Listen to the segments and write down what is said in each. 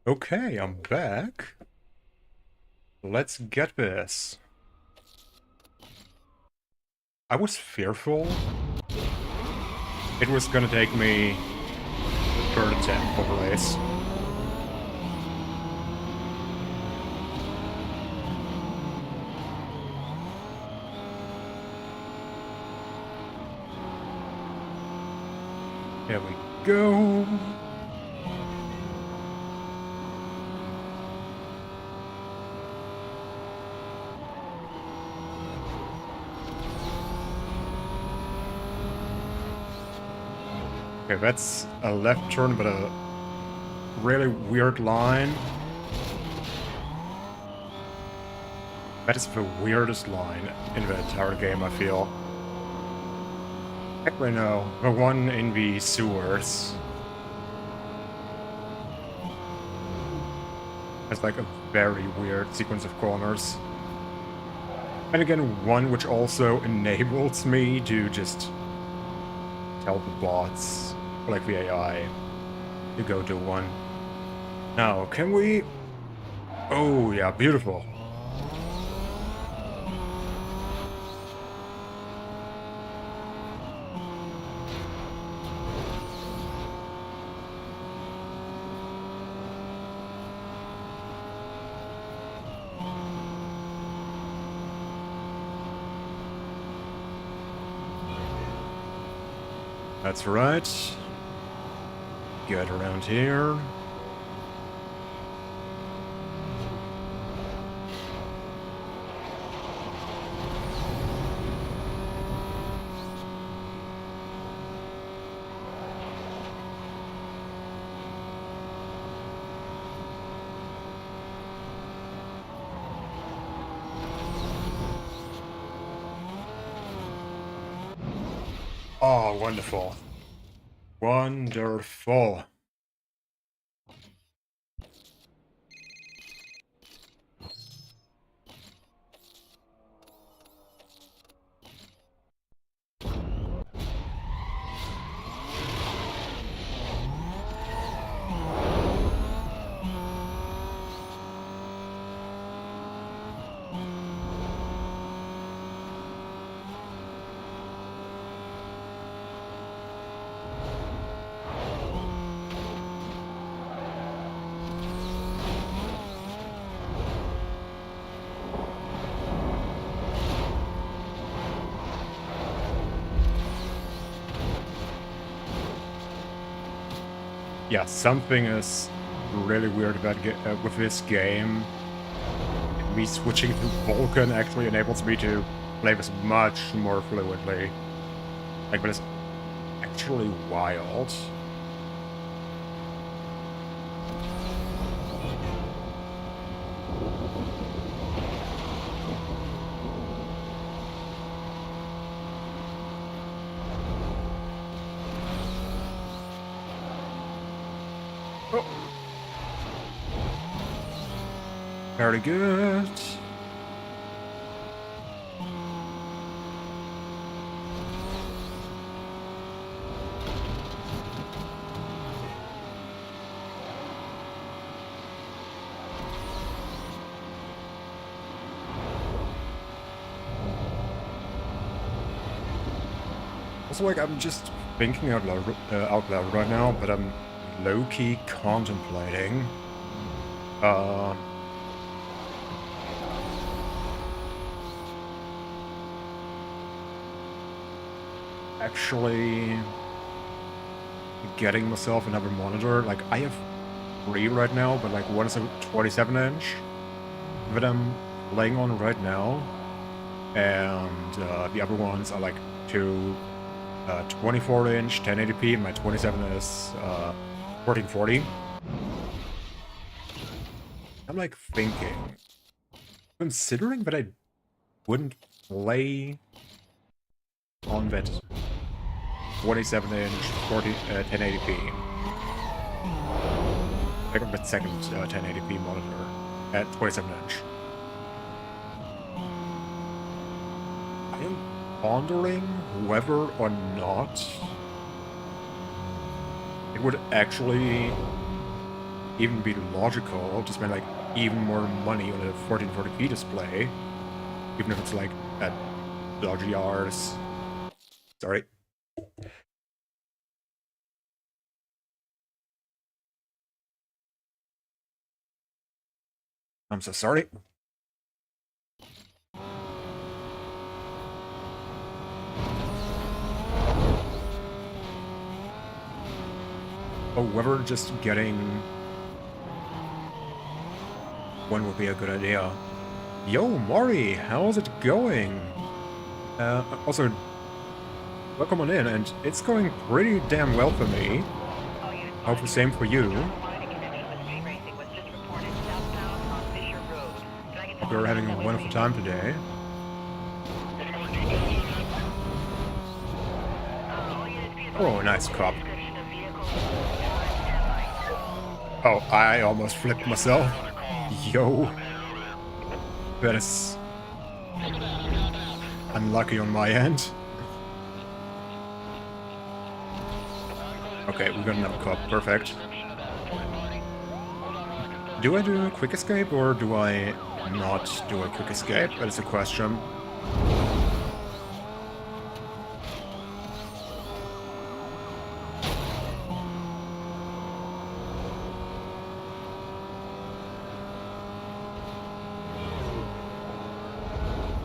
Okay, I'm back. Let's get this. I was fearful it was gonna take me the third attempt for the race. Here we go. Okay, that's a left turn, but a really weird line. That is the weirdest line in the entire game, I feel. Actually, no. The one in the sewers. Has like a very weird sequence of corners. And again, one which also enables me to just tell the bots, like the AI, to go to one. Now, can we... Oh, yeah, beautiful. That's right. Get around here. Oh, wonderful. Wonderful. Yeah, something is really weird about with this game. Me switching to Vulcan actually enables me to play this much more fluidly. Like, but it's actually wild. Oh, very good. Also, like, I'm just thinking out loud right now, but I'm low-key contemplating. Uh, actually getting myself another monitor. Like, I have 3 right now, but like one is a 27-inch that I'm playing on right now, and the other ones are like two 24-inch 1080p, and my 27 is 1440. I'm like thinking, considering that I wouldn't play on that 27-inch 1080p, like on that second 1080p monitor at 27-inch. I am pondering whether or not it would actually even be logical to spend like even more money on a 1440p display, even if it's like at dodgy R's. Sorry. I'm so sorry. Oh, whether just getting one would be a good idea. Yo, Mari, how's it going? Also, welcome on in, and it's going pretty damn well for me. Hope the same for you. Hope you're having a wonderful time today. Oh, nice cop. Oh, I almost flipped myself. Yo. That is unlucky on my end. Okay, we got another cop. Perfect. Do I do a quick escape or do I not do a quick escape? That is a question.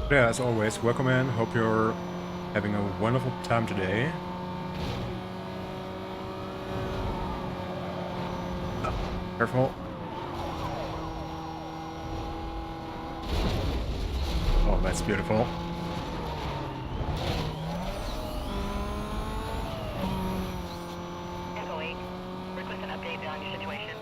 Yeah, as always, welcome in. Hope you're having a wonderful time today. Careful. Oh, that's beautiful. Request an update on your situation.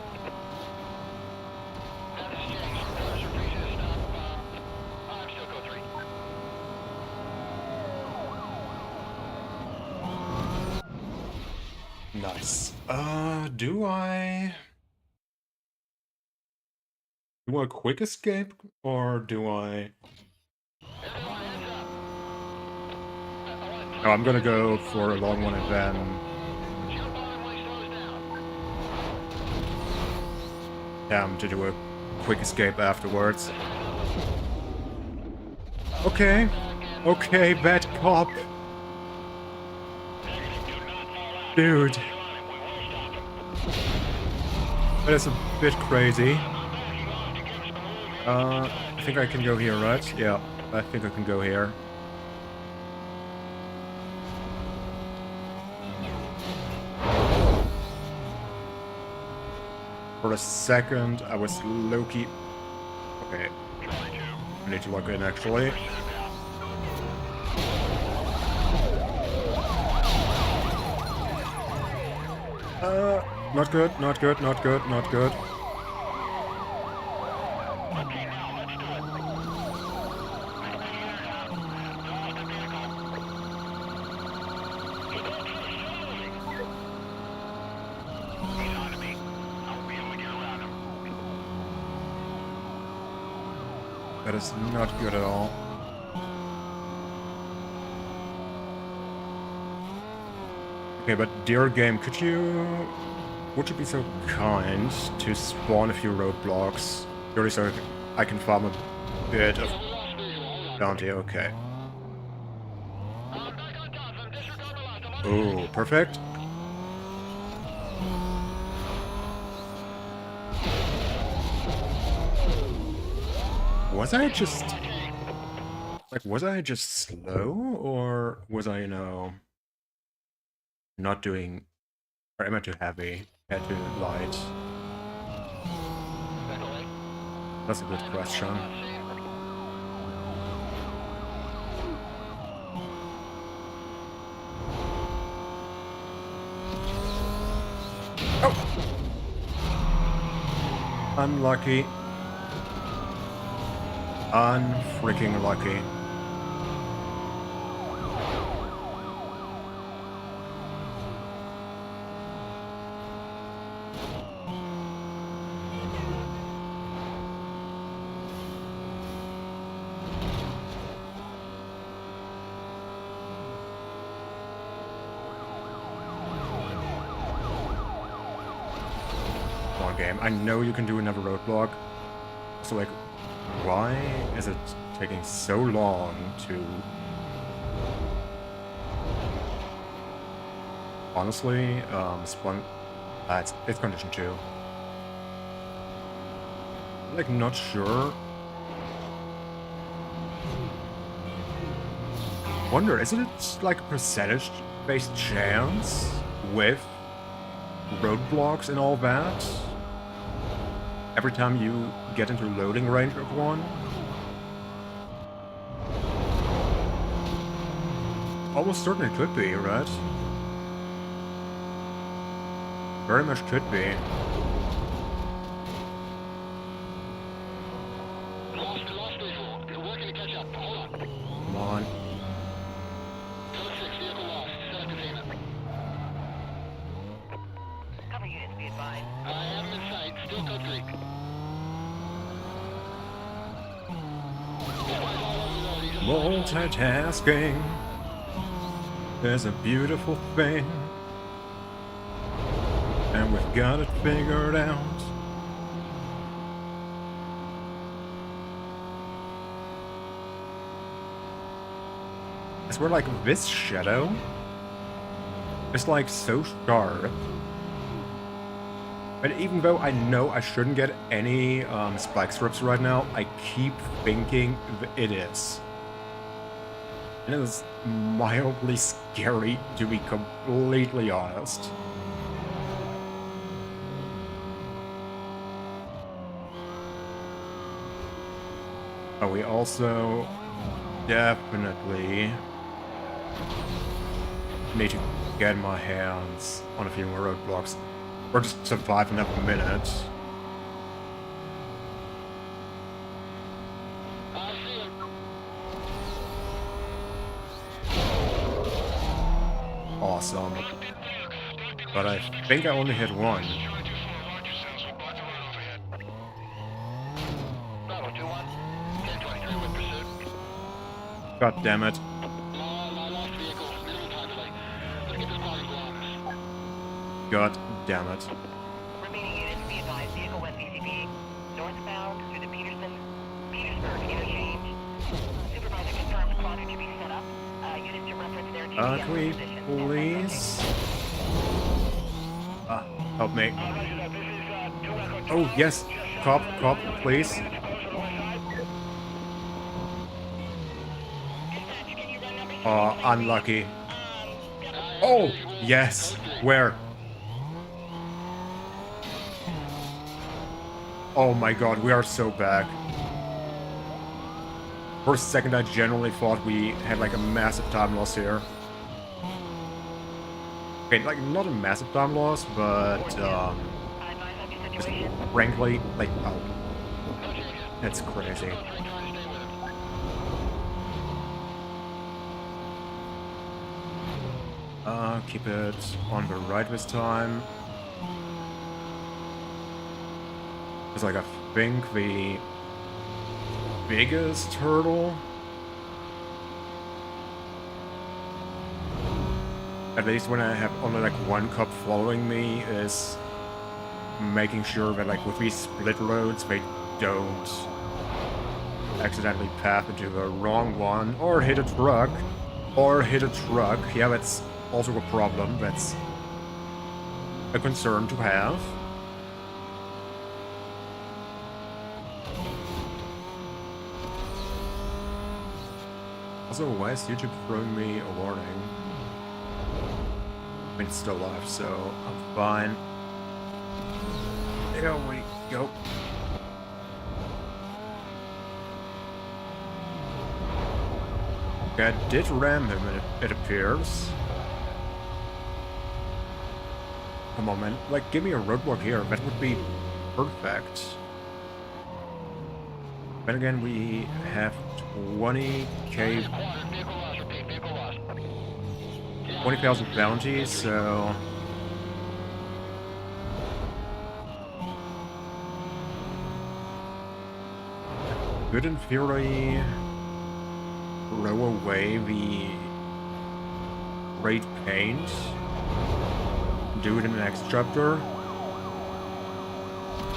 Nice. Do I quick escape or do I? No, I'm gonna go for a long one and then to do a quick escape afterwards. Okay. Okay, bad cop. Dude. That is a bit crazy. I think I can go here, right? Yeah, I think I can go here. For a second, I was low-key... Okay. I need to log in, actually. Not good, not good, not good, not good. That is not good at all. Okay, but dear game, would you be so kind to spawn a few roadblocks? Purely so I can farm a bit of bounty, okay. Oh, perfect. Was I just... Like, was I just slow? Or was I, not doing... Or am I too heavy? Am I too light? That's a good question. Oh! Unlucky. Unfreaking lucky. on, game. I know you can do another roadblock. So, like, why is it taking so long to... Honestly, spawn... it's condition 2. Like, not sure. Wonder, isn't it like a percentage-based chance with roadblocks and all that? Every time you get into loading range of one? Almost certainly could be, right? Very much could be. Lost visual. You're working to catch up. Hold on. Come on. Code 6, vehicle lost. Set up containment. Cover units be advised. I have him in sight. Still code 3. Squad's all over the road. He's just Multitasking is a beautiful thing, and we've got it figured out. I swear, like, this shadow is like so sharp. But even though I know I shouldn't get any spike strips right now, I keep thinking it is. And it is mildly scary, to be completely honest. Oh, we also definitely need to get my hands on a few more roadblocks. Or just survive another minute. I see him. Awesome. But I think I only hit one. Bravo 2-1. 1023 with pursuit. God damn it. Lost vehicle. Minimum time delay. Let's get this squad in kilometers. God damn it. Remaining units be advised. Vehicle west ECP. Northbound through the Petersburg interchange. Supervisor confirms quadrant to be set up. Units to reference their GPS Can we position. please? Help me. Oh, yes. Cop, please. Dispatch, can you run number Oh, unlucky. Oh, yes. Where? Oh my god, we are so back. For a second, I genuinely thought we had like a massive time loss here. Okay, like not a massive time loss, but advise on your just situation? frankly, like, oh, that's crazy. Keep it on the right this time. It's like I think the biggest hurdle, at least when I have only like one cop following me, is making sure that like with these split roads they don't accidentally path into the wrong one or hit a truck. Yeah, that's also a problem. That's a concern to have. Also, why is YouTube throwing me a warning? I mean, it's still live, so I'm fine. There we go. Okay, I did ram him, it appears. Come on, man. Like, give me a roadblock here. That would be perfect. Then again, we have 20k... 20,000 bounties, so... Could in theory throw away the great paint. Do it in the next chapter.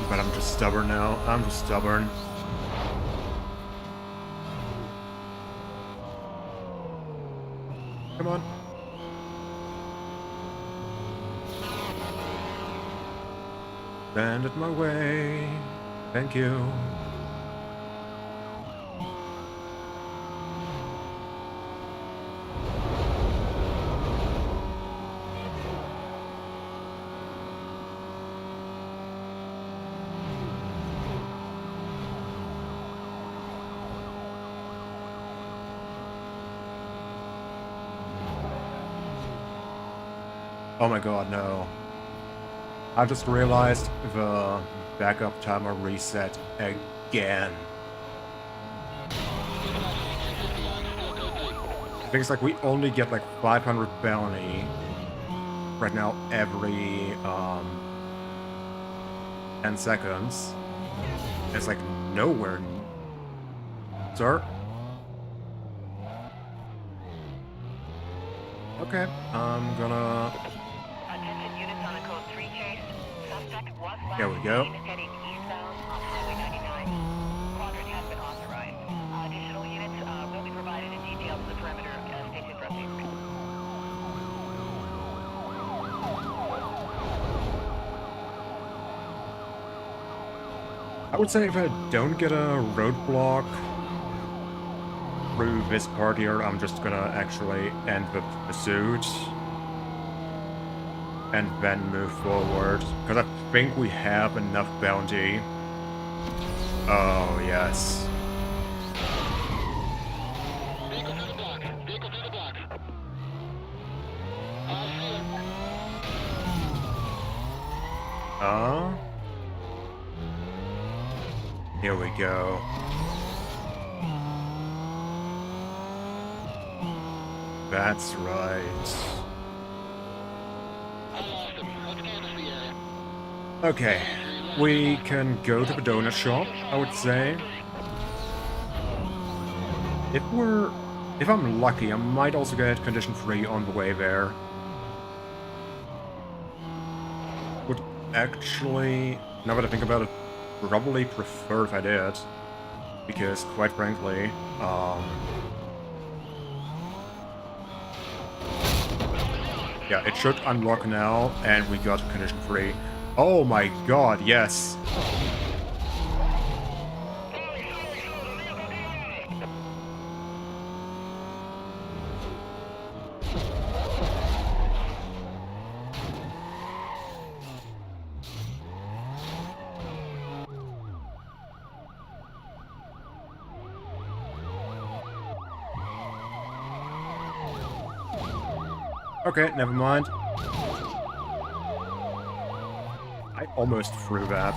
But I'm just stubborn now. I'm just stubborn. Come on. Stand at my way. Thank you. Oh my god, no. I just realized the backup timer reset again. Things like we only get like 500 bounty right now every 10 seconds. It's like nowhere. Sir? Okay, I'm gonna... Attention units on a code 3 chase. Suspect was last There we go. seen heading eastbound on Highway 99. Quadrant has been authorized. Additional units will be provided in detail to the perimeter. Stay tuned for updates. I would say if I don't get a roadblock through this part here, I'm just gonna actually end the pursuit and then move forward, because I think we have enough bounty. Oh, yes. Vehicle through the block. Vehicle through the block. I see it. Here we go. That's right. I lost him. Let's canvass the area. Okay, we can go to the donut shop, I would say. If I'm lucky, I might also get condition free on the way there. Would actually, now that I think about it, probably prefer if I did. Because, quite frankly, yeah, it should unlock now, and we got condition free. Oh my god, yes! Okay, never mind. I almost threw that.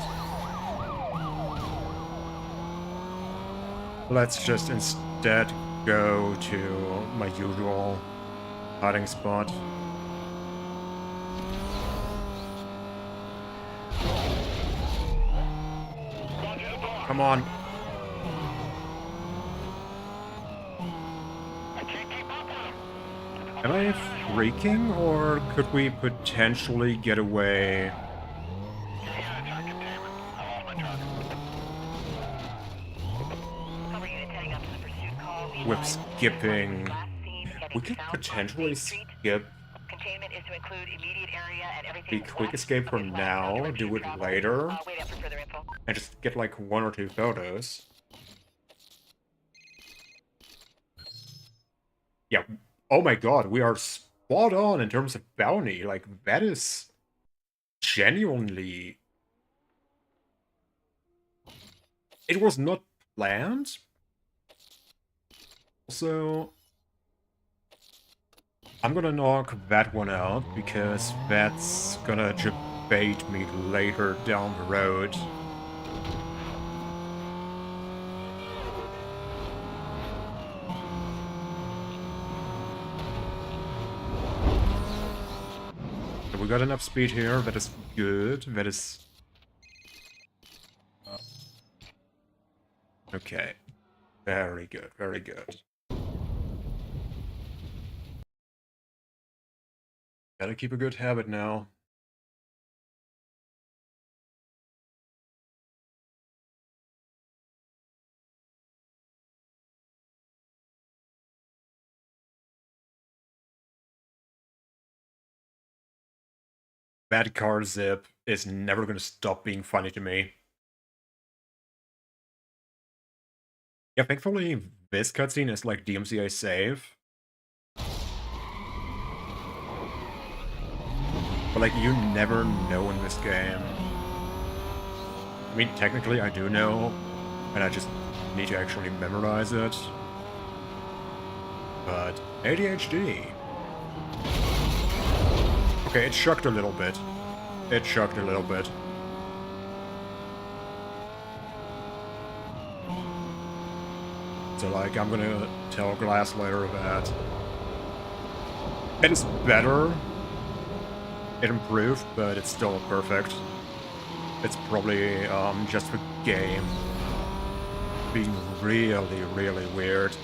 Let's just instead go to my usual hiding spot. Come on. Am I freaking, or could we potentially get away Cover units heading up to the pursuit call. with skipping? Last seen heading We could south on potentially Main Street. skip Containment is to include immediate area and the everything quick west escape of for this now, westbound do direction it of travel. later, Wait up for further info. and just get like 1 or 2 photos. Yeah, oh my god, we are spot on in terms of bounty. Like, that is genuinely... It was not planned. Also, I'm gonna knock that one out, because that's gonna debate me later down the road. We got enough speed here, that is good, that is... Okay. Very good, very good. Gotta keep a good habit now. Bad car zip is never gonna stop being funny to me. Yeah, thankfully this cutscene is like DMCA safe. But like, you never know in this game. I mean, technically I do know, and I just need to actually memorize it. But ADHD. Okay, it shocked a little bit. It shocked a little bit. So like, I'm gonna tell Glass later that it is better. It improved, but it's still not perfect. It's probably just the game being really, really weird.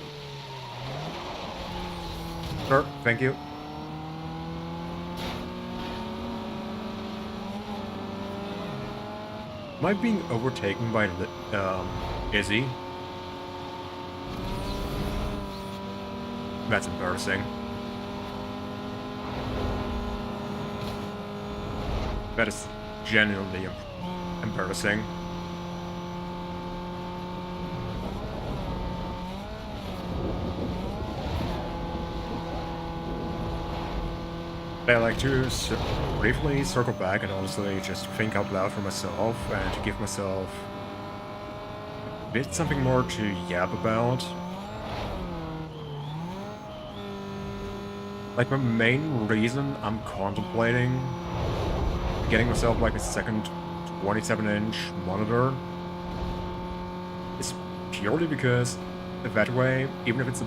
Sure, thank you. Am I being overtaken by Izzy? That's embarrassing. That is genuinely embarrassing. I like to briefly circle back and honestly just think out loud for myself and to give myself a bit something more to yap about. Like, the main reason I'm contemplating getting myself like a second 27-inch monitor is purely because that way, even if it's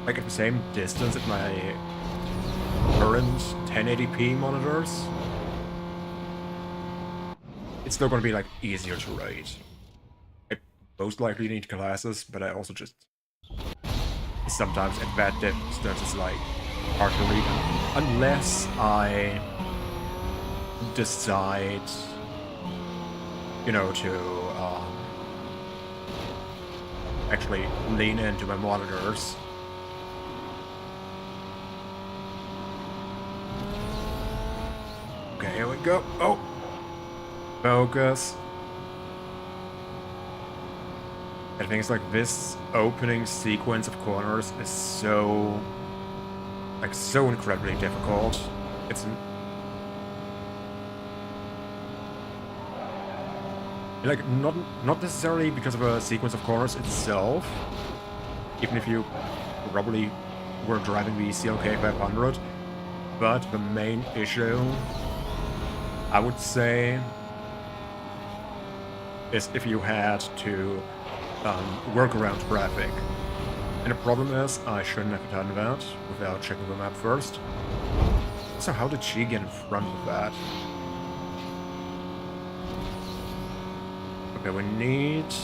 like at the same distance as my current 1080p monitors, it's still gonna be like easier to read. I most likely need glasses, but I also just sometimes at that distance it's like hard to read unless I decide, you know, to actually lean into my monitors. Okay, here we go. Oh! Focus. I think it's like this opening sequence of corners is so incredibly difficult. It's like not necessarily because of a sequence of corners itself, even if you probably were driving the CLK 500, but the main issue, I would say, is if you had to work around traffic. And the problem is, I shouldn't have done that without checking the map first. So how did she get in front of that? Okay, we need to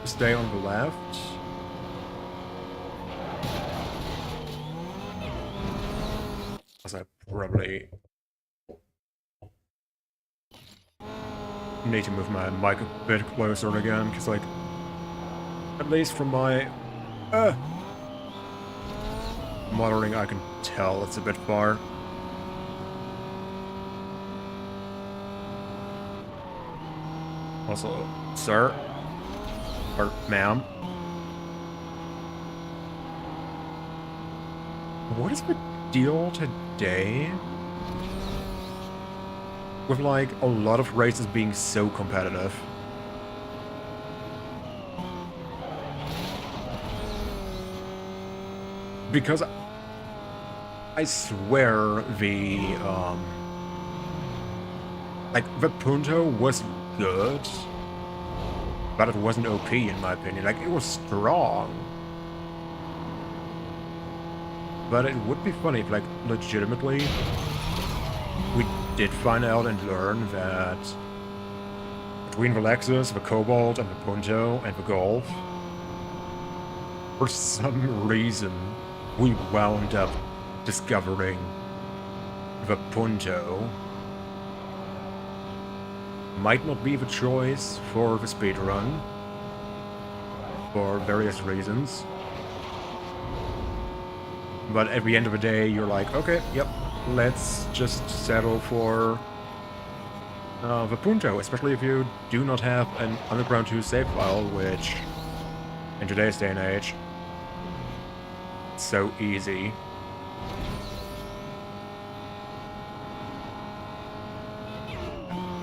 stay on the left. As I probably need to move my mic a bit closer again, because like, at least from my monitoring I can tell it's a bit far. Also, sir, or ma'am, what is the deal today with like a lot of races being so competitive? Because I swear the like the Punto was good, but it wasn't OP in my opinion. Like, it was strong, but it would be funny if, like, legitimately we did find out and learn that between the Lexus, the Cobalt, and the Punto, and the Golf, for some reason, we wound up discovering the Punto might not be the choice for the speedrun, for various reasons. But at the end of the day, you're like, okay, yep, let's just settle for the Punto, especially if you do not have an Underground 2 save file, which, in today's day and age, it's so easy.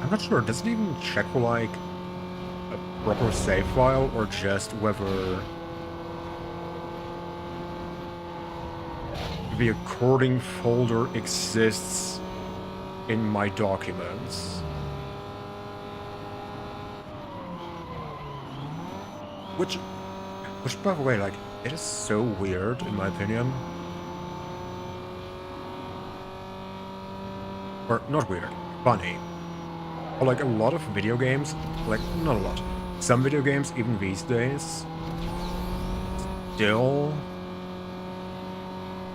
I'm not sure, does it even check for, like, a proper save file, or just whether the according folder exists in my documents? Which, by the way, like, it is so weird, in my opinion. Or, not weird, funny. Or, like, a lot of video games, like, not a lot. Some video games, even these days, still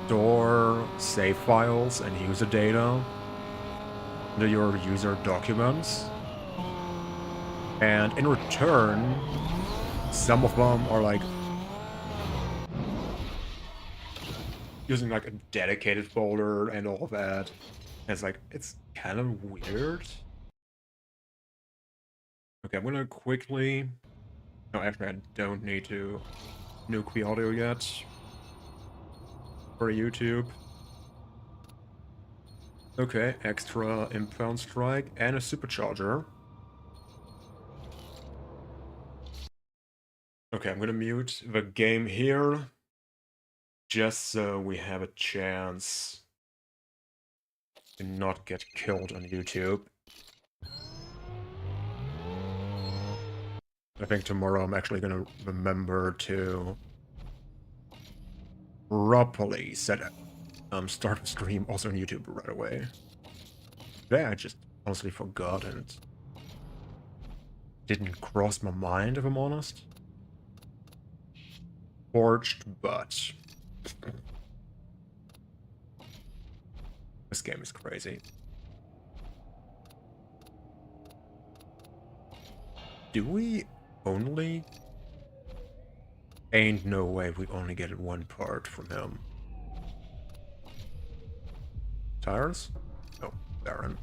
store save files and user data into your user documents. And in return, some of them are, like, using, like, a dedicated folder and all of that. And it's, like, it's kind of weird. Okay, I'm gonna quickly... No, actually, I don't need to nuke the audio yet for YouTube. Okay, extra impound strike and a supercharger. Okay, I'm gonna mute the game here, just so we have a chance to not get killed on YouTube. I think tomorrow I'm actually gonna remember to properly set start a stream also on YouTube right away. Today I just honestly forgot and didn't cross my mind, if I'm honest. Forged, but this game is crazy. Do we only... Ain't no way we only get one part from him. Tires? Oh, Baron.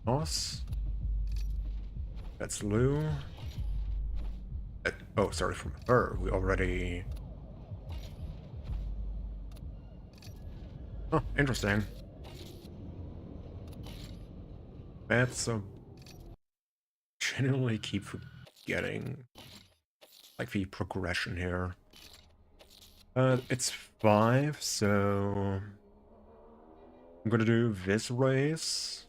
Moss? That's Lou. Oh, sorry, from her. We already... Oh, interesting. That's a... Genuinely keep forgetting, like, the progression here. It's 5, so... I'm gonna do this race.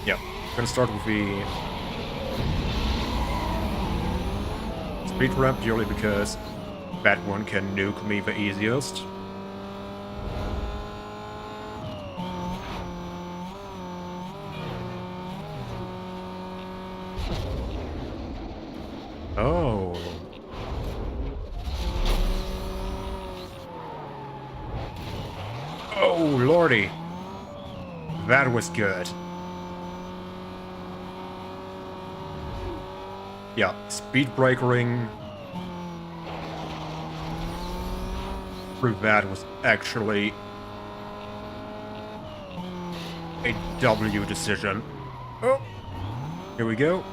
Yeah, I'm gonna start with the speed ramp purely because that one can nuke me the easiest. Oh. Oh, lordy. That was good. Yeah, speed breakering through that was actually a W decision. Oh, here we go.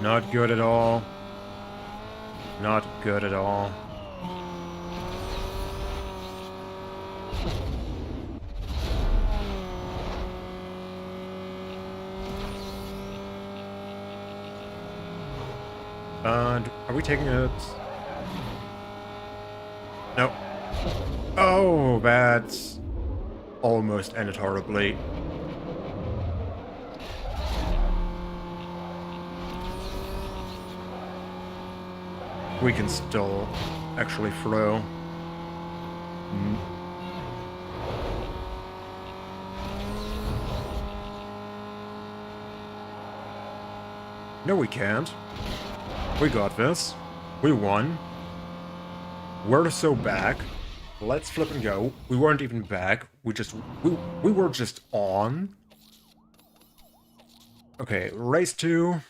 Not good at all. Not good at all. And are we taking it? No. Oh, that's almost ended horribly. We can still actually throw. No, we can't. We got this. We won. We're so back. Let's flip and go. We weren't even back. We were just on. Okay, race 2.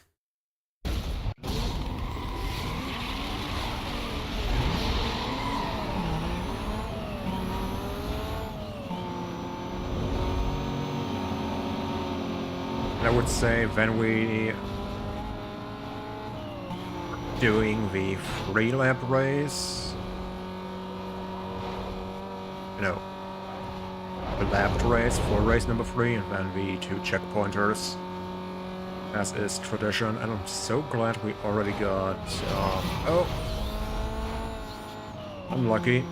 I would say when we doing the 3-lap race. No. The lapped race for race number 3 and then the 2 checkpointers. As is tradition, and I'm so glad we already got oh, unlucky.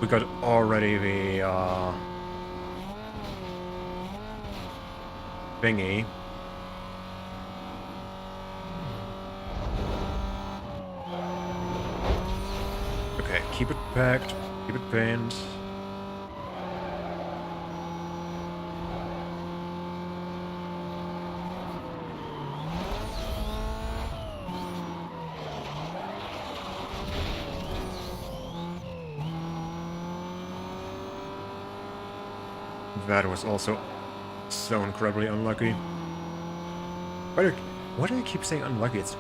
We got already the thingy. Okay, keep it packed, keep it pinned. That was also so incredibly unlucky. Why do I keep saying unlucky? It's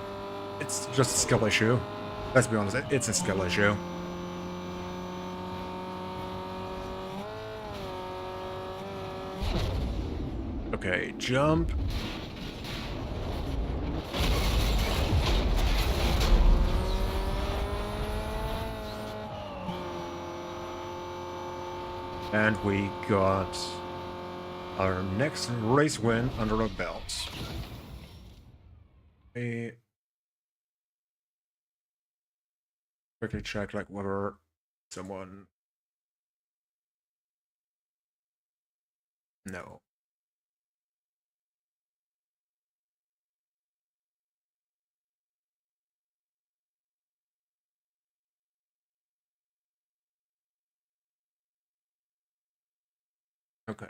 just a skill issue. Let's be honest, it's a skill issue. Okay, jump. And we got our next race win under our belts. Quickly check like whether someone... No. Okay.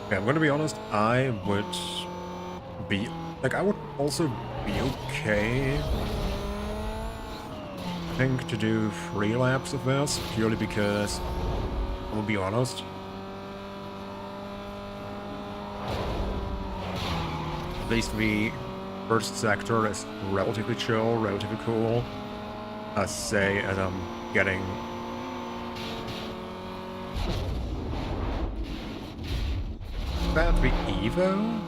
Okay, I'm gonna be honest, I would be... Like, I would also be okay, I think, to do 3 laps of this, purely because, I'll be honest, at least the first sector is relatively chill, relatively cool, as I'm getting... That the Evo?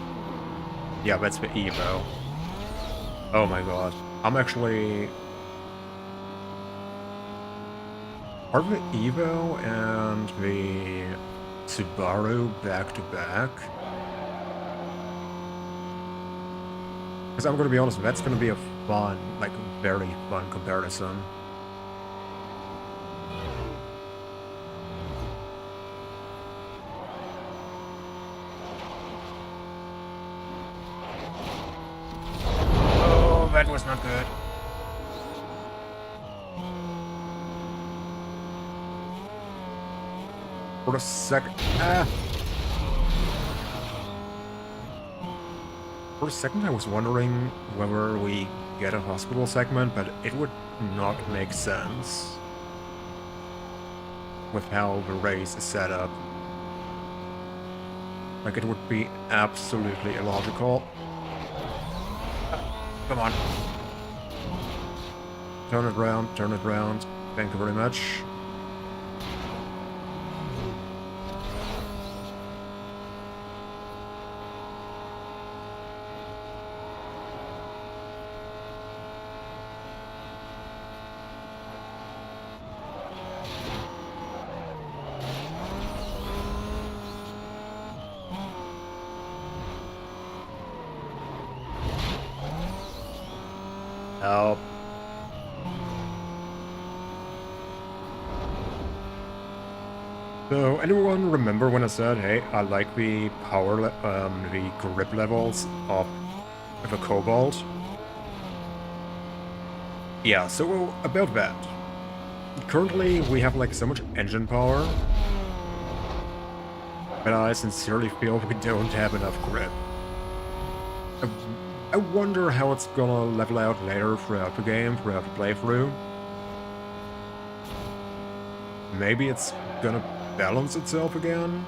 Yeah, that's the Evo. Oh my god. I'm actually... Are the Evo and the Subaru back to back? Because I'm gonna be honest, that's gonna be a fun, like, very fun comparison. That was not good. For a second... For a second I was wondering whether we get a hospital segment, but it would not make sense with how the race is set up. Like, it would be absolutely illogical. Come on. Turn it round, turn it round. Thank you very much. Help. So, anyone remember when I said, hey, I like the the grip levels of a Cobalt? Yeah, so about that. Currently, we have like so much engine power, but I sincerely feel we don't have enough grip. I, I wonder how it's gonna level out later throughout the game, throughout the playthrough. Maybe it's gonna balance itself again?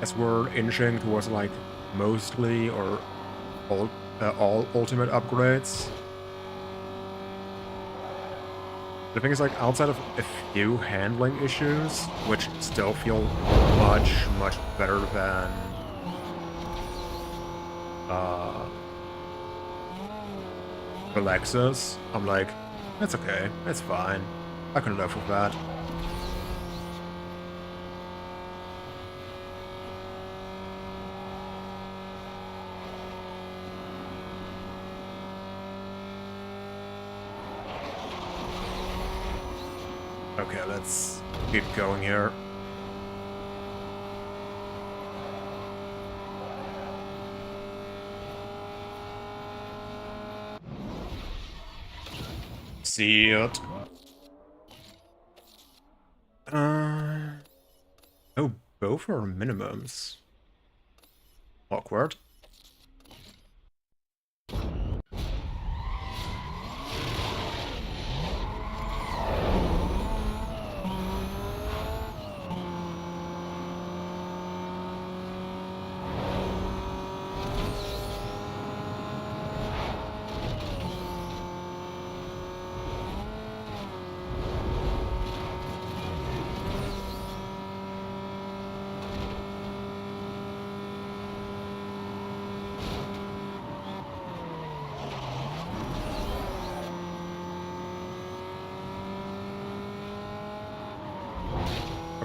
As we're inching towards like mostly or all ultimate upgrades. The thing is, like, outside of a few handling issues, which still feel much, much better than the Lexus, I'm like, that's okay, that's fine. I can live with that. Okay, let's keep going here. See it. Oh, both are minimums. Awkward.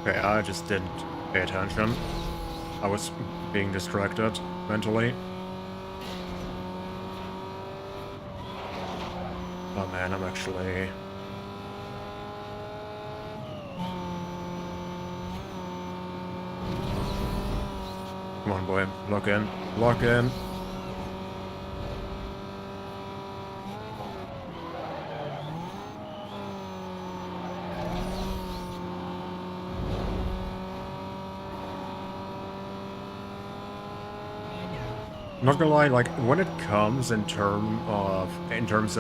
Okay, I just didn't pay attention. I was being distracted mentally. Oh man, I'm actually... Come on, boy. Lock in. Lock in. I'm not gonna lie, like, when it comes in terms of in terms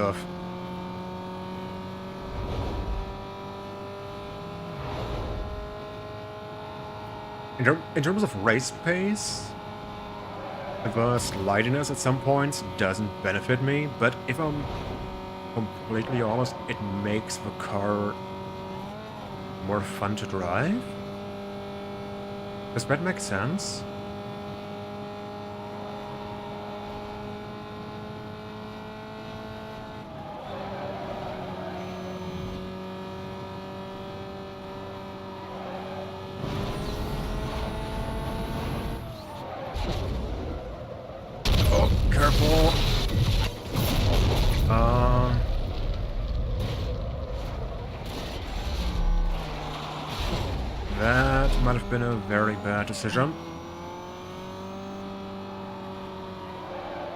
of race pace, the slidiness at some points doesn't benefit me, but if I'm completely honest, it makes the car more fun to drive. Does that make sense? Oh, careful. That might have been a very bad decision.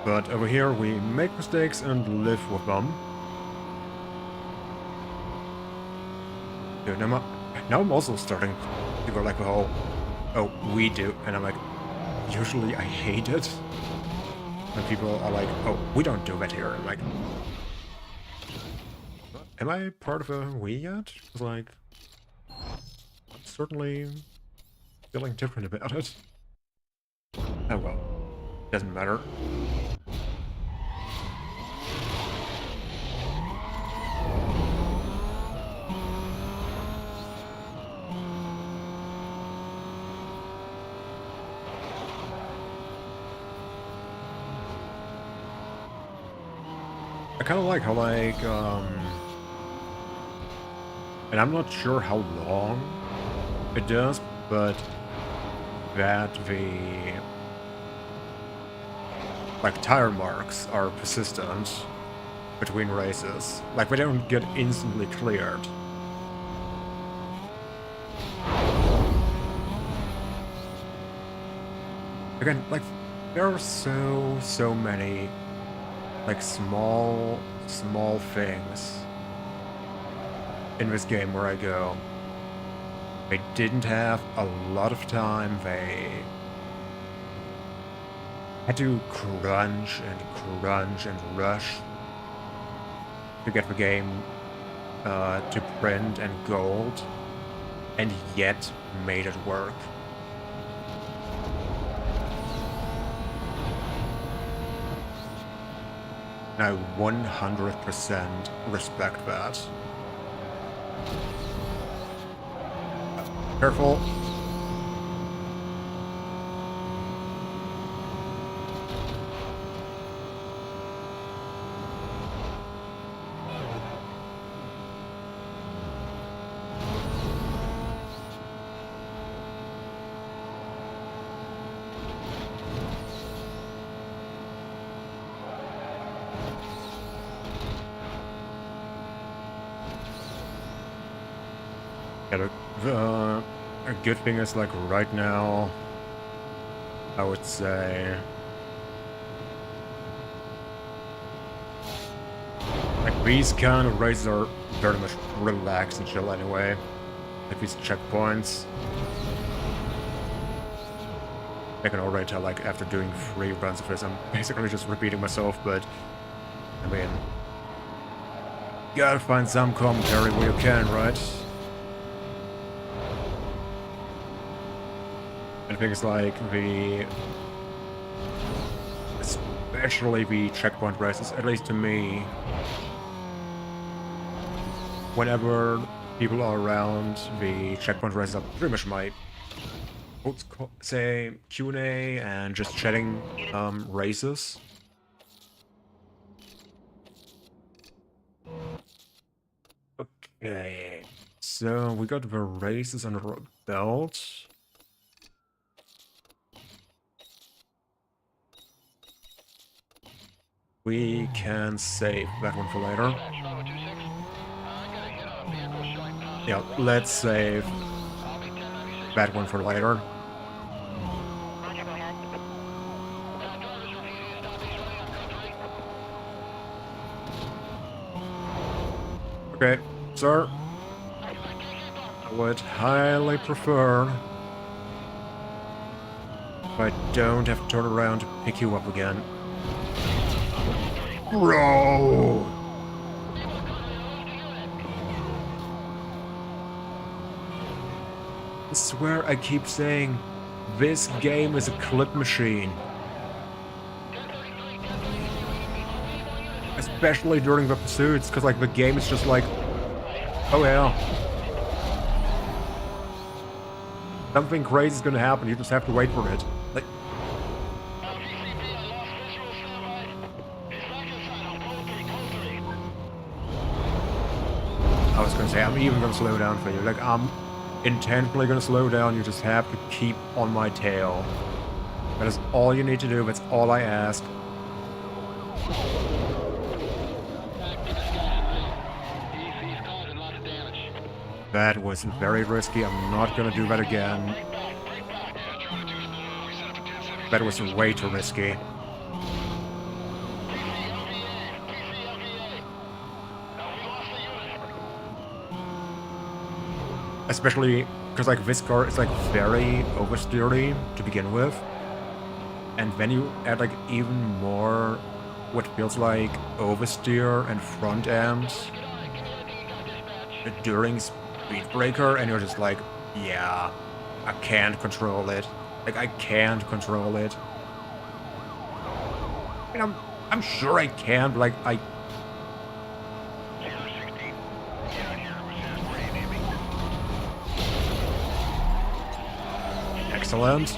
But over here we make mistakes and live with them. Dude, now I'm also starting to go like the whole, oh, we do, and I'm like, usually I hate it. When people are like, oh, we don't do that here. I'm like, am I part of a we yet? It's like, I'm certainly feeling different about it. Oh well, doesn't matter. I kind of like how, like, and I'm not sure how long it does, but that like tire marks are persistent between races. Like they don't get instantly cleared. Again, like there are so many like small things in this game where I go, they didn't have a lot of time, they had to crunch and rush to get the game to print and gold, and yet made it work. And I 100% respect that. Careful. Yeah, a good thing is, like, right now, I would say, like, these kind of races are very much relaxed and chill anyway. Like, these checkpoints. I can already tell, like, after doing 3 runs of this, I'm basically just repeating myself, but, I mean, you gotta find some commentary where you can, right? And things like especially the checkpoint races, at least to me, whenever people are around, the checkpoint races are pretty much my, let's say, Q&A and just chatting races. Okay, so we got the races under our belt. We can save that one for later. Yeah, let's save that one for later. Roger, go ahead. Okay, sir. I would highly prefer if I don't have to turn around to pick you up again. Bro! I swear I keep saying, this game is a clip machine. Especially during the pursuits, because like the game is just like, oh yeah. Something crazy is gonna happen, you just have to wait for it. Like, I was gonna say, I'm even gonna slow down for you. Like, I'm intentionally gonna slow down, you just have to keep on my tail. That is all you need to do, that's all I ask. That was very risky, I'm not gonna do that again. That was way too risky. Especially because like this car is like very oversteery to begin with. And then you add like even more what feels like oversteer and front end during speed breaker, and you're just like, yeah, I can't control it. Like I can't control it. I mean, I'm sure I can, but like I. Excellent.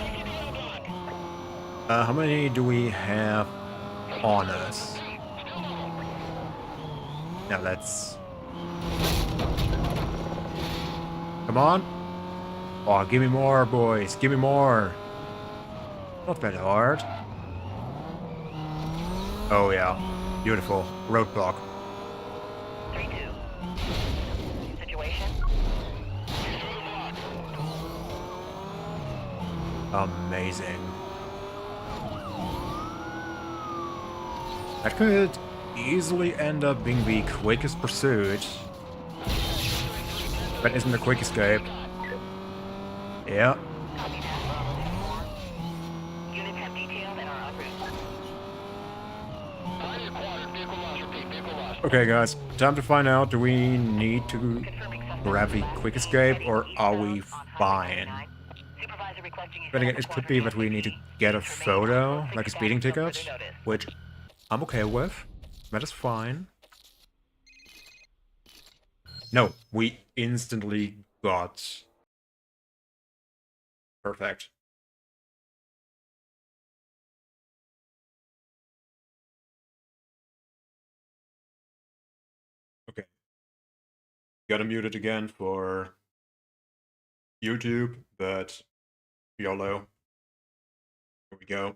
How many do we have on us? Now let's... Come on. Oh, give me more, boys. Give me more. Not that hard. Oh yeah. Beautiful. Roadblock. 3-2. Situation? Amazing. That could easily end up being the quickest pursuit. But isn't a quick escape. Yeah. Copy that. Bravo 6-4. Units have detailed and are en route. Body acquired. Vehicle lost. Repeat. Vehicle lost. Okay, guys. Time to find out, do we need to Confirming suspect grab the left. quick escape, Heading or are we eastbound on Highway fine? 99. Supervisor requesting you But set again, up a it could quadrant be that we need to ACP. get a Units remain on photo, road like a 6 speeding until further ticket, notice. which I'm okay with. That is fine. No, we instantly got... Perfect. Okay. Gotta mute it again for YouTube, but YOLO. Here we go.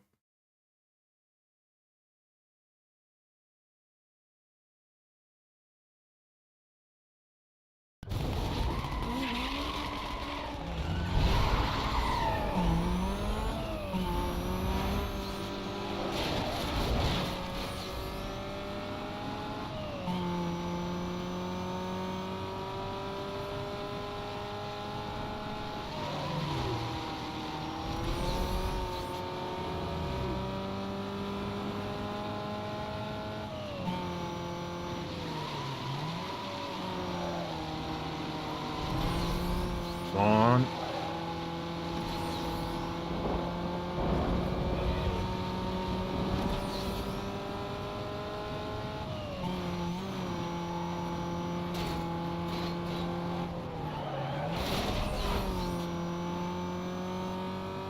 Come on.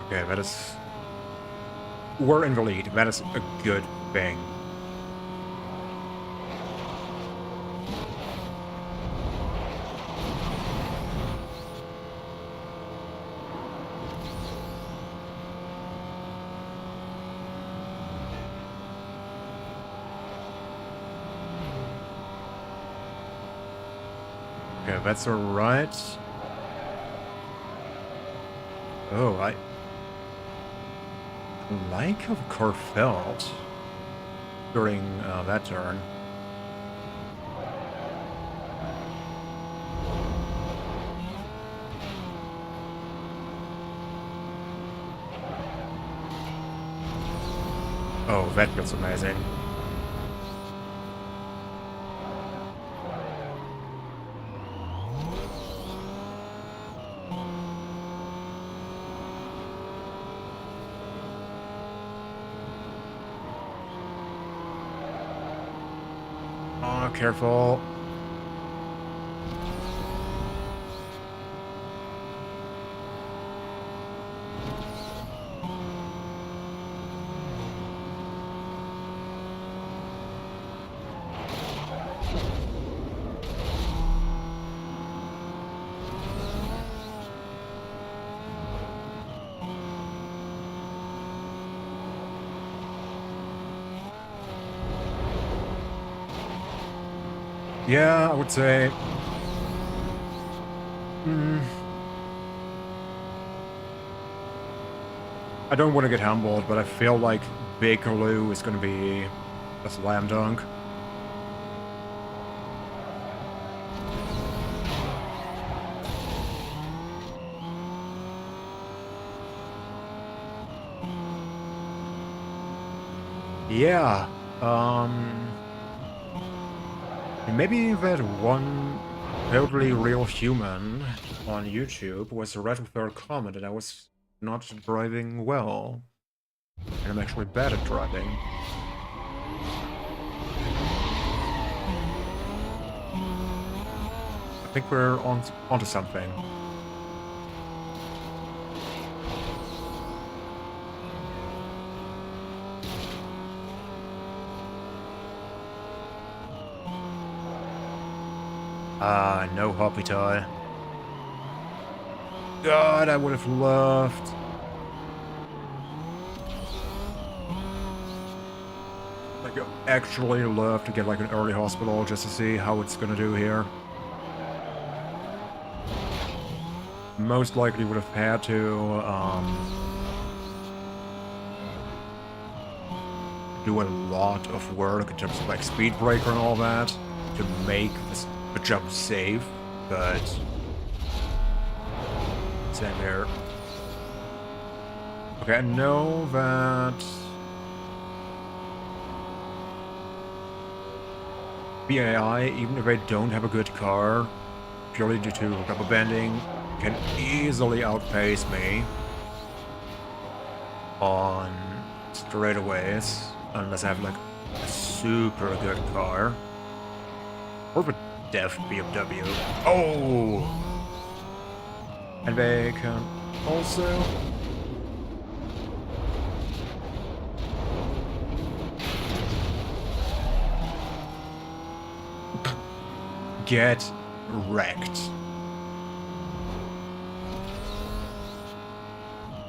Okay, that is... We're in the lead. That is a good thing. Okay, that's alright. Oh, I like how the car felt during that turn. Oh, that feels amazing. Oh, careful. Yeah, I would say... I don't want to get humbled, but I feel like Bakerloo is going to be a slam dunk. Yeah, maybe that one totally real human on YouTube was right with their comment that I was not driving well. And I'm actually bad at driving. I think we're onto something. Ah, no hoppy tie. God, I would have loved. Like, I'd actually love to get like an early hospital just to see how it's gonna do here. Most likely would have had to do a lot of work in terms of like speed breaker and all that to make the jump safe, but same here. Okay, I know that BAI, even if they don't have a good car, purely due to rubber banding, can easily outpace me on straightaways, unless I have like a super good car. Or a deaf BMW. Oh! And they can also get wrecked.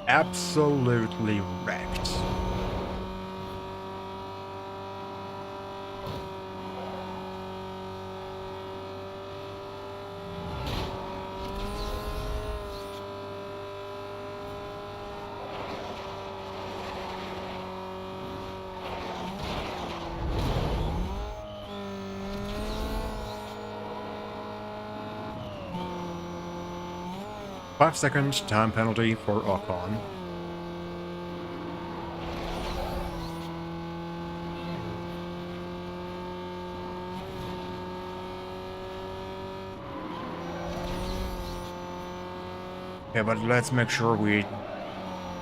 Absolutely wrecked. Five-second time penalty for Ocon. Yeah, but let's make sure we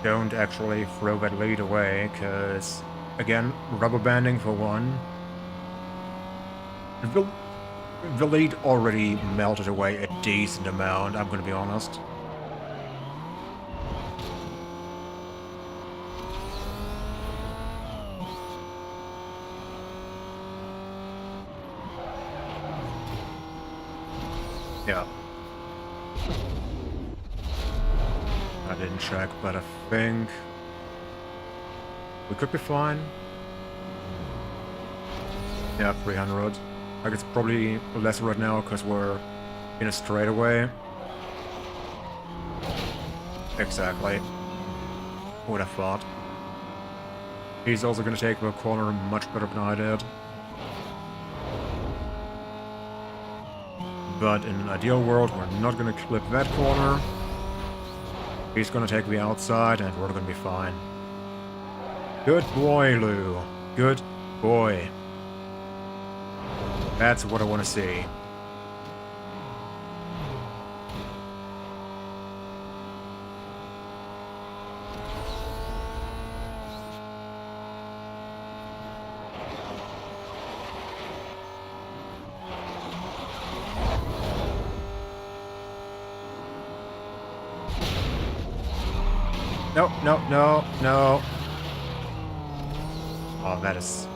don't actually throw that lead away, because, again, rubber banding for one. The lead already melted away a decent amount, I'm gonna be honest. Yeah. I didn't check, but I think we could be fine. Yeah, 300. Like, it's probably less right now because we're in a straightaway. Exactly. Would have thought. He's also gonna take the corner much better than I did. But in an ideal world, we're not gonna clip that corner. He's gonna take the outside, and we're gonna be fine. Good boy, Lou. Good boy. That's what I want to see. No, no, no, no. Oh, that is...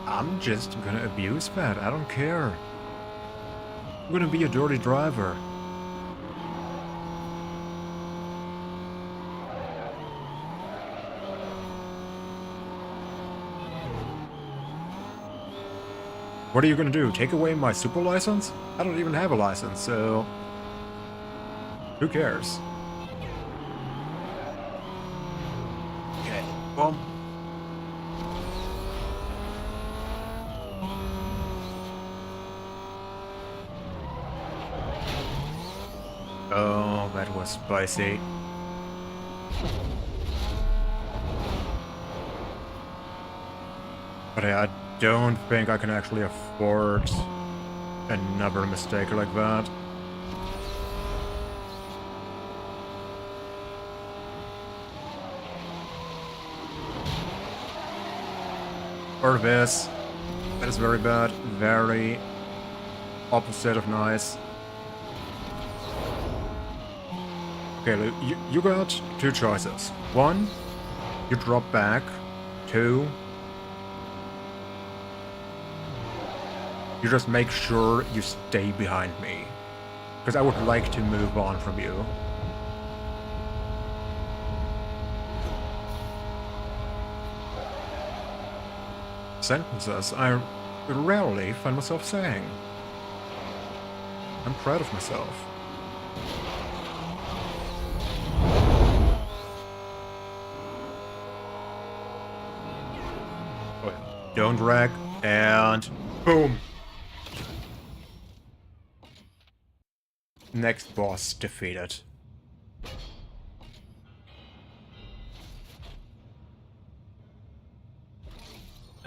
I'm just gonna abuse that. I don't care. I'm gonna be a dirty driver. What are you gonna do? Take away my super license? I don't even have a license, so... who cares? Okay, well... oh, that was spicy. But I don't think I can actually afford another mistake like that. Or this. That is very bad. Very opposite of nice. Okay, Lou, you got two choices. One, you drop back. Two, You just make sure you stay behind me. Because I would like to move on from you. Sentences I rarely find myself saying. I'm proud of myself. Oh yeah. Don't drag, and boom! Next boss defeated.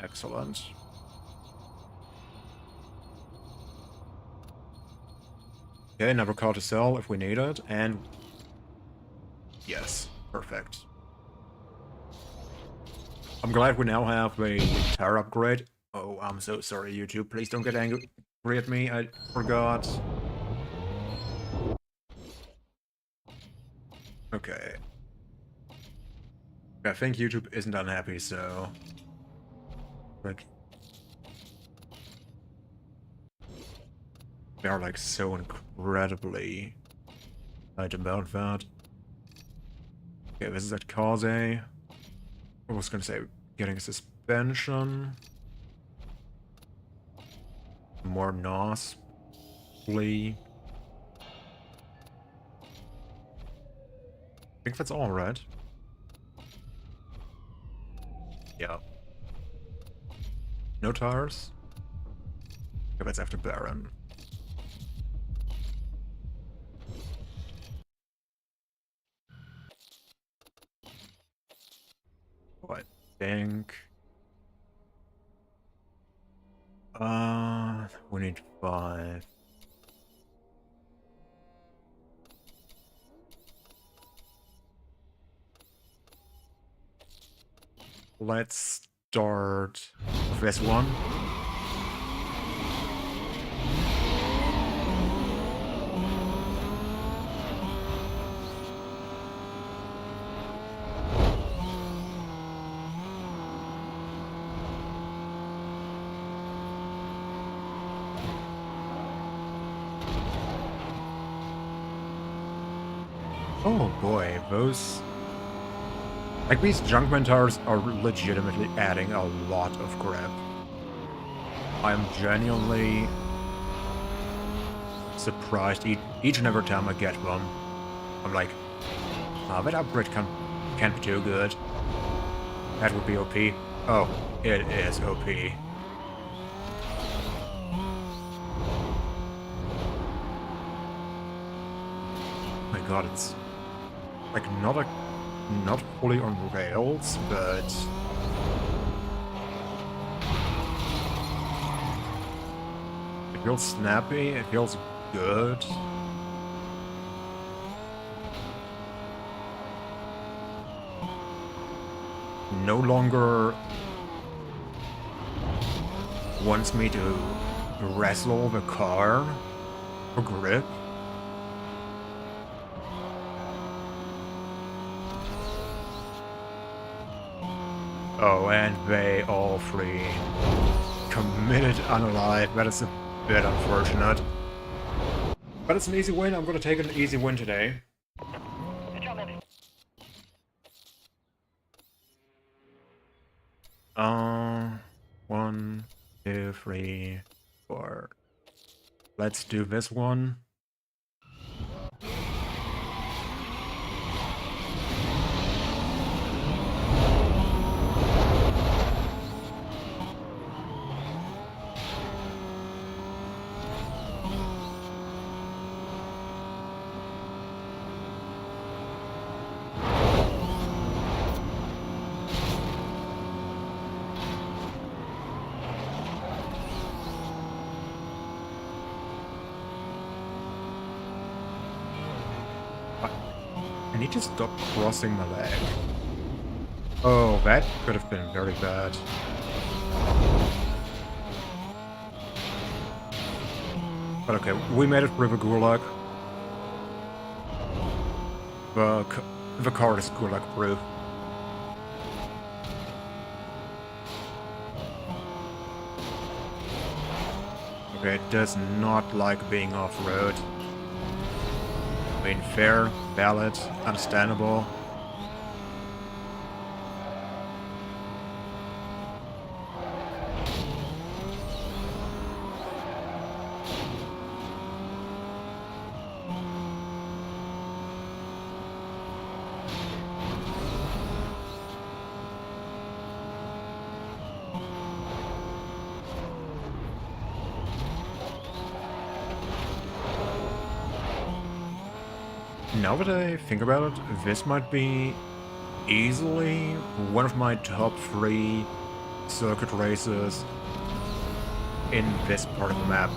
Excellent. Okay, another card to sell if we need it, and... Yes, perfect. I'm glad we now have a tire upgrade. Oh, I'm so sorry, YouTube. Please don't get angry at me. I forgot. Okay. I think YouTube isn't unhappy, so... Like... They are, like, so incredibly... right about that. Okay, this is at Cause. I was gonna say, getting a suspension. More NOS. I think that's all, right? Yeah. No tires? Okay, that's after Baron. Oh, I think... we need 5. Let's start with this one. Oh boy, those... Like, these Junkman tires are legitimately adding a lot of grip. I'm genuinely surprised each and every time I get one. I'm like, oh, that upgrade can't be too good. That would be OP. Oh, it is OP. Oh my god, it's like not fully on rails, but it feels snappy, it feels good. No longer wants me to wrestle the car for grip. Oh, and they all 3 committed unalive. That is a bit unfortunate. But it's an easy win. I'm gonna take an easy win today. Good job, man. 1, 2, 3, 4. Let's do this one. I need to stop crossing my leg. Oh, that could have been very bad. But okay, we made it through the Gulag. The car is Gulag proof. It does not like being off-road. I mean, fair, valid, understandable. Now that I think about it, this might be easily one of my top 3 circuit races in this part of the map.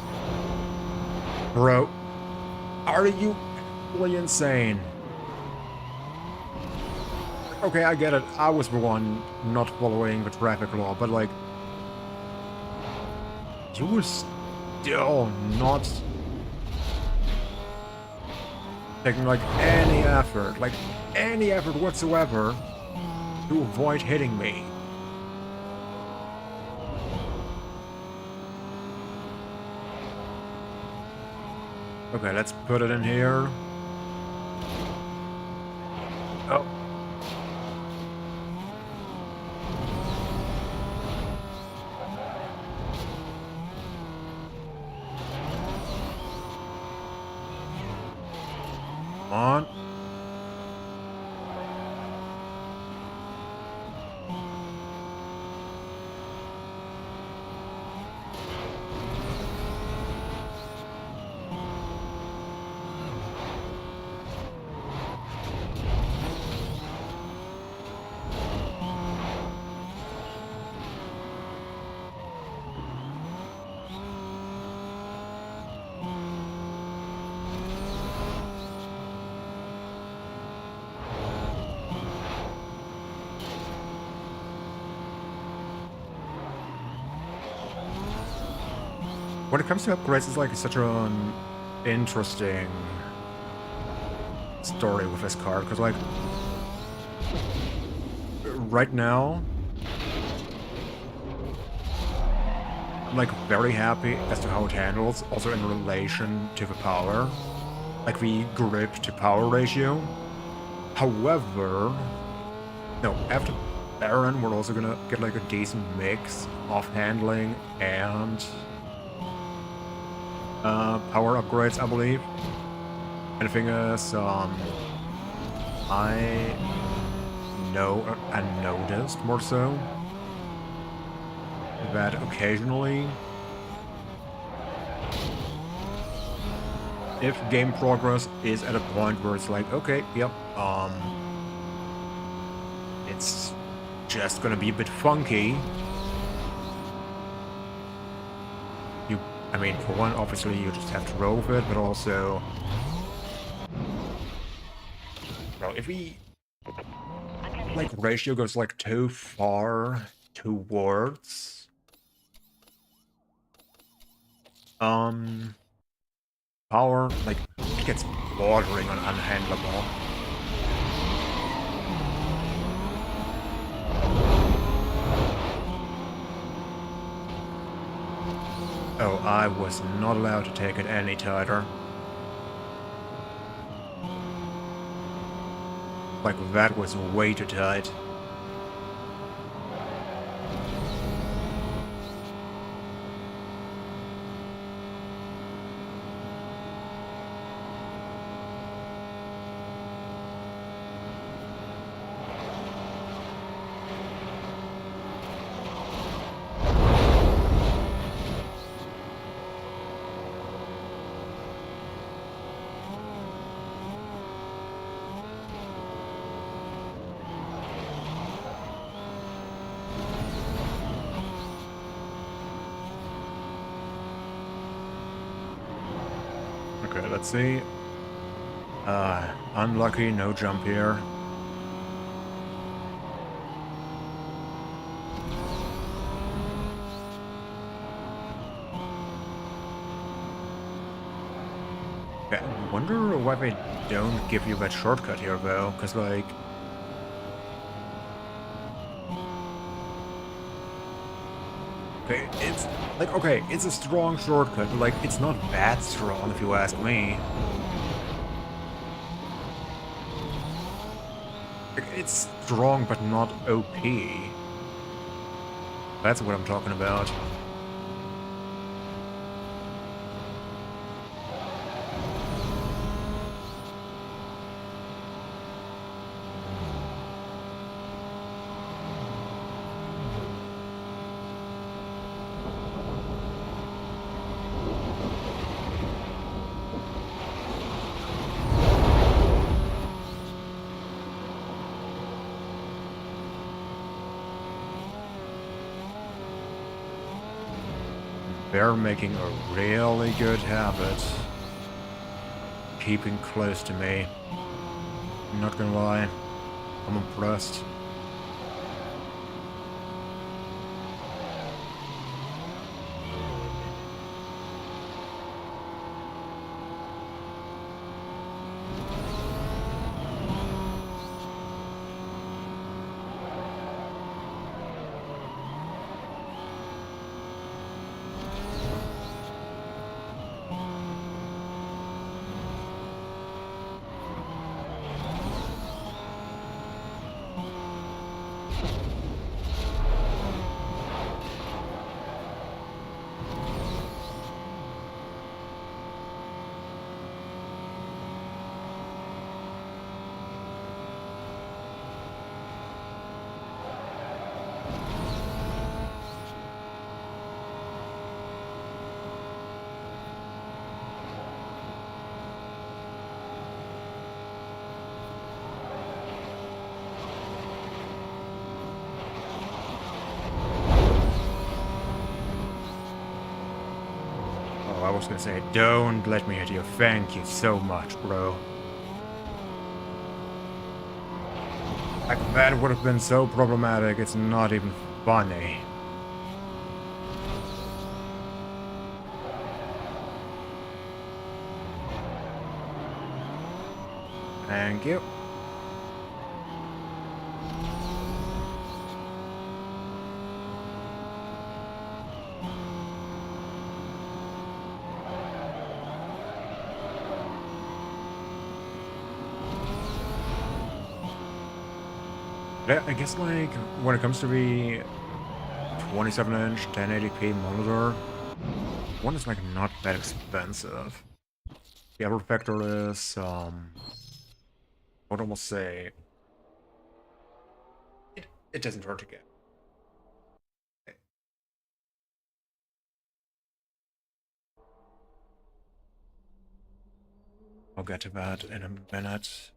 Bro, are you really insane? Okay, I get it. I was the one not following the traffic law, but like, you were still not taking like any effort whatsoever to avoid hitting me. Okay, let's put it in here. Oh. Come on. When it comes to upgrades, it's like such an interesting story with this car, because like, right now, I'm like very happy as to how it handles, also in relation to the power, like the grip to power ratio. However, no, after Baron, we're also gonna get like a decent mix of handling and power upgrades, I believe. And the thing is, I know and noticed more so that occasionally, if game progress is at a point where it's like, okay, yep, it's just gonna be a bit funky. I mean, for one, obviously you just have to roll with it, but also, well, if we, like, ratio goes like too far towards, power, like, it gets bordering on unhandleable. Oh, I was not allowed to take it any tighter. Like, that was way too tight. Okay, let's see. Unlucky, no jump here. Okay, I wonder why they don't give you that shortcut here, though, because, like... Okay, it's Like, okay, it's a strong shortcut, but like, it's not that strong if you ask me. Like, it's strong, but not OP. That's what I'm talking about. They're making a really good habit. Keeping close to me. I'm not gonna lie. I'm impressed. I was gonna say, don't let me hit you. Thank you so much, bro. Like, that would have been so problematic, it's not even funny. Thank you. Yeah, I guess, like, when it comes to the 27-inch 1080p monitor, one is, like, not that expensive. The other factor is, I would almost say, it doesn't hurt to get. I'll get to that in a minute.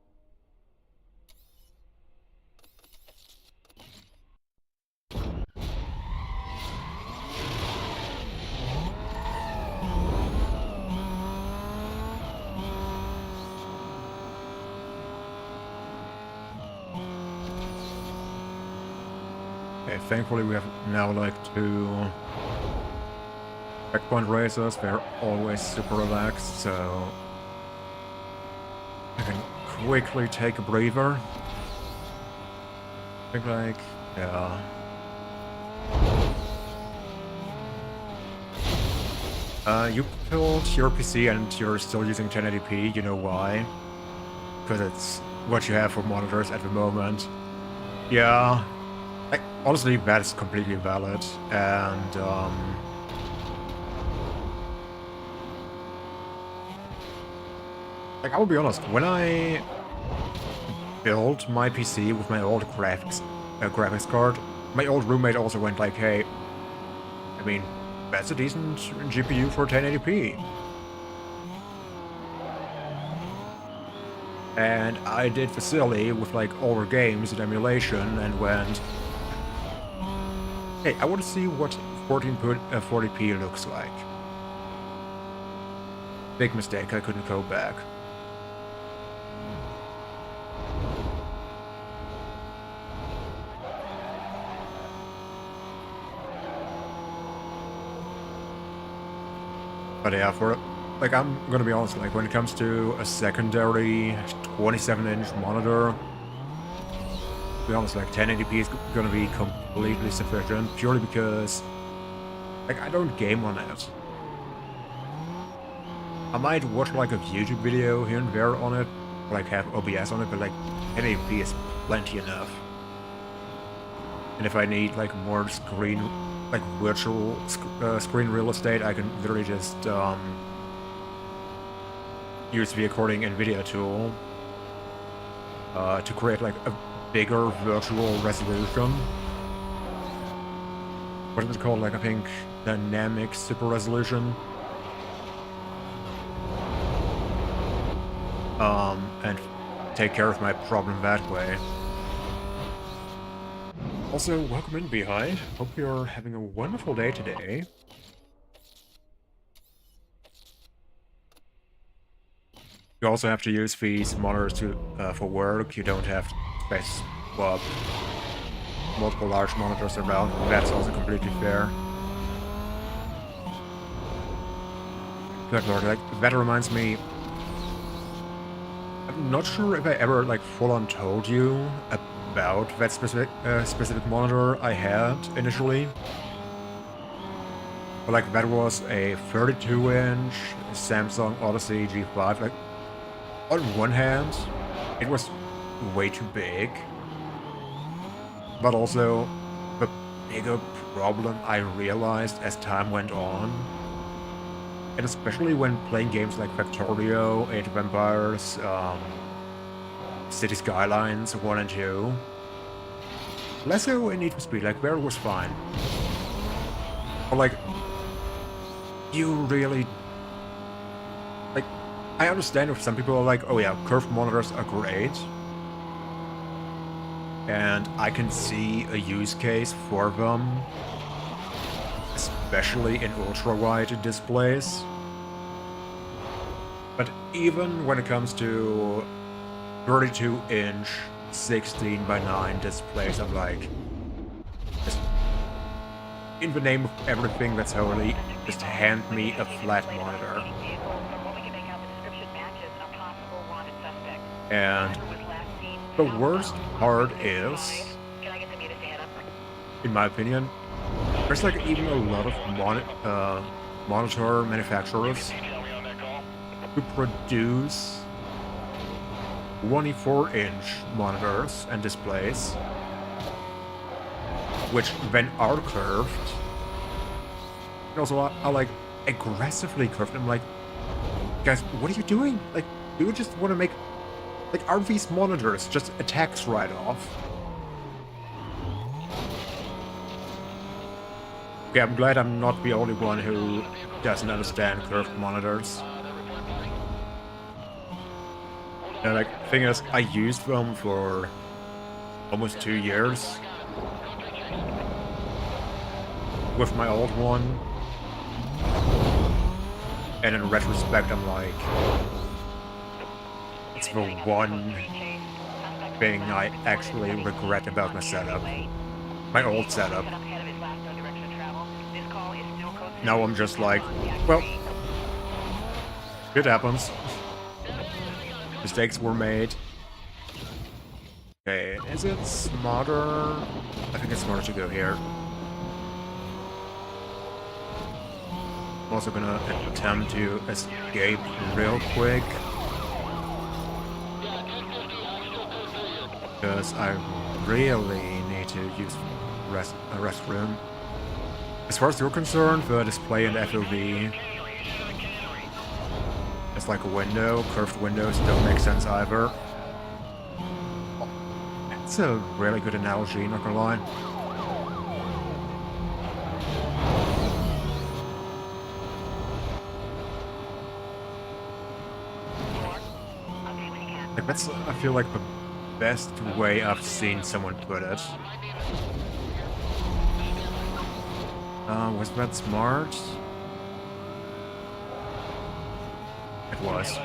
Okay, thankfully we have now like 2 checkpoint races. They're always super relaxed, so I can quickly take a breather. I think, like, yeah. You killed your PC and you're still using 1080p, you know why? Because it's what you have for monitors at the moment. Yeah. Like, honestly, that's completely valid, and, like, I will be honest, when I built my PC with my old graphics card, my old roommate also went like, hey, I mean, that's a decent GPU for 1080p. And I did the silly with, like, older games and emulation and went, hey, I want to see what 1440p looks like. Big mistake, I couldn't go back. But yeah, like, I'm gonna be honest, like, when it comes to a secondary 27-inch monitor, to be honest, like, 1080p is gonna be completely sufficient, purely because Like, I don't game on it. I might watch like a YouTube video here and there on it, or like have OBS on it, but like 1080p is plenty enough. And if I need like more screen, like virtual screen real estate, I can literally just use the recording NVIDIA tool to create like a bigger virtual resolution. What is it called? Like, I think dynamic super resolution. And take care of my problem that way. Also, welcome in, Behind. Hope you're having a wonderful day today. You also have to use these monitors to for work. You don't have space for multiple large monitors around. That's also completely fair. Good lord, like, that reminds me. I'm not sure if I ever like full-on told you about that specific monitor I had initially. But like, that was a 32-inch Samsung Odyssey G5. Like, on one hand, it was way too big, but also the bigger problem I realized as time went on, and especially when playing games like Factorio, Age of Empires, City Skylines 1 and 2, less so in Need for Speed, like, there was fine. But like, you really, like, I understand if some people are like, oh yeah, curved monitors are great, and I can see a use case for them, especially in ultra-wide displays. But even when it comes to 32-inch 16:9 displays, I'm like, just in the name of everything that's holy, just hand me a flat monitor. And the worst part is, in my opinion, there's like even a lot of monitor manufacturers who produce 24-inch monitors and displays, which then are curved, and also are like aggressively curved. I'm like, guys, what are you doing? Like, do you just want to make, like, are these monitors just a tax write-off? Okay, I'm glad I'm not the only one who doesn't understand curved monitors. And like, thing is, I used them for almost 2 years with my old one, and in retrospect, I'm like, it's the one thing I actually regret about my setup, my old setup. Now I'm just like, well, it happens. Mistakes were made. Okay, is it smarter? I think it's smarter to go here. I'm also gonna attempt to escape real quick, because I really need to use a restroom. As far as you're concerned, the display and FOV, it's like a window. Curved windows don't make sense either. Oh, that's a really good analogy, not gonna lie. Like, that's, I feel like, the best way I've seen someone put it. Was that smart? It was.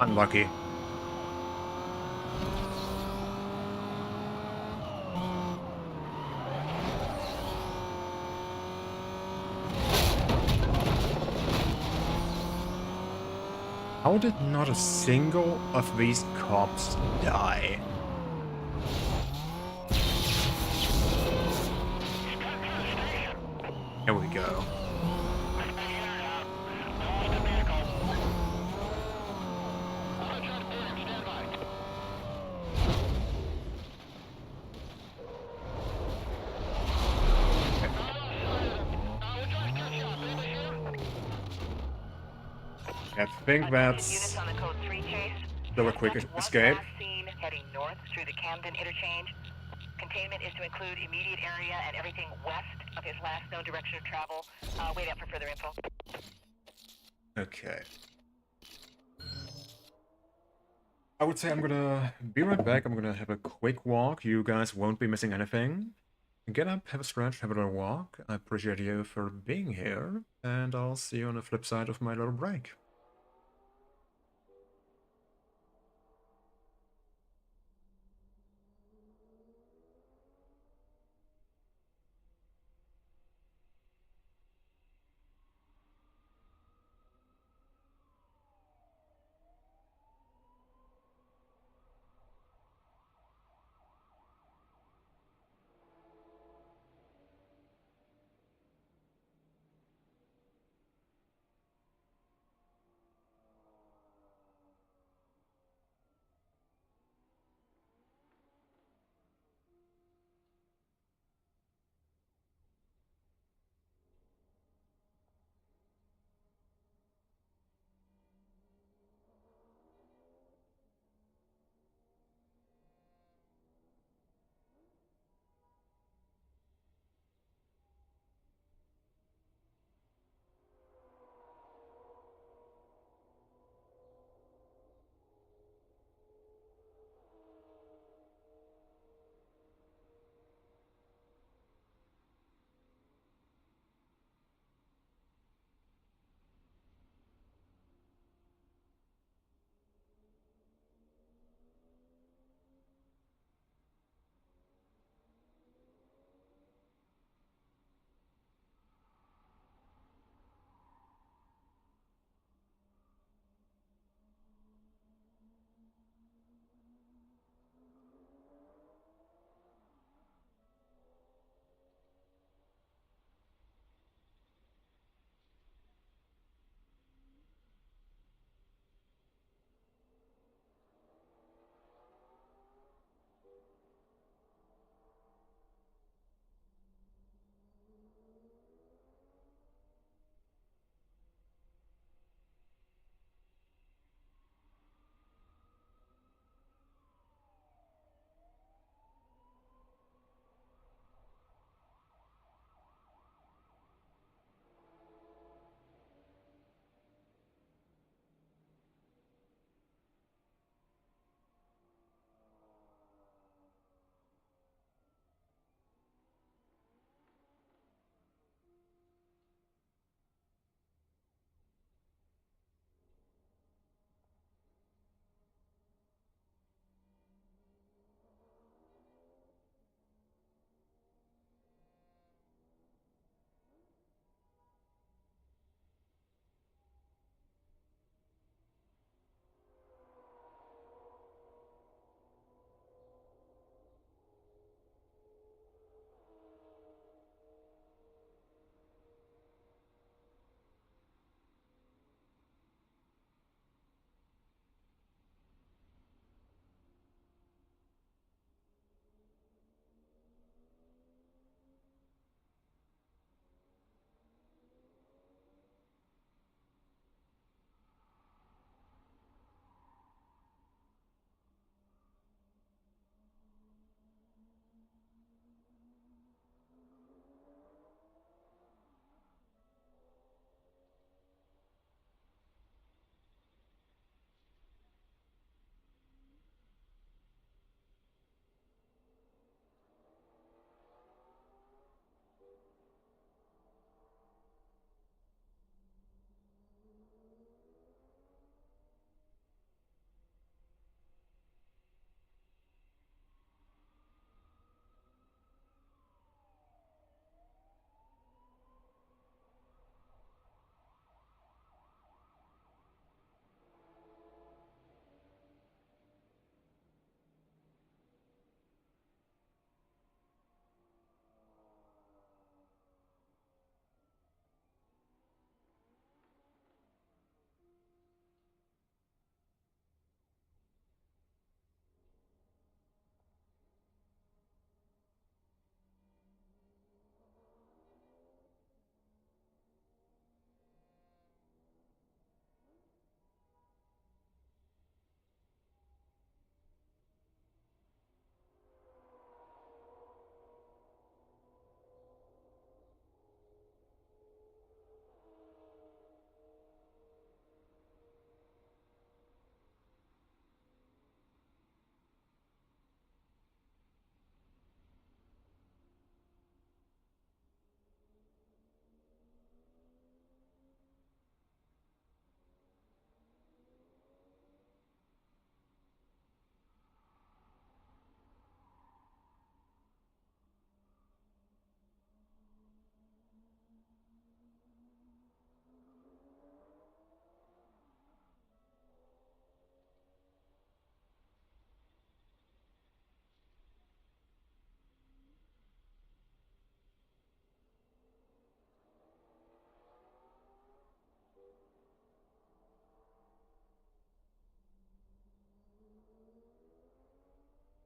Unlucky. How did not a single of these cops die? There we go. I think Attention units that's on the code 3 chase. still a quick Suspect was escape. last seen heading north through the Camden interchange. Containment is to include immediate area and everything west of his last known direction of travel. Wait up for further info. Okay. I would say I'm gonna be right back. I'm gonna have a quick walk. You guys won't be missing anything. Get up, have a stretch, have a little walk. I appreciate you for being here, and I'll see you on the flip side of my little break.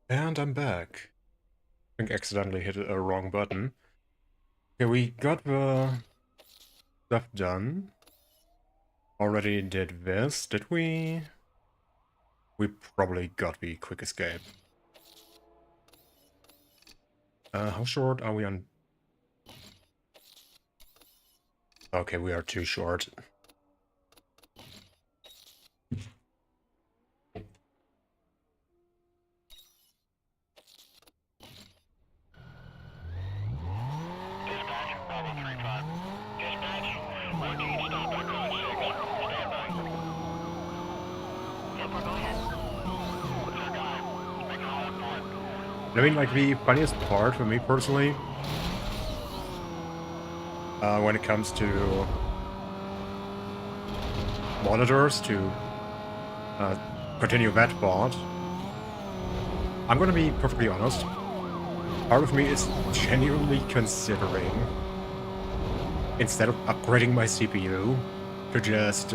And I'm back. I think I accidentally hit a wrong button. Okay, we got the stuff done. Already did this, did we? We probably got the quick escape. How short are we on? Okay, we are too short. Dispatch, Bravo 3-5. Dispatch, routine stop at code 6. Stand by. Cooper, go ahead. Sir Guy, make an all report. I mean, like, the funniest part for me personally, when it comes to monitors to continue that bot, I'm gonna be perfectly honest, part of me is genuinely considering, instead of upgrading my CPU, to just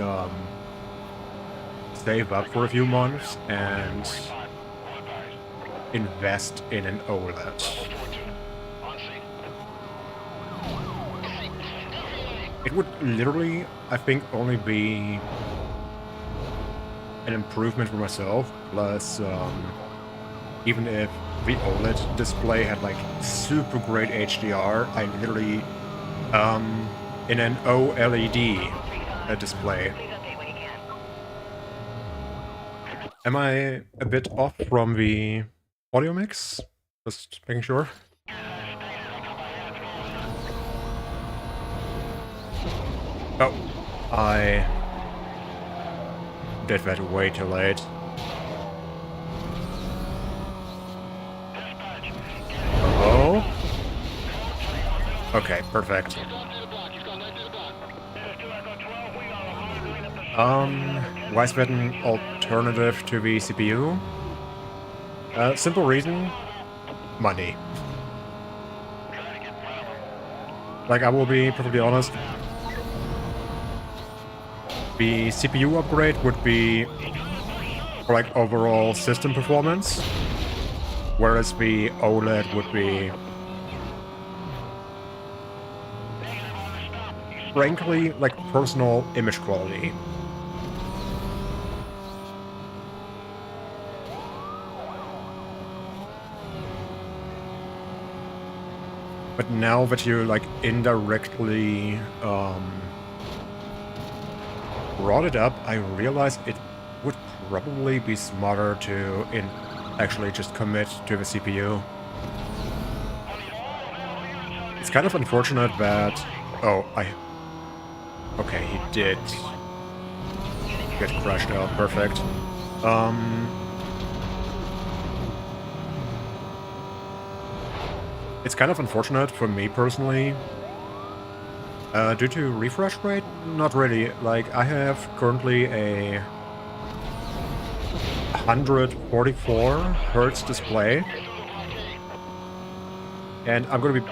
save up for a few months and 5. All advised. invest in an OLED. Bravo 4-2. On scene. It would literally, I think, only be an improvement for myself, plus even if the OLED display had like super great HDR, I literally in an OLED display. Please update when you can. Am I a bit off from the audio mix? Just making sure. Oh, I did that way too late. Oh? Okay, perfect. He's gone through the block. He's gone right through the block. Why is that an alternative to the CPU? Simple reason, money. Like, I will be perfectly honest, the CPU upgrade would be for like overall system performance, whereas the OLED would be, frankly, like personal image quality. But now that you like indirectly brought it up, I realize it would probably be smarter to actually just commit to the CPU. It's kind of unfortunate that... Oh, okay, he did get crashed out. Perfect. It's kind of unfortunate for me personally. Due to refresh rate? Not really. Like, I have currently a 144 Hz display. And I'm gonna be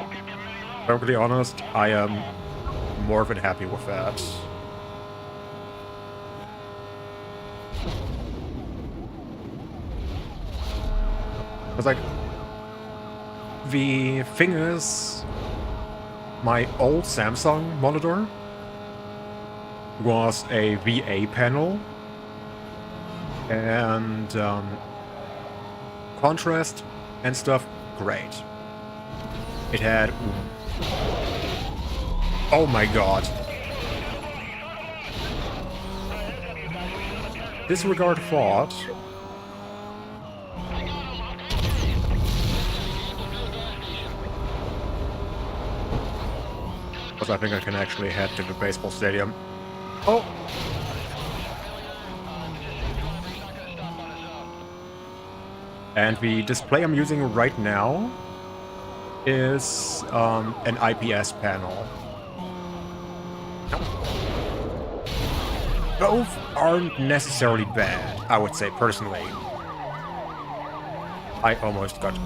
perfectly honest, I am more than happy with that. It's like, the thing is, my old Samsung monitor was a VA panel, and contrast and stuff, great. It had... Oh my god. Disregard thought. Because I think I can actually head to the baseball stadium. Oh! And the display I'm using right now is an IPS panel. Both aren't necessarily bad, I would say, personally. I almost got...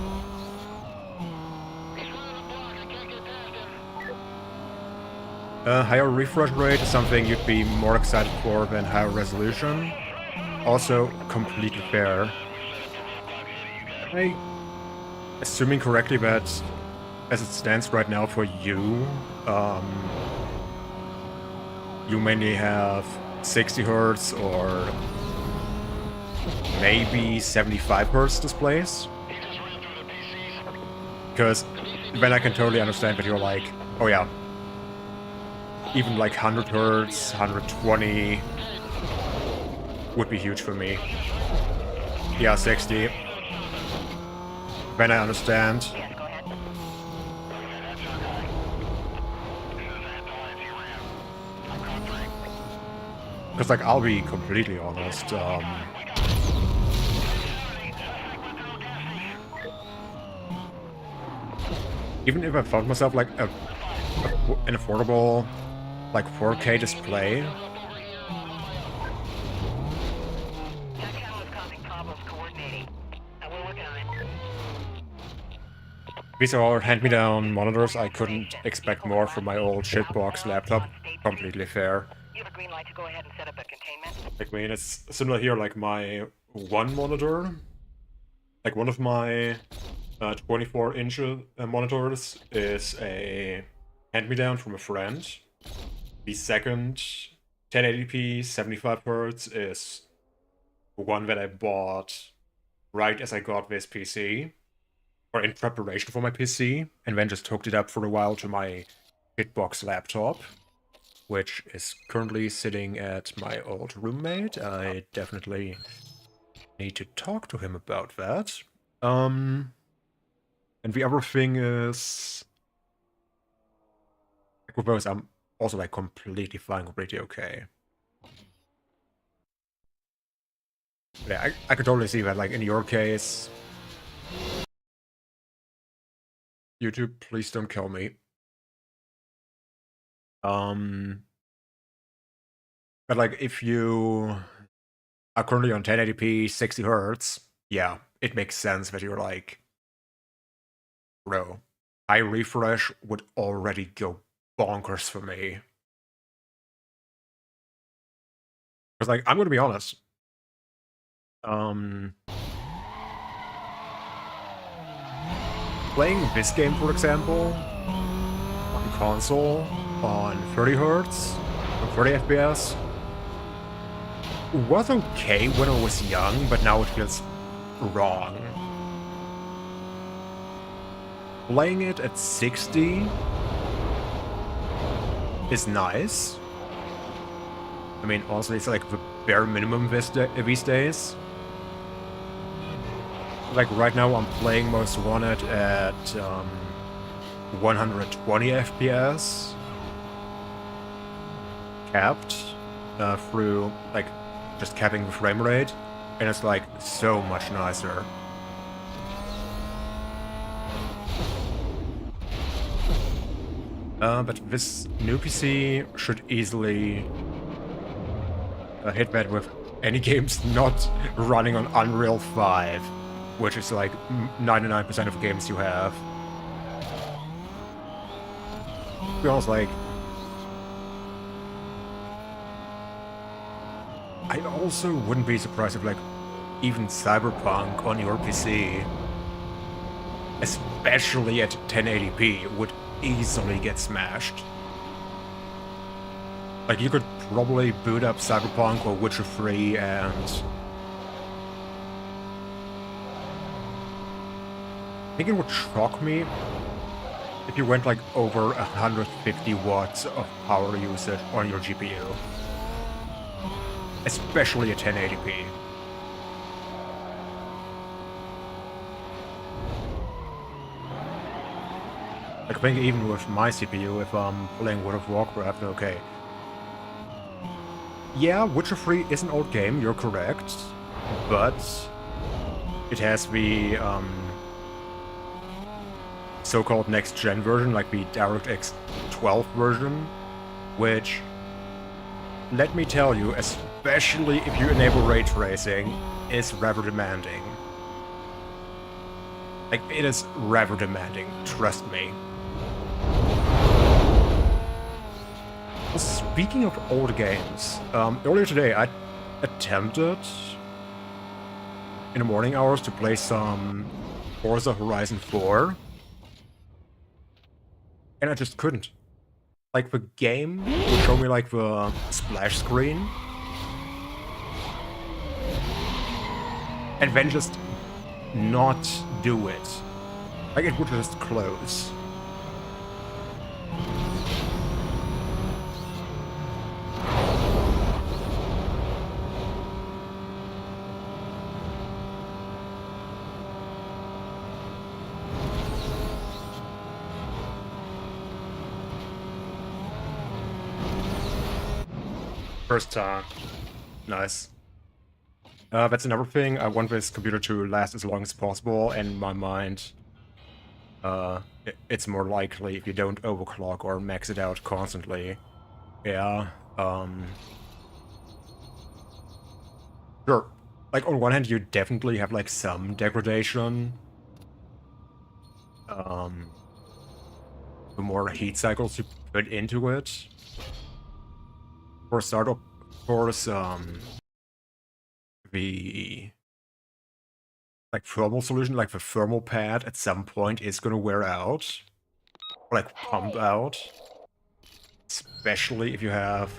Higher refresh rate is something you'd be more excited for than higher resolution. Also, completely fair. I assuming correctly that as it stands right now for you, you mainly have 60 hertz or maybe 75 hertz displays? He just ran through the PCs. Because then I can totally understand that you're like, oh yeah, even like 100 hertz, 120 would be huge for me. Yeah, 60. Then I understand. Yes, go ahead. Okay, that's your guy. He just ran the lines he ran. I'm code 3. Because like, I'll be completely honest, We got it. Suspect went through a gas station. even if I found myself like an affordable like 4K display, That channel is causing problems coordinating. We're working on it. these are hand-me-down monitors. I couldn't expect more from my old shitbox laptop. Completely fair. You have a green light to go ahead and set up a containment. Like, I mean, it's similar here, like my one monitor. Like, one of my 24-inch monitors is a hand-me-down from a friend. The second 1080p 75 hertz is one that I bought right as I got this PC, or in preparation for my PC, and then just hooked it up for a while to my shitbox laptop, which is currently sitting at my old roommate. I definitely need to talk to him about that. And the other thing is, like, with those, I'm also like completely fine, completely okay. Yeah, I could totally see that, like, in your case. YouTube, please don't kill me. But like, if you are currently on 1080p 60 hertz, yeah, it makes sense that you're like, bro, high refresh would already go bonkers for me. Because like, I'm gonna be honest. Playing this game, for example, on console, on 30 hertz, on 30 FPS, was okay when I was young, but now it feels wrong. Playing it at 60 is nice. I mean, honestly, it's like the bare minimum these days. Like, right now I'm playing most wanted at 120 FPS. Capped through, like, just capping the frame rate. And it's like, so much nicer. But this new PC should easily hit that with any games not running on Unreal 5, which is like 99% of games you have. To be honest, like, I also wouldn't be surprised if, like, even Cyberpunk on your PC, especially at 1080p, would easily get smashed. Like, you could probably boot up Cyberpunk or Witcher 3 and I think it would shock me if you went like over 150 watts of power usage on your GPU. Especially at 1080p. Like, I think even with my CPU, if I'm playing World of Warcraft, okay. Yeah, Witcher 3 is an old game, you're correct. But it has the so-called next-gen version, like the DirectX 12 version, which, let me tell you, especially if you enable ray tracing, is rather demanding. Like, it is rather demanding, trust me. Speaking of old games, earlier today I attempted in the morning hours to play some Forza Horizon 4. And I just couldn't. Like, the game would show me, like, the splash screen. And then just not do it. Like, it would just close. First time. Nice. That's another thing. I want this computer to last as long as possible, and in my mind, it's more likely if you don't overclock or max it out constantly. Yeah, sure. Like, on one hand, you definitely have, like, some degradation. The more heat cycles you put into it. For a startup, of course, the like thermal solution, like the thermal pad, at some point is gonna wear out, or like pump out, especially if you have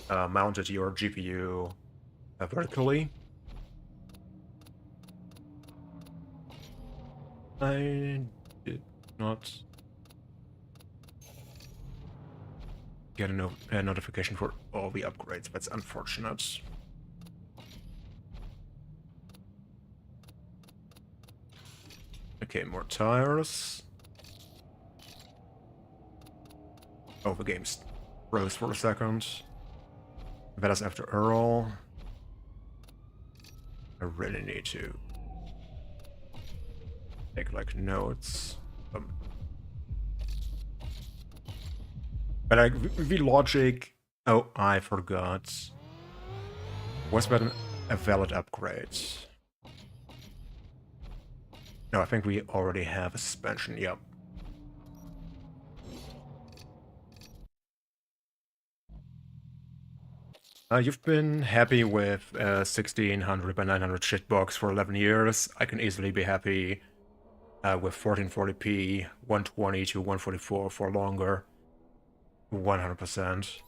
mounted your GPU vertically. I did not get a notification for all the upgrades. That's unfortunate. Okay, more tires. Oh, the game froze for a second. That is after Earl. I really need to take, like, notes. But the logic... Oh, I forgot. Was that a valid upgrade? No, I think we already have a suspension, yep. You've been happy with 1600 by 900 shitbox for 11 years. I can easily be happy with 1440p, 120 to 144 for longer. 100%.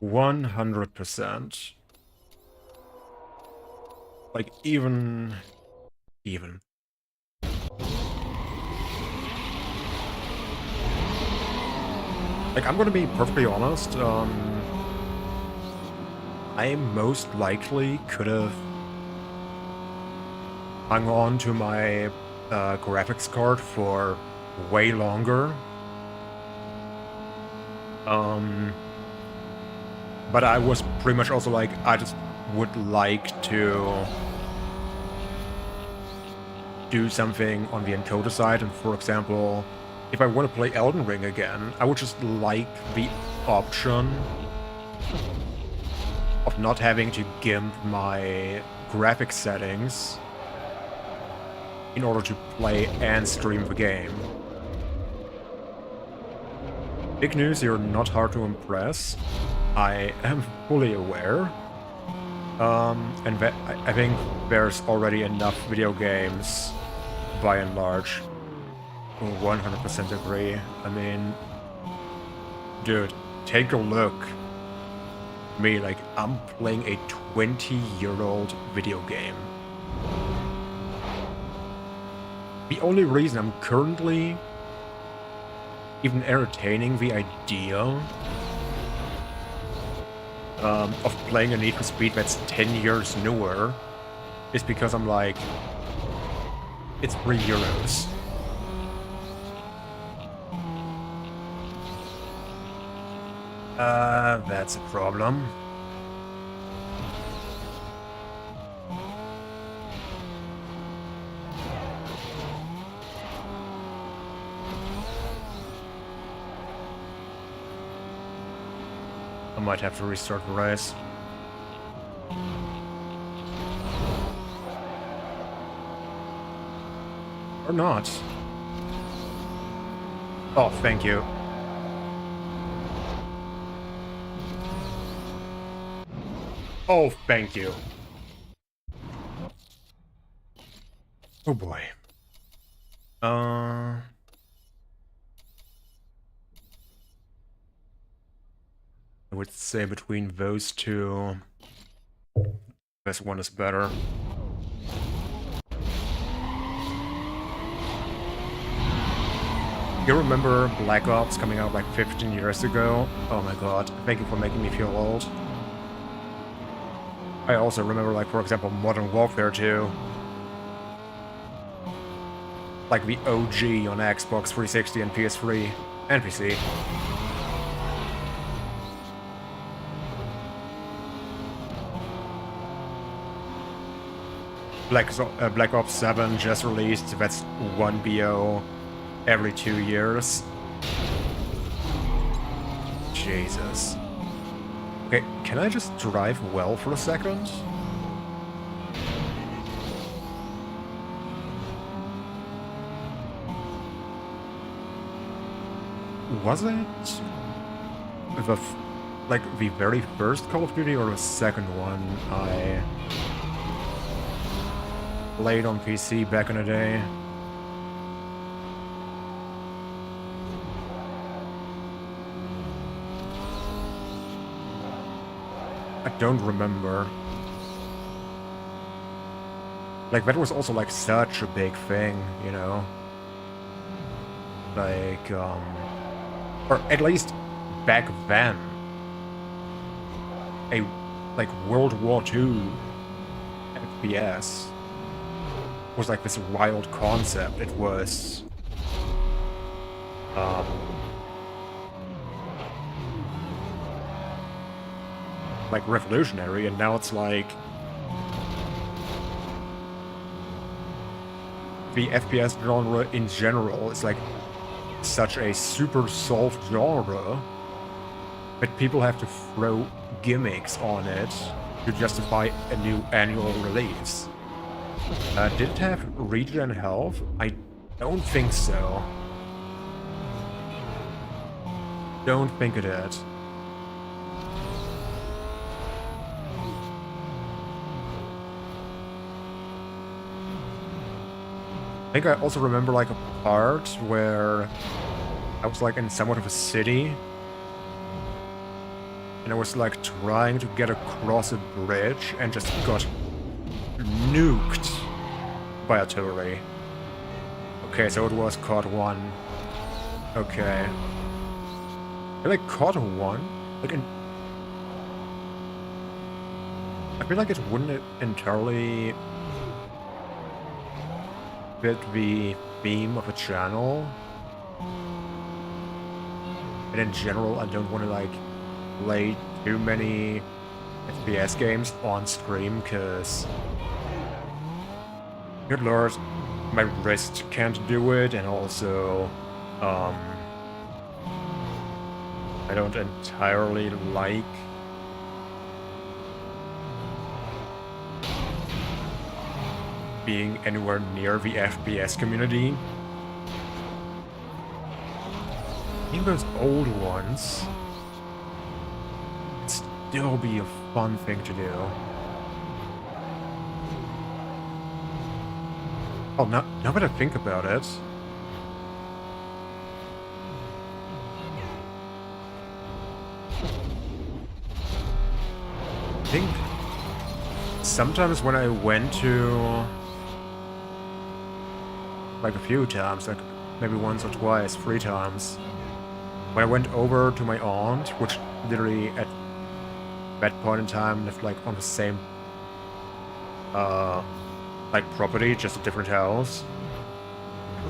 100%. Like, even. Like, I'm gonna be perfectly honest, I most likely could have hung on to my graphics card for way longer. But I was pretty much also like, I just would like to do something on the encoder side, and for example, if I want to play Elden Ring again, I would just like the option of not having to gimp my graphics settings in order to play and stream the game. Big news, you're not hard to impress. I am fully aware. And I think there's already enough video games, by and large. 100% agree. I mean, dude, take a look. Me, like, I'm playing a 20-year-old video game. The only reason I'm currently even entertaining the idea of playing a Need for Speed that's 10 years newer is because I'm like, it's €3. That's a problem. I might have to restart the race. Or not. Oh, thank you. Oh, thank you. Oh boy. I would say between those two, this one is better. You remember Black Ops coming out like 15 years ago? Oh my god, thank you for making me feel old. I also remember, like, for example, Modern Warfare 2. Like the OG on Xbox 360 and PS3 and PC. Black Ops 7 just released, that's 1 BO every 2 years. Jesus. Okay, can I just drive well for a second? Was it the very first Call of Duty or the second one I played on PC back in the day? I don't remember. Like, that was also, like, such a big thing, you know? Like, or at least back then, a, like, World War II FPS was, like, this wild concept. It was, like, revolutionary, and now it's like the FPS genre in general is like such a super soft genre that people have to throw gimmicks on it to justify a new annual release. Did it have regen health? I don't think so. Don't think it did. I think I also remember, like, a part where I was, like, in somewhat of a city, and I was, like, trying to get across a bridge and just got nuked by artillery. Okay, so it was COD 1. Okay. I like COD 1? Like, I feel like it wouldn't entirely fit the theme of a channel. And in general, I don't want to, like, play too many FPS games on stream, because, good lord, my wrist can't do it, and also, I don't entirely like being anywhere near the FPS community. Even those old ones, it'd still be a fun thing to do. Oh, now that I think about it, I think sometimes when I went to, like, a few times, like maybe once or twice, 3 times, when I went over to my aunt, which literally at that point in time lived, like, on the same like, property, just a different house.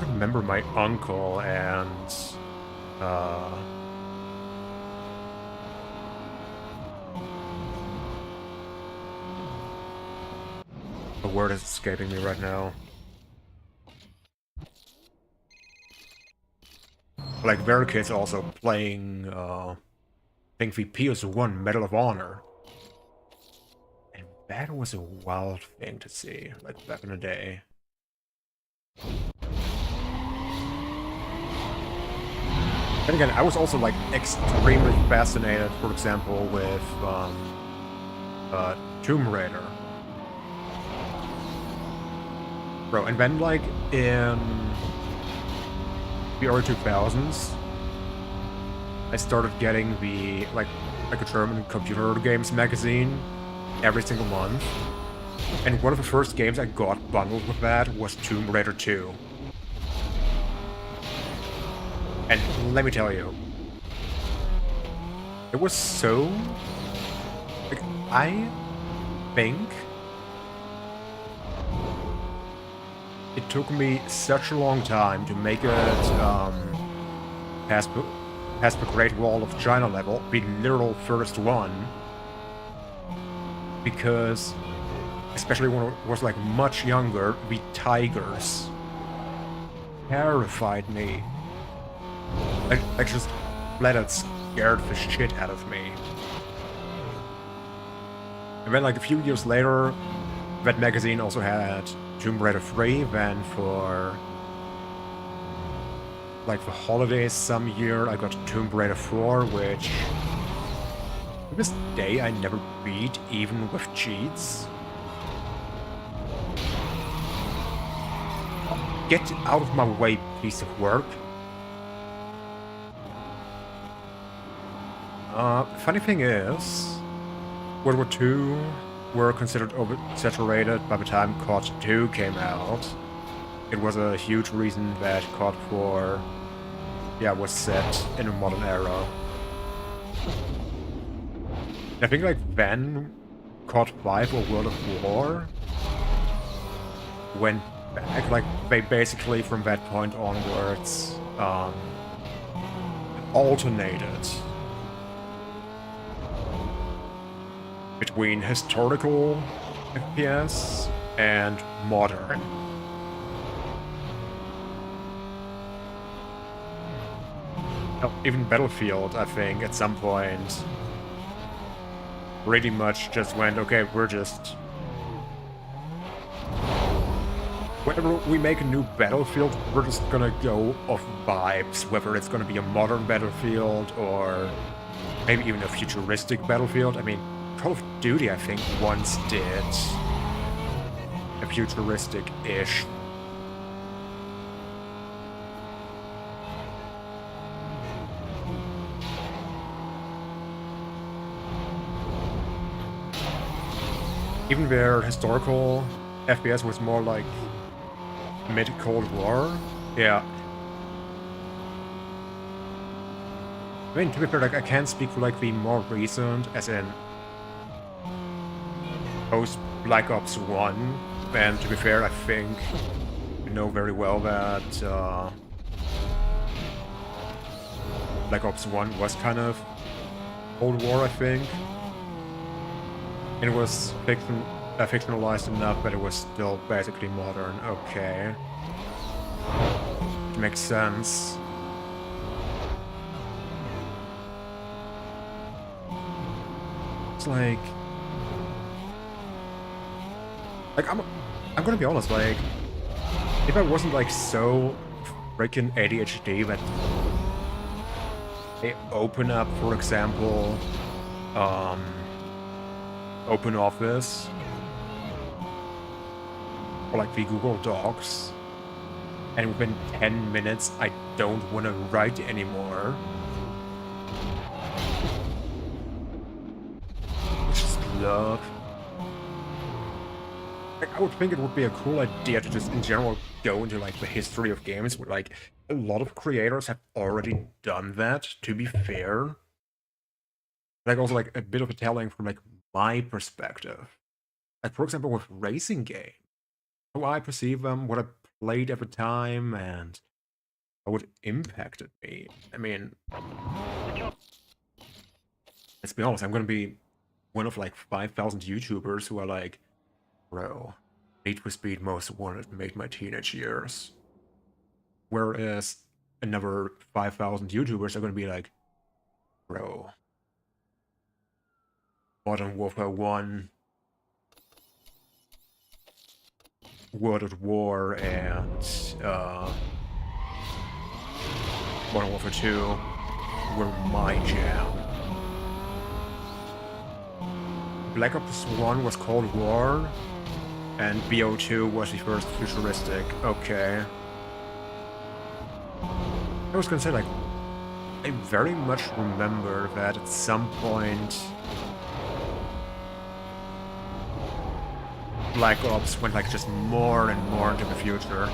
I remember my uncle and the word is escaping me right now. Like, their kids also playing, I think the ps1 Medal of Honor. And that was a wild thing to see, like, back in the day. And again, I was also, like, extremely fascinated, for example, with, Tomb Raider. Bro, and then like in the early 2000s, I started getting the like a German computer games magazine every single month. And one of the first games I got bundled with that was Tomb Raider 2. And let me tell you, it was so... like, I think it took me such a long time to make it past the Great Wall of China level, the literal first one, because, especially when I was like much younger, the tigers terrified me. Like just flat out scared the shit out of me. And then like a few years later, that magazine also had Tomb Raider 3, then for like the holidays some year I got Tomb Raider 4, which to this day I never beat, even with cheats. Get out of my way, piece of work. Funny thing is, World War II were considered oversaturated by the time COD 2 came out. It was a huge reason that COD 4, was set in a modern era. I think like then, COD 5 or World of War went back, like they basically from that point onwards alternated between historical FPS and modern. Even Battlefield, I think, at some point pretty much just went, okay, we're just... whenever we make a new Battlefield, we're just gonna go off vibes, whether it's gonna be a modern Battlefield or maybe even a futuristic Battlefield. I mean, Call of Duty, I think, once did a futuristic-ish. Even their historical FPS was more like mid-Cold War. Yeah. I mean, to be fair, like, I can't speak for like the more recent, as in post Black Ops 1, and to be fair, I think you know very well that Black Ops 1 was kind of Cold War, I think. And it was fictionalized enough that it was still basically modern. Okay. It makes sense. It's like I'm gonna be honest, like, if I wasn't like so freaking ADHD that they open up, for example, Open Office or like the Google Docs, and within 10 minutes I don't want to write anymore. I just love... like, I would think it would be a cool idea to just in general go into like the history of games, where like a lot of creators have already done that, to be fair. Like also like a bit of a telling from like my perspective. Like for example with racing games, how I perceive them, what I played at the time, and how it impacted me. I mean, let's be honest, I'm gonna be one of like 5,000 YouTubers who are like, bro, Need for Speed Most Wanted made my teenage years. Whereas another 5,000 YouTubers are gonna be like, bro, Modern Warfare 1, World at War, and Modern Warfare 2 were my jam. Black Ops 1 was Cold War, and BO2 was the first futuristic. Okay. I was gonna say, like, I very much remember that at some point Black Ops went, like, just more and more into the future.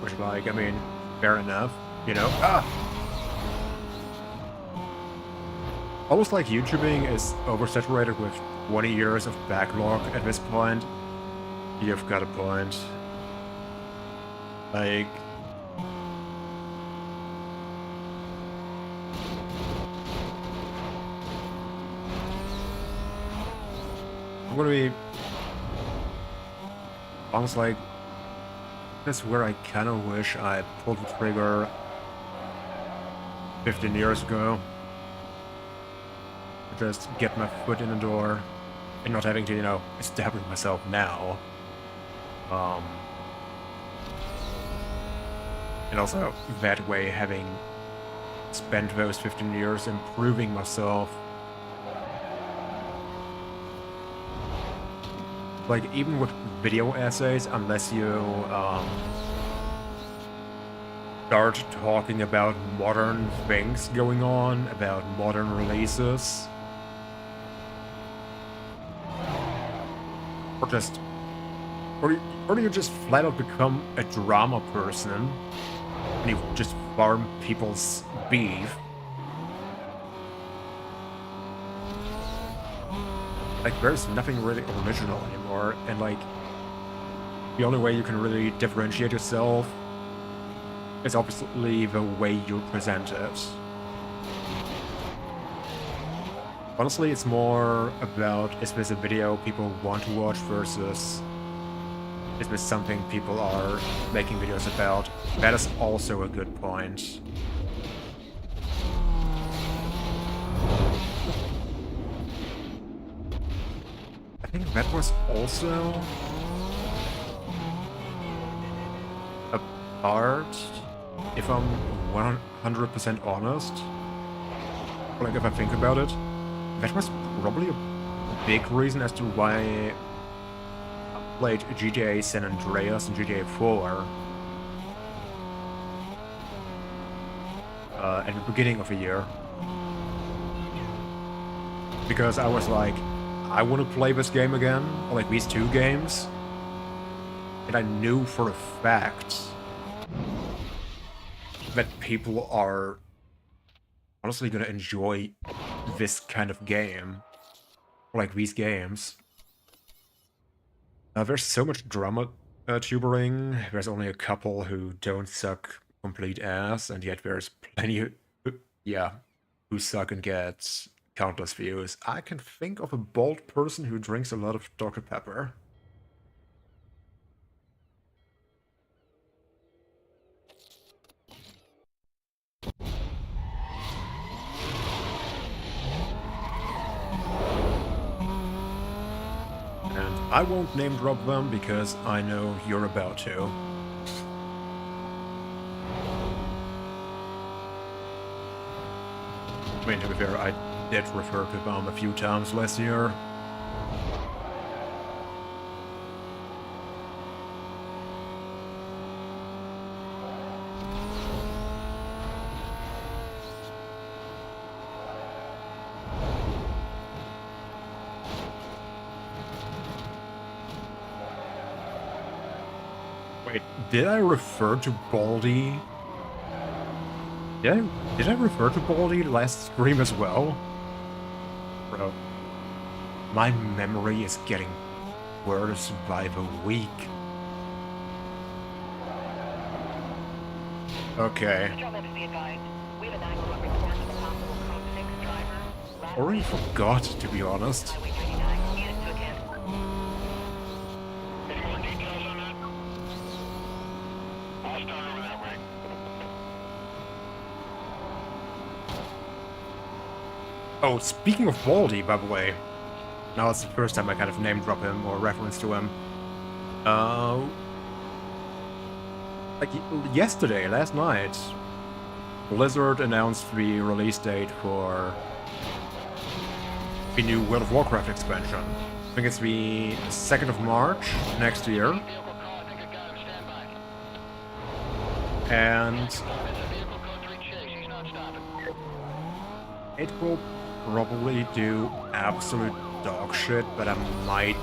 Which, like, I mean, fair enough, you know? Ah! Almost like YouTubing is oversaturated with 20 years of backlog at this point. You've got a point. Like... I'm gonna be... almost like... that's where I kinda wish I pulled the trigger 15 years ago. Just get my foot in the door and not having to, you know, establish myself now. And also, that way, having spent those 15 years improving myself. Like, even with video essays, unless you, start talking about modern things going on, about modern releases, or just, or you just flat out become a drama person, and you just farm people's beef. Like, there's nothing really original anymore, and like, the only way you can really differentiate yourself is obviously the way you present it. Honestly, it's more about, is this a video people want to watch versus is this something people are making videos about? That is also a good point. I think that was also a part, if I'm 100% honest, like if I think about it, that was probably a big reason as to why I played GTA San Andreas and GTA 4 at the beginning of the year. Because I was like, I want to play this game again, or like these two games, and I knew for a fact that people are honestly gonna enjoy this kind of game, or like these games. There's so much drama tubering, there's only a couple who don't suck complete ass, and yet there's plenty, yeah, who suck and get countless views. I can think of a bald person who drinks a lot of Dr. Pepper. And I won't name drop them because I know you're about to. I mean, to be fair, I did refer to them a few times last year. Wait, did I refer to Baldy? Did I refer to Baldy last stream as well? Bro, my memory is getting worse by the week. Okay. Already forgot, to be honest. Any more details on that? I'll start over that way. Oh, speaking of Baldy, by the way, now it's the first time I kind of name drop him or reference to him. Like yesterday, last night, Blizzard announced the release date for the new World of Warcraft expansion. I think it's the 2nd of March next year. Vehicle call, I think I got him. Stand by. And Vehicle code 3 chase. He's not stopping. it will probably do absolute dog shit, but I might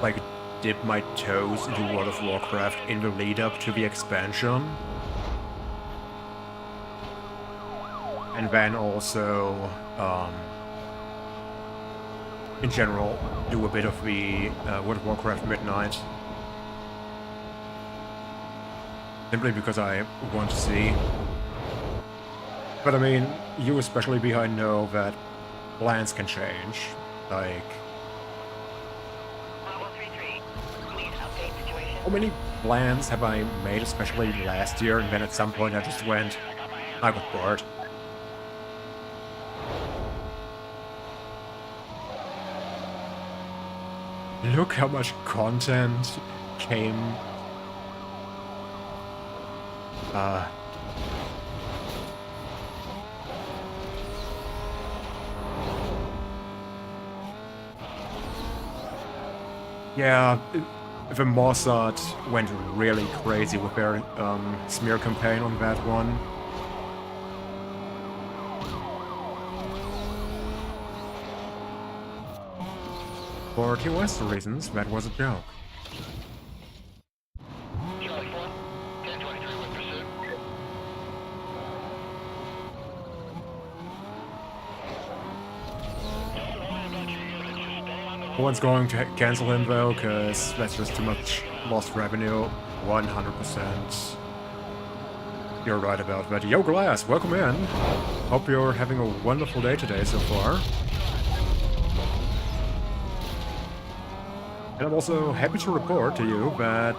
like dip my toes into World of Warcraft in the lead up to the expansion. And then also, in general, do a bit of the World of Warcraft Midnight. Simply because I want to see. But I mean, you especially behind know that plans can change. Like, Bravo 3-3. Please update situation. how many plans have I made, especially last year, and then at some point I just went, I got bored. Look how much content came. Yeah, the Mossad went really crazy with their smear campaign on that one. For TOS reasons, that was a joke. Charlie 4, 1023 with pursuit. No one's going to cancel him though, because that's just too much lost revenue. 100%. You're right about that. Yo, Glass, welcome in. Hope you're having a wonderful day today so far. And I'm also happy to report to you that,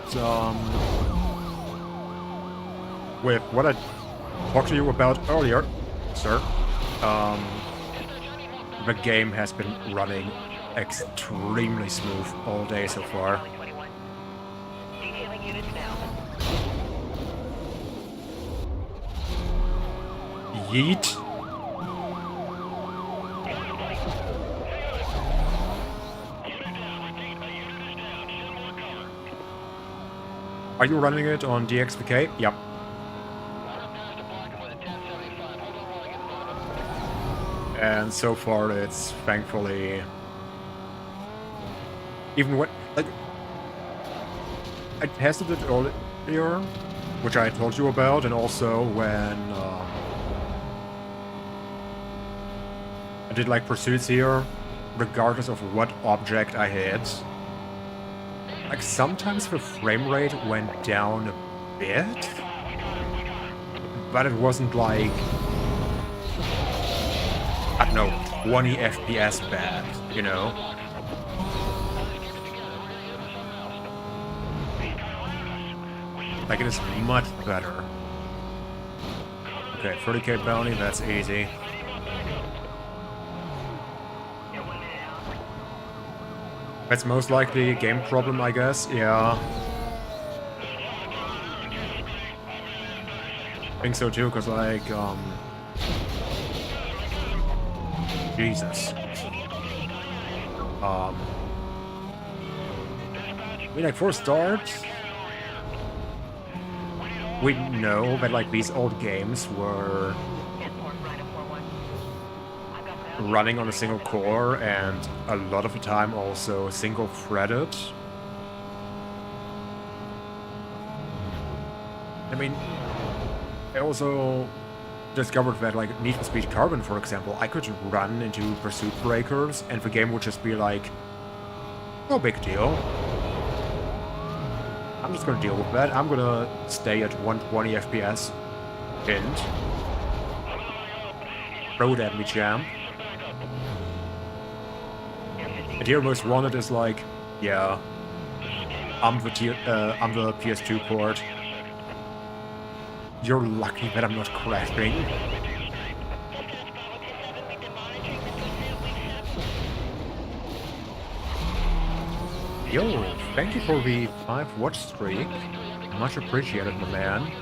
with what I talked to you about earlier, sir, the game has been running extremely smooth all day so far. Charlie 21. Detailing units now. Yeet. Are you running it on DXVK? Yep. And so far it's thankfully... Even when... Like... I tested it earlier, which I told you about, and also when... I did like pursuits here, regardless of what object I hit. Like, sometimes the frame rate went down a bit, but it wasn't like, I don't know, 20 FPS bad, you know? Like, it is much better. Okay, 30k bounty, that's easy. That's most likely a game problem, I guess. Yeah. I think so too, because like, Jesus. I mean, like, for a start, we know that like these old games were running on a single core, and a lot of the time also single threaded. I mean, I also discovered that like Need for Speed Carbon, for example, I could run into pursuit breakers and the game would just be like, no big deal. I'm just gonna deal with that. I'm gonna stay at 120 FPS. Hint. Throw it at me, champ. And here Most Wanted is like, yeah, I'm the PS2 port. You're lucky that I'm not crashing. Yo, thank you for the 5 watch streak. Much appreciated, my man.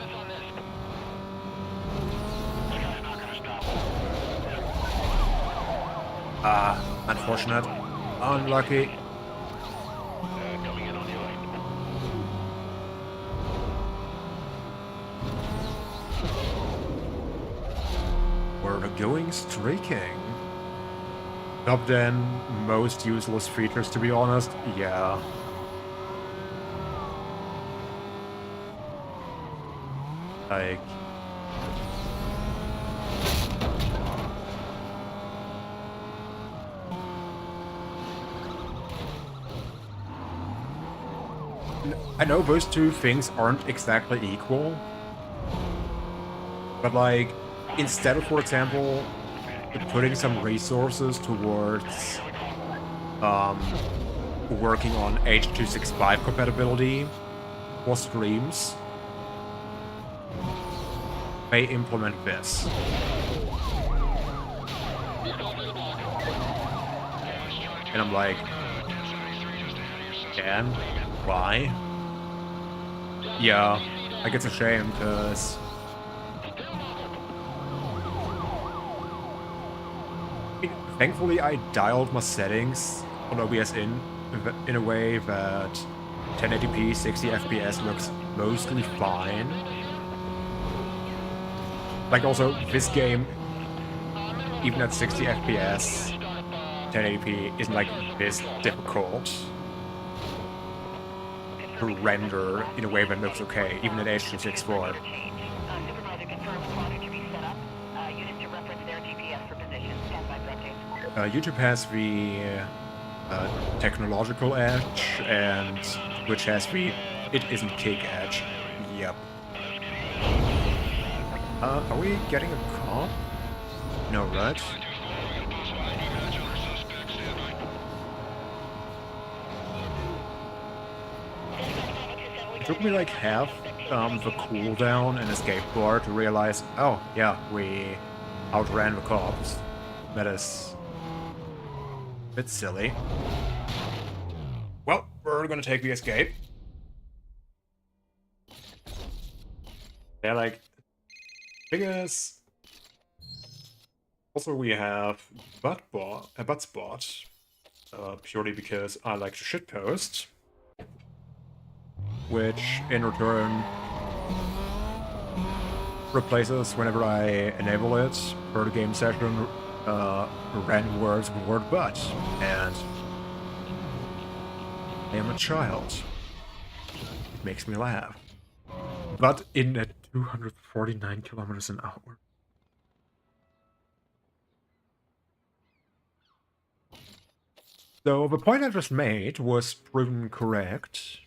Unfortunate. Unlucky. Coming in on your lane. We're going streaking. Top 10 most useless features, to be honest. Yeah. Like... I know those two things aren't exactly equal, but like, instead of, for example, putting some resources towards working on H.265 compatibility for streams, they implement this. And I'm like, and why? Yeah, like it's a shame, because thankfully I dialed my settings on OBS in a way that 1080p 60 FPS looks mostly fine. Like also, this game, even at 60 FPS, 1080p isn't like this difficult to render in a way that looks okay, even at H.264. Supervisor confirms quadrant to be set up. Units to reference their GPS for position. Stand by for updates. YouTube has the technological edge, and Twitch has the it isn't kick edge. Yep. Are we getting a cop? No, right? It took me like half the cooldown and escape bar to realize, oh yeah, we outran the cops. That is a bit silly. Well, we're gonna take the escape. Yeah, like, because also we have butt spot, purely because I like to shitpost, which in return replaces whenever I enable it per the game session random words with word butt, and I am a child. It makes me laugh. But in at 249 kilometers an hour. So the point I just made was proven correct.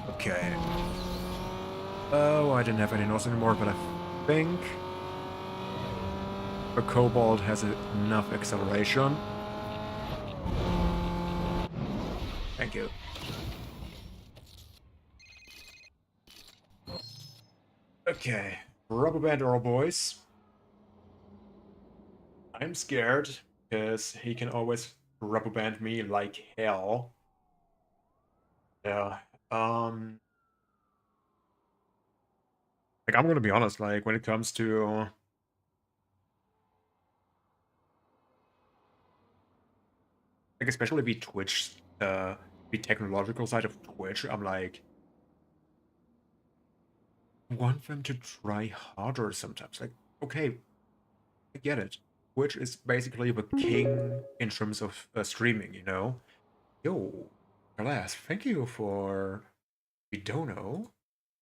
Okay. Oh, I didn't have any notes anymore, but I think the Cobalt has enough acceleration. Thank you. Okay. Rubber band Earl boys. I'm scared, because he can always rubber band me like hell. Yeah. Like, I'm gonna be honest, like, when it comes to... like, especially the Twitch, the technological side of Twitch, I'm like... I want them to try harder sometimes. Like, okay, I get it. Twitch is basically the king in terms of streaming, you know? Yo, Glass, thank you for the dono.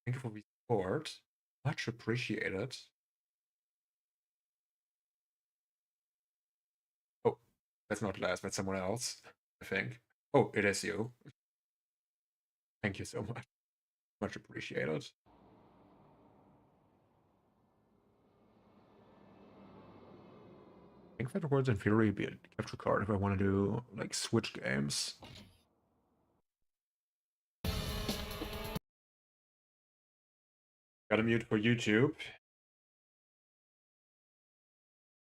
Thank you for the support. Much appreciated. Oh, that's not Glass, that's someone else, I think. Oh, it is you. Thank you so much. Much appreciated. I think that words in theory be a capture card if I want to do like Switch games. Gotta mute for YouTube.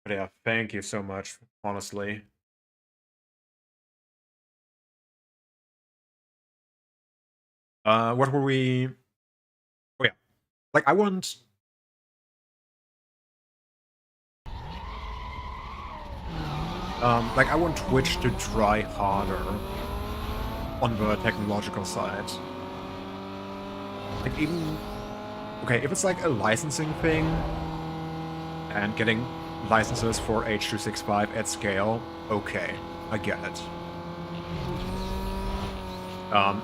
But yeah, thank you so much, honestly. What were we... Oh yeah. Like, I want Like, I want Twitch to try harder on the technological side. Like, even... Okay, if it's like a licensing thing, and getting licenses for H.265 at scale, okay, I get it.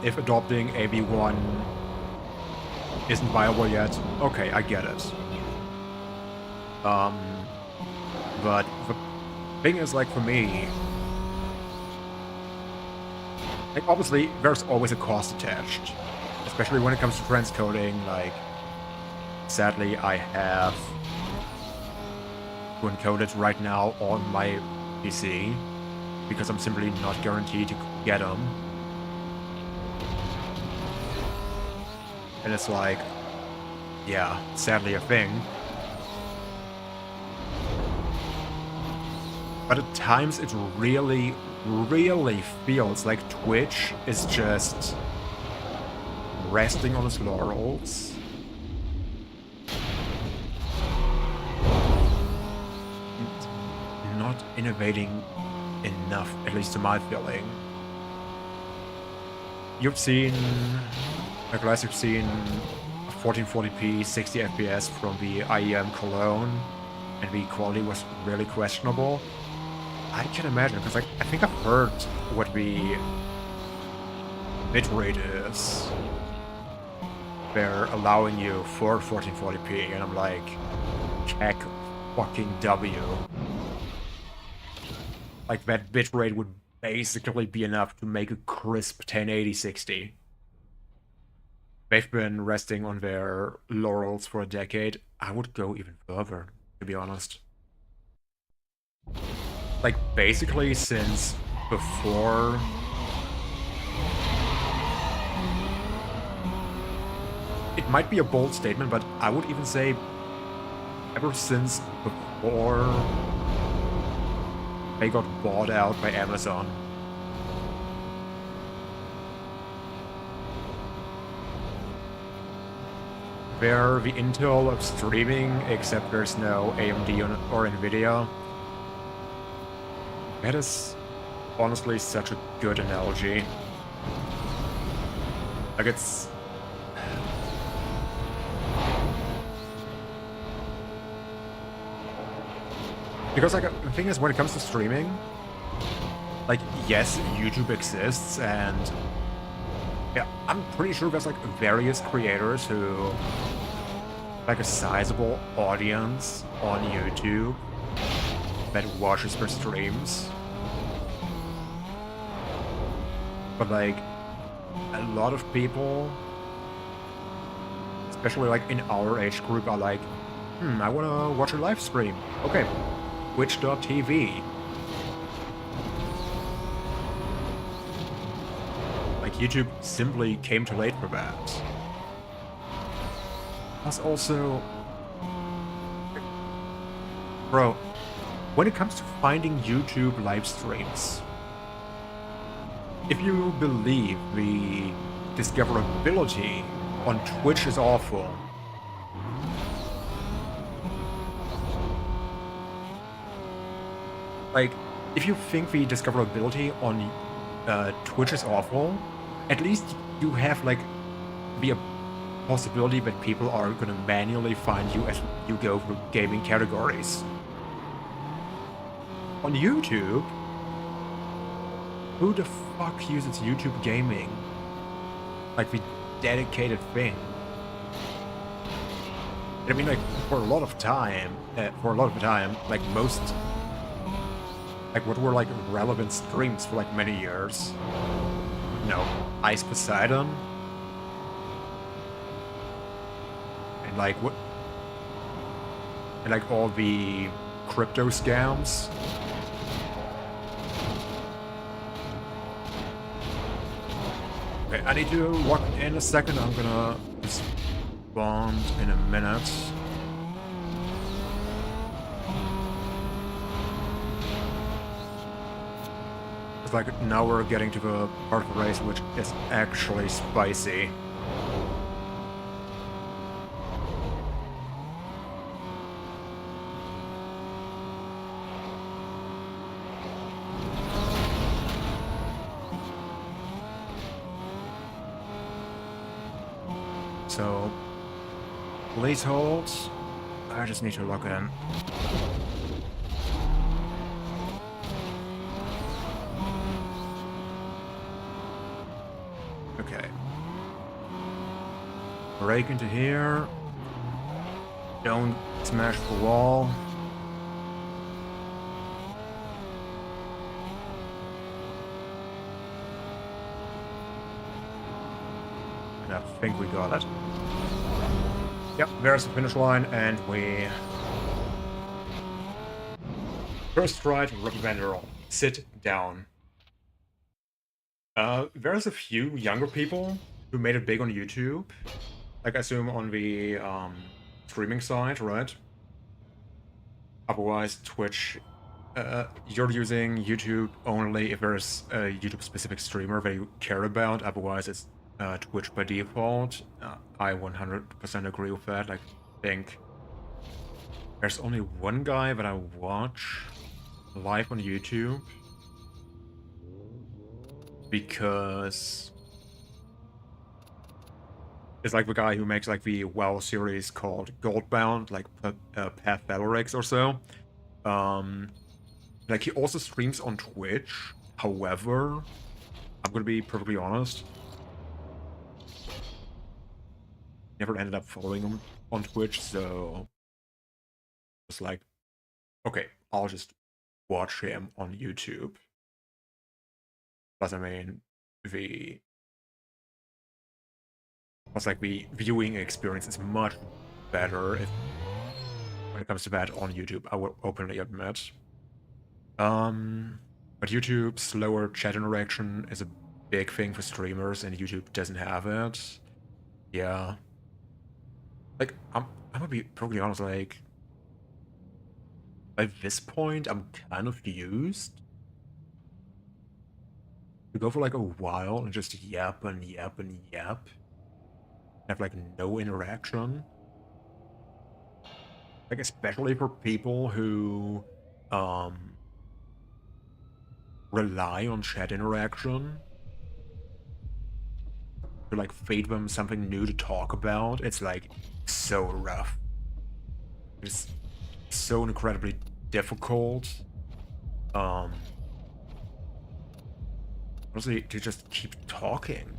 If adopting AB1 isn't viable yet, okay, I get it. But the thing is, like, for me, like, obviously, there's always a cost attached. Especially when it comes to transcoding, like, sadly, I have to encode it right now on my PC, because I'm simply not guaranteed to get them. And it's like, yeah, sadly a thing. But at times it really, really feels like Twitch is just resting on its laurels. And not innovating enough, at least to my feeling. You've seen, like last you've seen 1440p 60 FPS from the IEM Cologne, and the quality was really questionable. I can imagine, because like, I think I've heard what the bitrate is they're allowing you for 1440p, and I'm like, heck fucking W. Like, that bitrate would basically be enough to make a crisp 1080 60. They've been resting on their laurels for a decade. I would go even further, to be honest. Like, basically since before... It might be a bold statement, but I would even say ever since before they got bought out by Amazon. They're the Intel of streaming, except there's no AMD or Nvidia. That is honestly such a good analogy. Like, it's... Because, like, the thing is, when it comes to streaming, like, yes, YouTube exists, and yeah, I'm pretty sure there's, like, various creators who, like, a sizable audience on YouTube that watches their streams. But, like, a lot of people, especially, like, in our age group, are like, I wanna watch a live stream. Okay, Twitch.tv. Like, YouTube simply came too late for that. Plus also... Bro, when it comes to finding YouTube live streams, if you believe the discoverability on Twitch is awful, like, if you think the discoverability on Twitch is awful, at least you have, like, the possibility that people are gonna manually find you as you go through gaming categories. On YouTube, who the fuck uses YouTube gaming? Like, the dedicated thing. I mean, like, for a lot of time, like, most... Like, what were, like, relevant streams for, like, many years? You know, Ice Poseidon? And, like, what... And, like, all the crypto scams? Okay, I need to walk in a second. I'm gonna respond in a minute. Like, now we're getting to the part of the race which is actually spicy. So, please hold. I just need to log in. Okay. Break into here. Don't smash the wall. And I think we got it. Yep, there's the finish line, and we... First right, rookie vendor. Sit down. There's a few younger people who made it big on YouTube. Like, I assume on the streaming side, right? Otherwise, Twitch, you're using YouTube only if there's a YouTube-specific streamer that you care about. Otherwise, it's Twitch by default. I 100% agree with that. Like, I think there's only one guy that I watch live on YouTube because it's like the guy who makes like the WoW series called Goldbound, like Path Valorix or so. Like he also streams on Twitch. However, I'm gonna be perfectly honest. Never ended up following him on Twitch, so it's like, okay, I'll just watch him on YouTube. Plus, I mean, the viewing experience is much better when it comes to that on YouTube, I will openly admit. But YouTube's slower chat interaction is a big thing for streamers, and YouTube doesn't have it. Yeah. Like, I'm gonna be perfectly honest, like, by this point, I'm kind of used to go for like a while and just yap and yap and yap. Have like no interaction. Like, especially for people who rely on chat interaction to like feed them something new to talk about. It's like so rough. It's so incredibly difficult. Honestly, to just keep talking.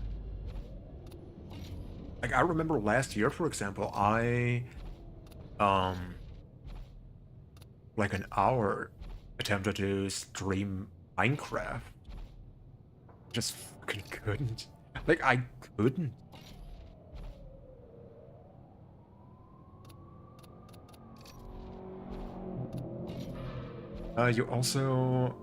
Like, I remember last year, for example, I like an hour attempted to stream Minecraft. Just fucking couldn't. Like, I couldn't. You also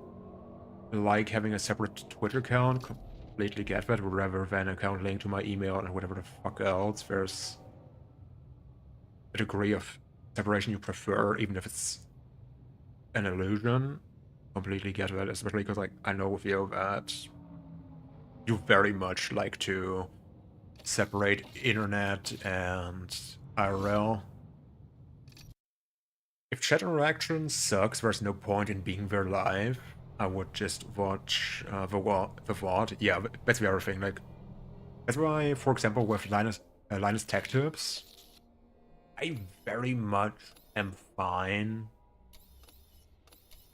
like having a separate Twitter account. Completely get that, rather than an account linked to my email and whatever the fuck else. There's a degree of separation you prefer, even if it's an illusion. Completely get that, especially because, like, I know with you that you very much like to separate internet and IRL. If chat interaction sucks, there's no point in being there live. I would just watch the VOD. Yeah, that's the other thing. Like, that's why, for example, with Linus Tech Tips, I very much am fine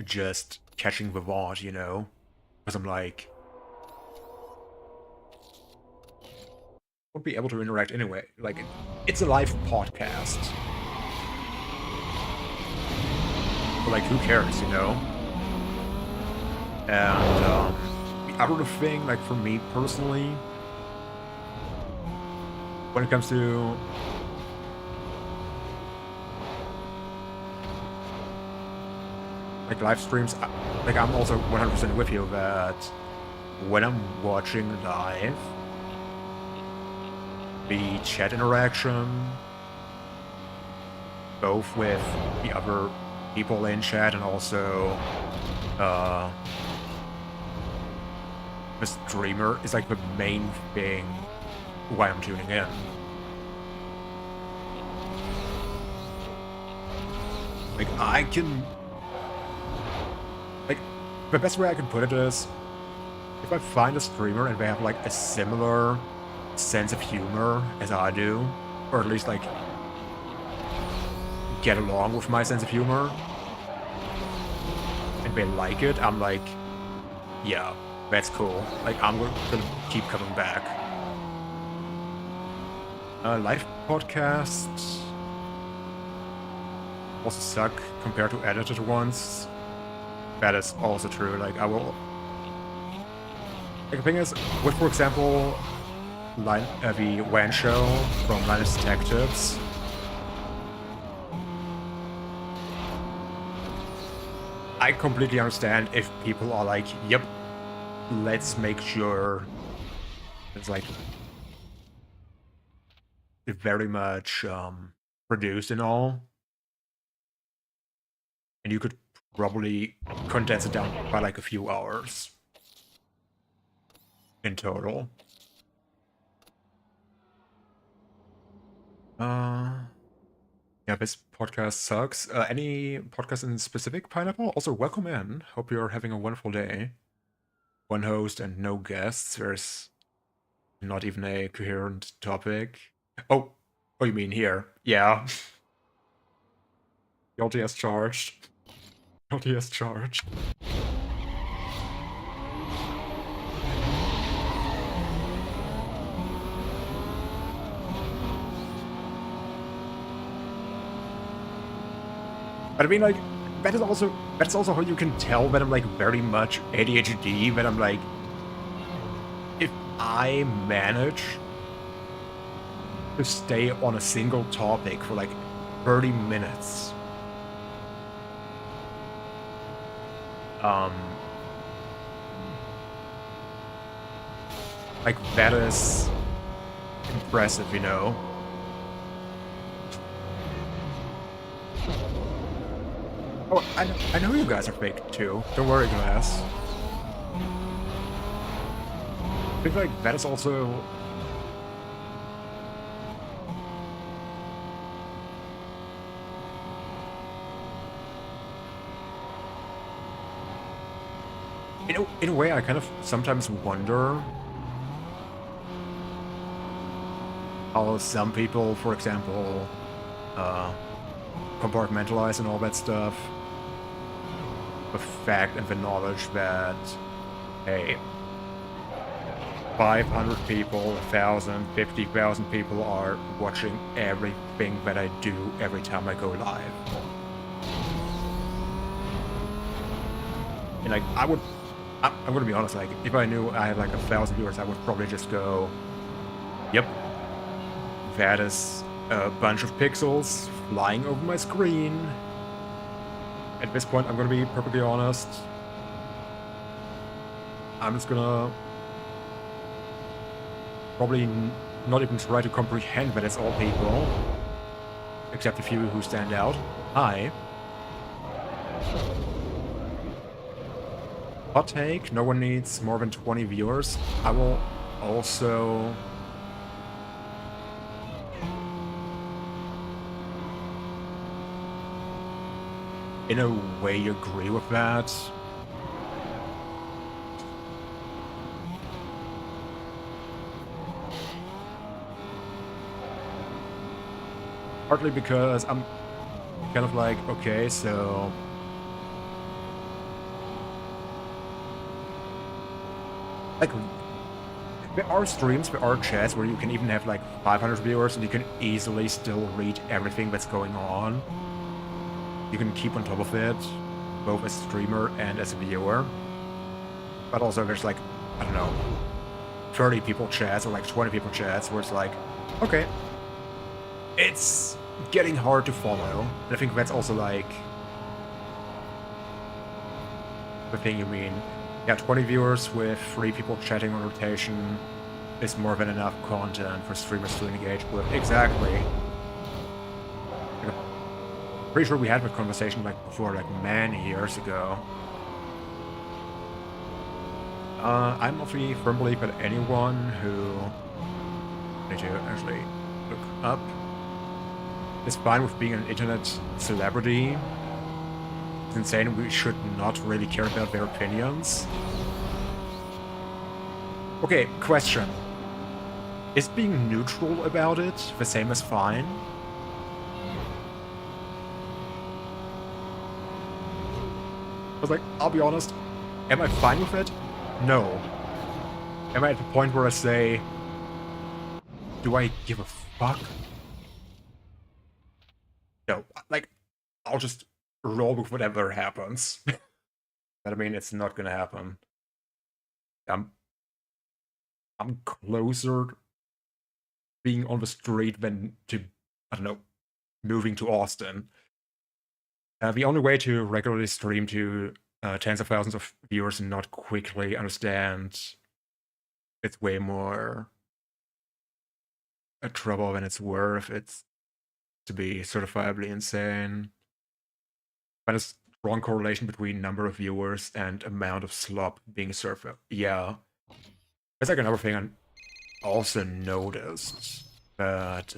just catching the VOD, you know? Because I'm like, won't be able to interact anyway. Like, it's a live podcast. But, like, who cares, you know? And the other thing, like, for me personally, when it comes to like live streams, like, I'm also 100% with you that when I'm watching live, the chat interaction, both with the other people in chat and also the streamer, is like the main thing why I'm tuning in. Like, I can... Like, the best way I can put it is, if I find a streamer and they have, like, a similar sense of humor as I do, or at least like get along with my sense of humor, and they like it, I'm like, yeah, that's cool. Like, I'm gonna keep coming back. Live podcasts also suck compared to edited ones. That is also true. Like, I will. Like, the thing is, with, for example, the WAN show from Linus Tech Tips, I completely understand if people are like, yep, let's make sure it's like very much produced and all. And you could probably condense it down by like a few hours in total. Yeah, this podcast sucks. Any podcast in specific, Pineapple? Also, welcome in. Hope you're having a wonderful day. One host and no guests. There's not even a coherent topic. Oh, you mean here? Yeah. Guilty as charged. Guilty as charged. But I mean, like, that's also how you can tell that I'm like very much ADHD. That I'm like, if I manage to stay on a single topic for like 30 minutes, like, that is impressive, you know? Oh, I know you guys are fake too. Don't worry, Glass. I think like that is also in a way I kind of sometimes wonder how some people, for example, compartmentalize and all that stuff. The fact and the knowledge that, hey, 500 people, 1,000, 50,000 people are watching everything that I do every time I go live. And like, I'm gonna be honest, like, if I knew I had like 1,000 viewers, I would probably just go, yep, that is a bunch of pixels flying over my screen. At this point, I'm gonna be perfectly honest. I'm just gonna probably not even try to comprehend that it's all people, except a few who stand out. Hi. Hot take, no one needs more than 20 viewers. I will also in a way agree with that. Partly because I'm kind of like, okay, so like there are streams, there are chats where you can even have like 500 viewers and you can easily still read everything that's going on. You can keep on top of it, both as a streamer and as a viewer. But also there's like, I don't know, 30 people chats or like 20 people chats where it's like, okay, it's getting hard to follow. And I think that's also like the thing you mean. Yeah, 20 viewers with 3 people chatting on rotation is more than enough content for streamers to engage with. Exactly. Pretty sure we had that conversation like before, like many years ago. I'm of the firm belief that anyone who I need to actually look up is fine with being an internet celebrity. It's insane. We should not really care about their opinions. Okay, question. is being neutral about it the same as fine? But like, I'll be honest, am I fine with it? No. Am I at the point where I say, do I give a fuck? No, like, I'll just roll with whatever happens. But I mean, it's not gonna happen. I'm closer being on the street than to, I don't know, moving to Austin. The only way to regularly stream to tens of thousands of viewers and not quickly understand it's way more a trouble than it's worth. It's to be certifiably insane. But a strong correlation between number of viewers and amount of slop being served. Yeah. That's like another thing I also noticed. That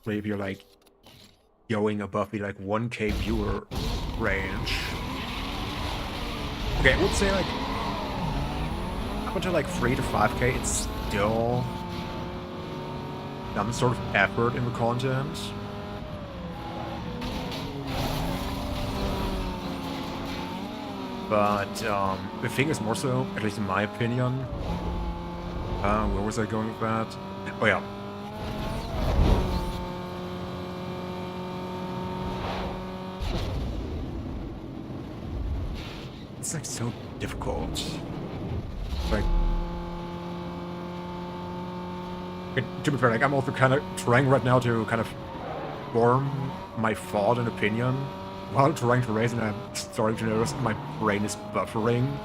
if you're like going above the like 1K viewer range. Okay, I would say like up until like 3 to 5K, it's still some sort of effort in the content. But the thing is more so, at least in my opinion, where was I going with that? Oh yeah. It's like so difficult. Like, to be fair, like I'm also kind of trying right now to kind of form my thought and opinion while trying to raise, and I'm starting to notice my brain is buffering.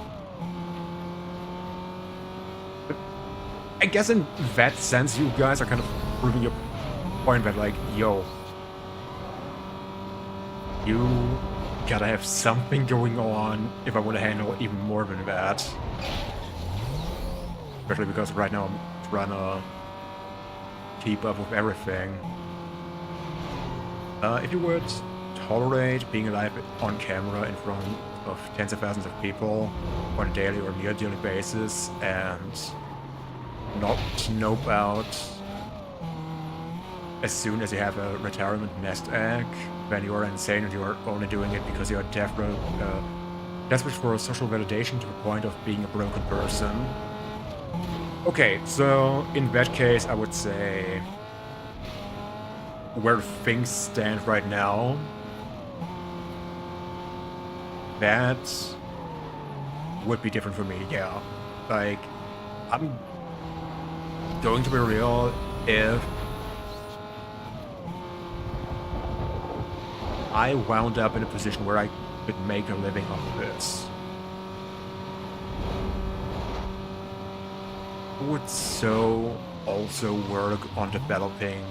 I guess in that sense, you guys are kind of proving your point that, like, yo, you gotta have something going on if I want to handle even more than that. Especially because right now I'm trying to keep up with everything. If you would tolerate being alive on camera in front of tens of thousands of people on a daily or near daily basis and not nope out as soon as you have a retirement nest egg, then you are insane and you are only doing it because you are desperate for social validation to the point of being a broken person. Okay, so in that case, I would say where things stand right now, that would be different for me, yeah. Like, I'm going to be real, if I wound up in a position where I could make a living off of this, I would so also work on developing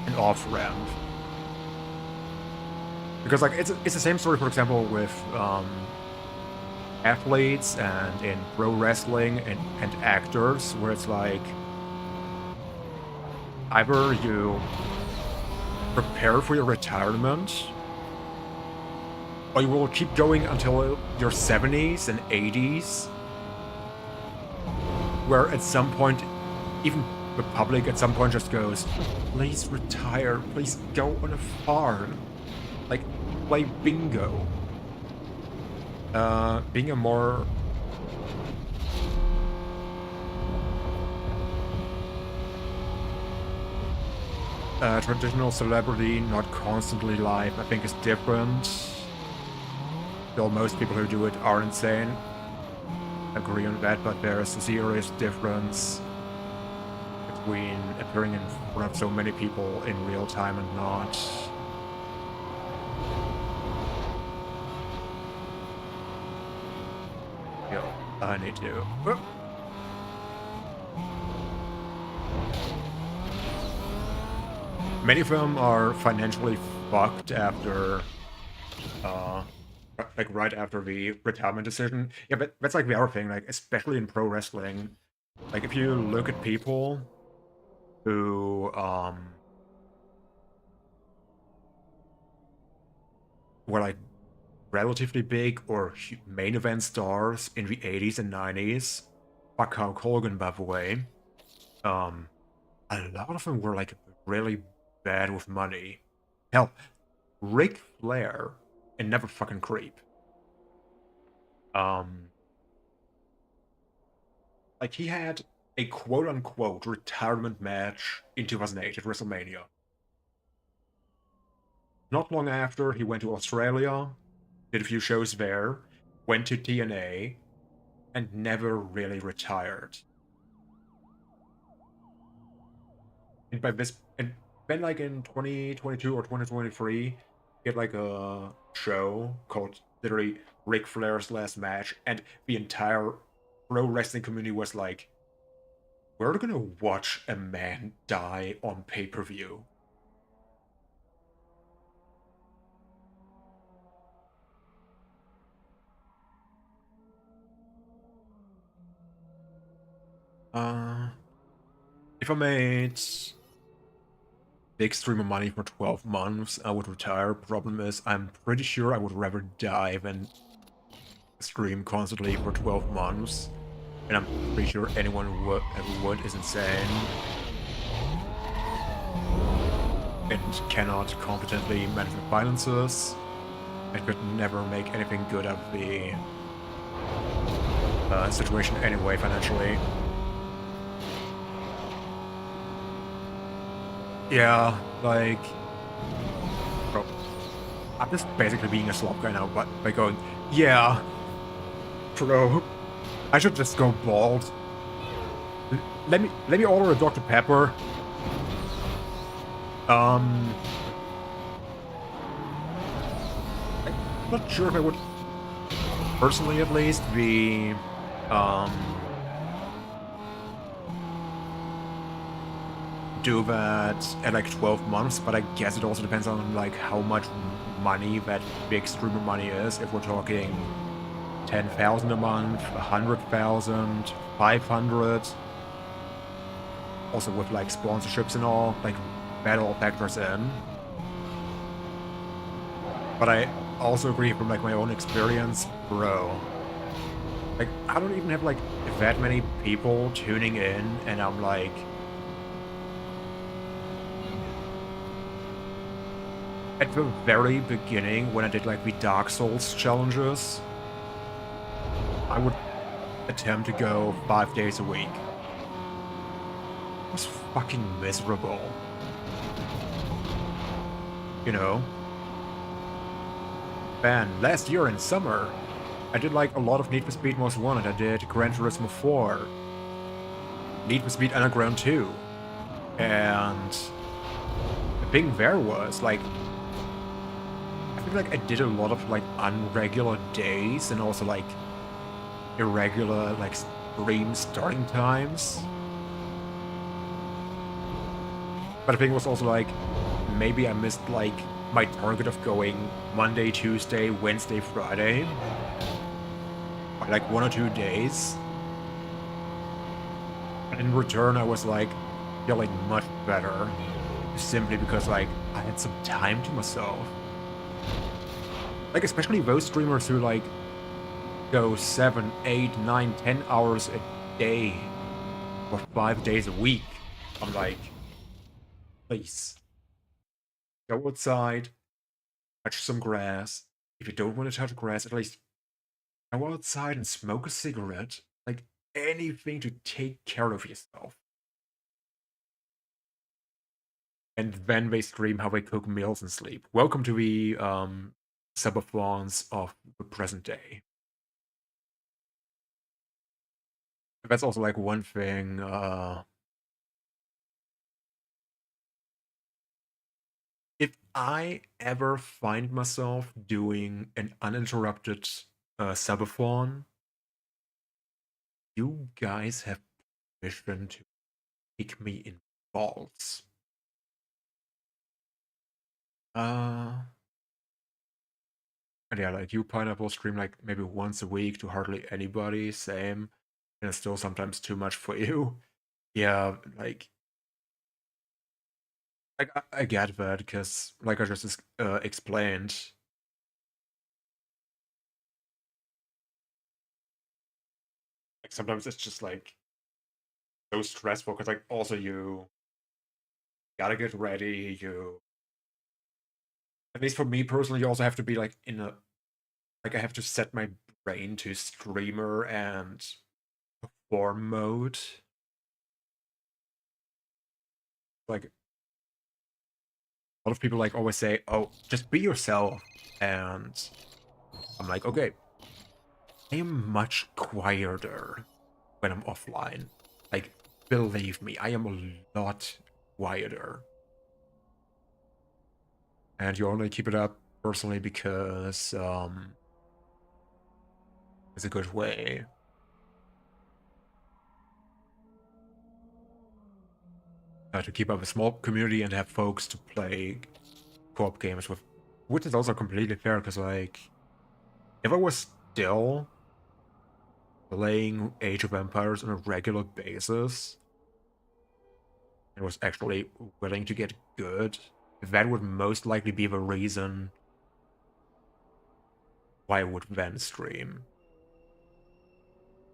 an off-ramp. Because like it's the same story, for example, with athletes and in pro wrestling and actors, where it's like either you prepare for your retirement or you will keep going until your 70s and 80s, where at some point even the public at some point just goes, please retire, please go on a farm, like play bingo. Being a more traditional celebrity, not constantly live, I think is different. Still, most people who do it are insane. Agree on that, but there is a serious difference between appearing in front of so many people in real time and not. Yo, I need to. Whoop. Many of them are financially fucked after, like right after the retirement decision. Yeah, but that's like the other thing, like especially in pro wrestling. Like if you look at people who, were like relatively big or main event stars in the 80s and 90s, fuck Hulk Hogan, by the way, um, a lot of them were like really bad with money. Hell, Ric Flair and Never Fucking Creep. Um, like he had a quote unquote retirement match in 2008 at WrestleMania. Not long after, he went to Australia, did a few shows there, went to TNA, and never really retired. And by this, and then like in 2022 or 2023, he had like a show called literally Ric Flair's Last Match, and the entire pro wrestling community was like, "We're gonna watch a man die on pay-per-view." Uh, if I made big stream of money for 12 months, I would retire. Problem is, I'm pretty sure I would rather die than stream constantly for 12 months. And I'm pretty sure anyone who would is insane. And cannot competently manage the finances. And could never make anything good out of the situation anyway, financially. Yeah, like... Bro, I'm just basically being a slop guy now, but by going, yeah, bro, I should just go bald. Let me order a Dr. Pepper. I'm not sure if I would, personally at least, be do that at like 12 months, but I guess it also depends on like how much money that big stream of money is. If we're talking 10,000 a month, 100,000, 500, also with like sponsorships and all, like that all factors in. But I also agree from like my own experience, bro. Like I don't even have like that many people tuning in, and I'm like, at the very beginning when I did like the Dark Souls challenges, I would attempt to go 5 days a week. It was fucking miserable. You know? Man, last year in summer, I did like a lot of Need for Speed Most Wanted. I did Gran Turismo 4, Need for Speed Underground 2, and the thing there was like, I feel like I did a lot of like unregular days and also like irregular like stream starting times. But I think it was also like, maybe I missed like my target of going Monday, Tuesday, Wednesday, Friday by like 1 or 2 days. And in return, I was like feeling much better simply because like I had some time to myself. Like especially those streamers who like go 7, 8, 9, 10 hours a day for 5 days a week. I'm like, please go outside, touch some grass. If you don't want to touch grass, at least go outside and smoke a cigarette. Like anything to take care of yourself. And then they stream how they cook meals and sleep. Welcome to the subathons of the present day. That's also like one thing. If I ever find myself doing an uninterrupted subathon, you guys have permission to kick me in balls. And yeah, like you Pineapple stream like maybe once a week to hardly anybody, same. And it's still sometimes too much for you. Yeah, like I get that because, like I just explained, Like sometimes it's just like so stressful because like also you gotta get ready. You, at least for me personally, you also have to be like in a, like I have to set my brain to streamer and perform mode. Like a lot of people like always say, "Oh, just be yourself," and I'm like, okay, I am much quieter when I'm offline. Like, believe me, I am a lot quieter. And you only keep it up personally because it's a good way. To keep up a small community and have folks to play co-op games with, which is also completely fair because like if I was still playing Age of Empires on a regular basis and was actually willing to get good, that would most likely be the reason why I would then stream.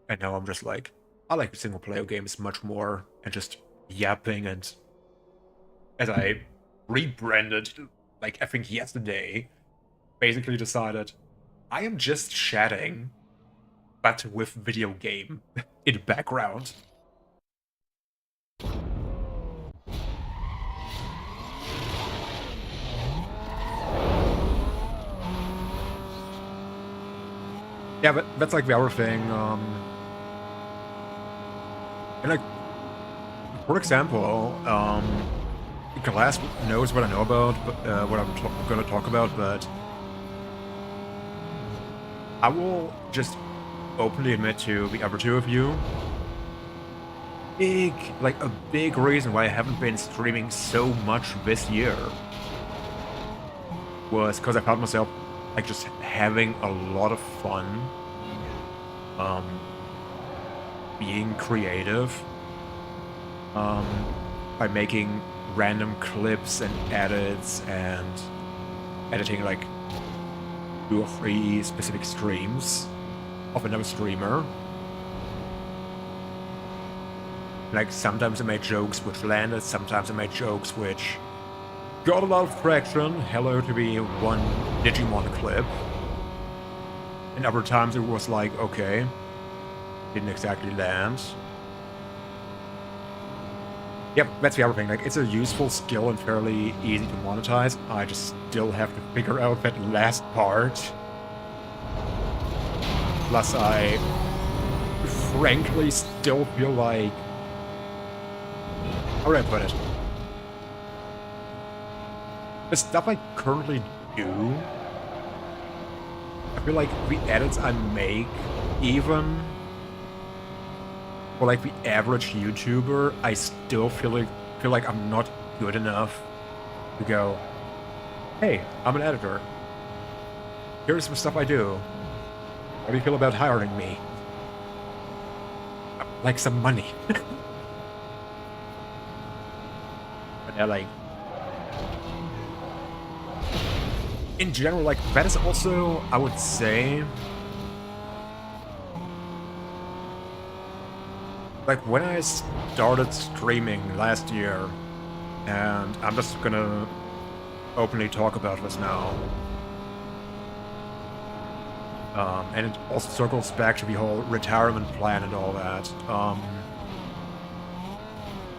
And now I'm just like, I like single player games much more and just yapping. And as I rebranded, like I think yesterday, basically decided I am just chatting, but with video game in the background. Yeah, but that's like the other thing. And like, for example, Glass knows what I know about, what I'm gonna talk about, but I will just openly admit to the other two of you, a big reason why I haven't been streaming so much this year was because I found myself like just having a lot of fun, being creative, by making random clips and edits and editing like 2 or 3 specific streams of another streamer. Like sometimes I made jokes which landed, sometimes I made jokes which got a lot of traction. Hello to the one Digimon clip. And other times it was like, okay, didn't exactly land. Yep, that's the other thing. Like, it's a useful skill and fairly easy to monetize. I just still have to figure out that last part. Plus, I frankly still feel like... How do I put it? The stuff I currently do, I feel like the edits I make, even for like the average YouTuber, I still feel like I'm not good enough to go, hey, I'm an editor. Here's some stuff I do. How do you feel about hiring me? Like some money. But yeah, like, in general, like, that is also, I would say, like, when I started streaming last year, and I'm just gonna openly talk about this now, and it also circles back to the whole retirement plan and all that.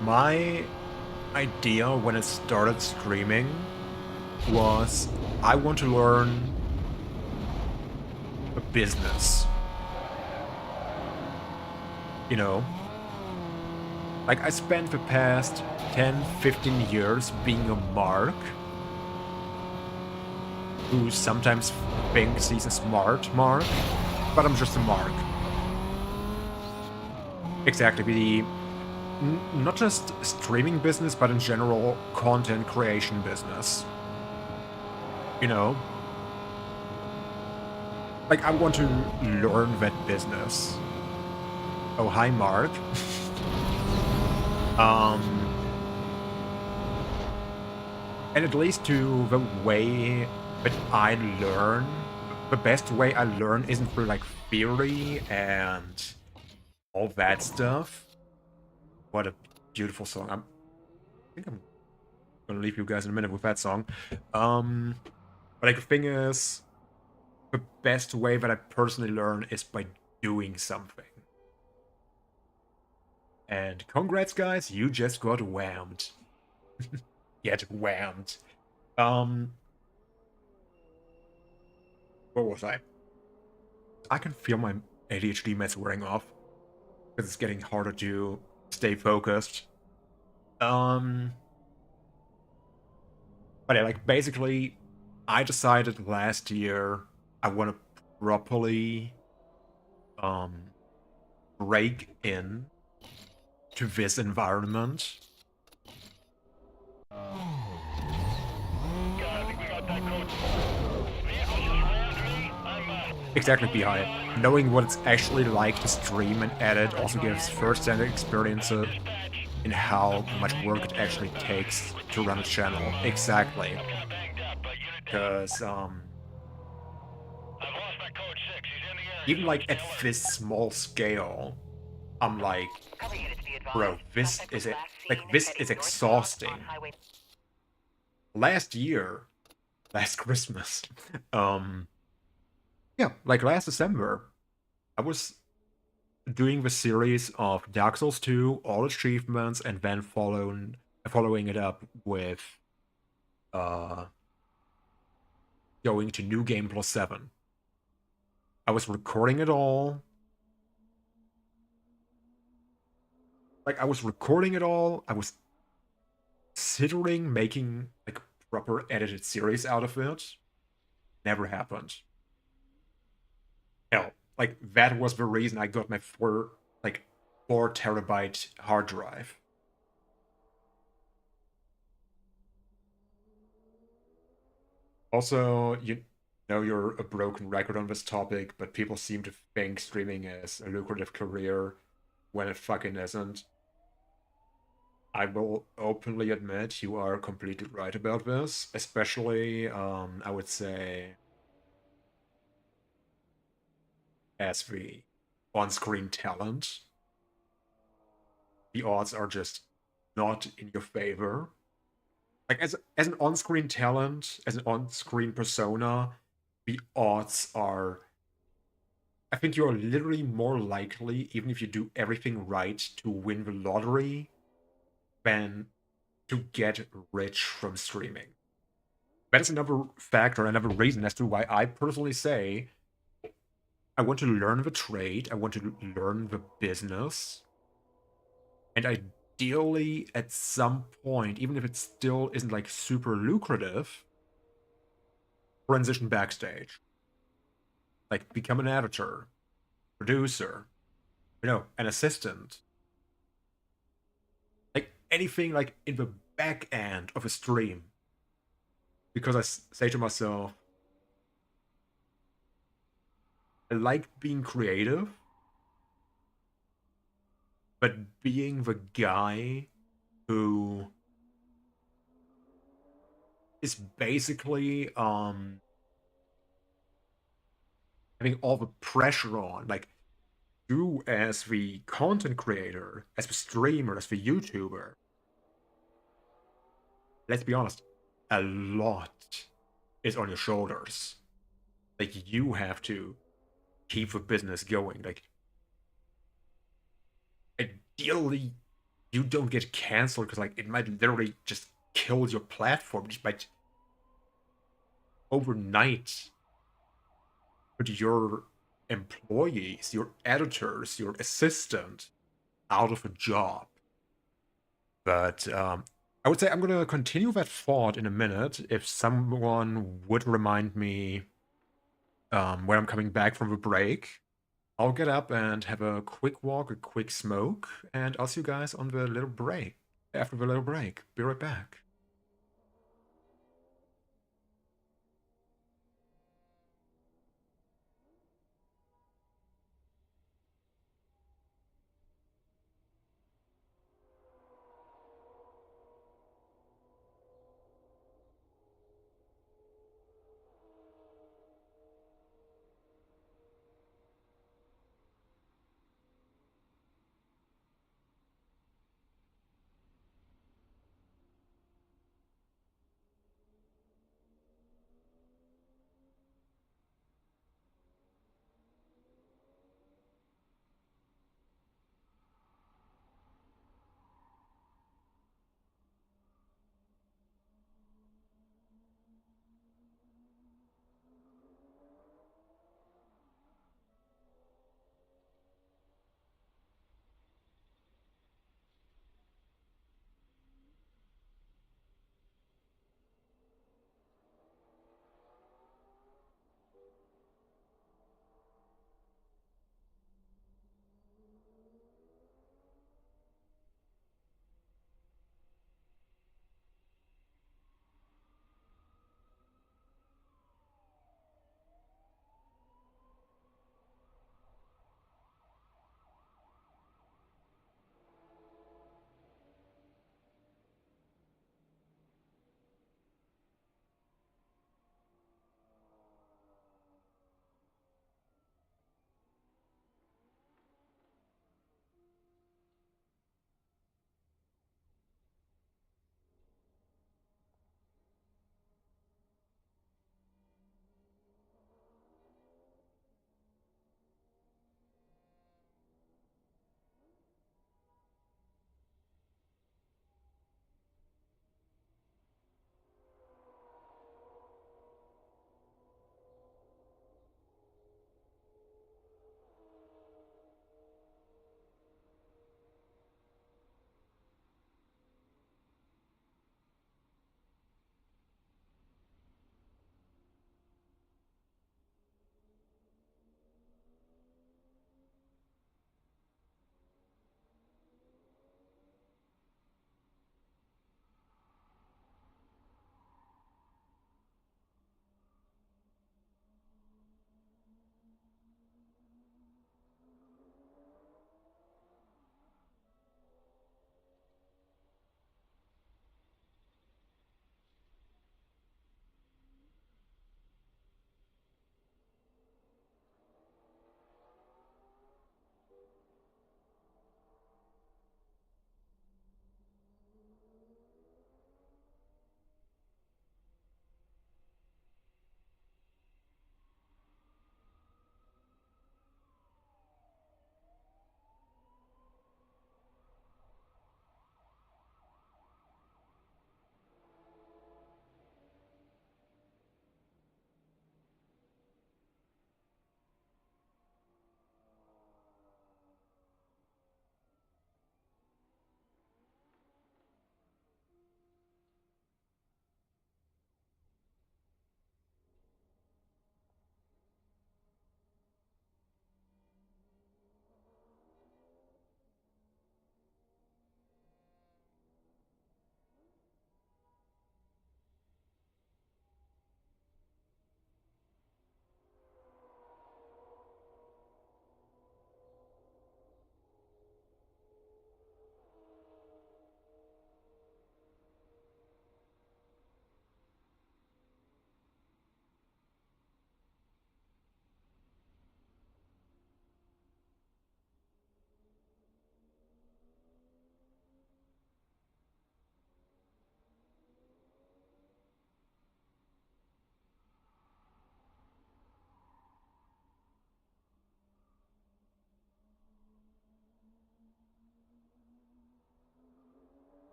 My idea when I started streaming was I want to learn a business. You know? Like, I spent the past 10, 15 years being a mark who sometimes thinks he's a smart mark, but I'm just a mark. Exactly, the not just streaming business, but in general content creation business. You know? Like, I want to learn that business. Oh, hi, Mark. And it leads to the way that I learn. The best way I learn isn't through, like, theory and all that stuff. What a beautiful song. I think I'm gonna leave you guys in a minute with that song. But like the thing is, the best way that I personally learn is by doing something. And congrats, guys, you just got whammed. Get whammed. Um, where was I? I can feel my ADHD meds wearing off because it's getting harder to stay focused. Um, but yeah, like basically, I decided last year I want to properly um break in to this environment. God, I think we got that code. Vehicles just right after me. Exactly, Bihai. Knowing what it's actually like to stream and edit also gives first-hand experience dispatch. in how much work it actually takes to run a channel. Exactly. Kind of banged up, but unit 10. Because, I've lost my code 6. He's in the area, even so like stay at alert. this small scale, I'm like, Cover units be bro, advised. this Suspect is was it. last Like, seen this is heading northbound on exhausting. Highway. Last year, last Christmas, yeah, like last December, I was doing the series of Dark Souls 2, all achievements, and then following it up with uh going to New Game Plus 7. I was recording it all. Like I was recording it all. I was considering making like a proper edited series out of it. Never happened. Hell, like that was the reason I got my 4 terabyte hard drive. Also, you know you're a broken record on this topic, but people seem to think streaming is a lucrative career when it fucking isn't. I will openly admit you are completely right about this, especially, I would say, as the on-screen talent. The odds are just not in your favor. Like as an on-screen talent, as an on-screen persona, the odds are, I think you're literally more likely, even if you do everything right, to win the lottery than to get rich from streaming. That is another factor, another reason as to why I personally say I want to learn the trade, I want to learn the business, and ideally at some point, even if it still isn't like super lucrative, transition backstage. Like become an editor, producer, an assistant. Like anything like in the back end of a stream. Because I say to myself, I like being creative, but being the guy who is basically having all the pressure on, like you as the content creator, as the streamer, as the YouTuber, let's be honest, a lot is on your shoulders. Like you have to keep the business going. Like ideally you don't get canceled because like it might literally just kill your platform. It might overnight put your employees, your editors, your assistant out of a job. But I would say I'm gonna continue that thought in a minute if someone would remind me when I'm coming back from the break. I'll get up and have a quick walk, a quick smoke, and I'll see you guys on the little break. After the little break. Be right back.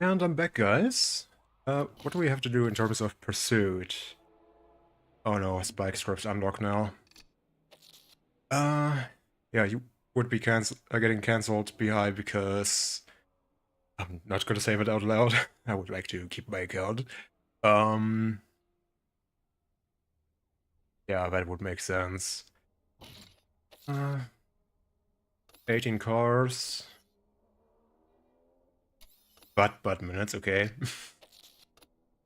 And I'm back, guys. What do we have to do in terms of pursuit? Oh no, spike strips unlocked now. Yeah, you would be getting cancelled, BI, because I'm not gonna say it out loud. I would like to keep my account. Yeah, that would make sense. 18 cars. But minutes, okay.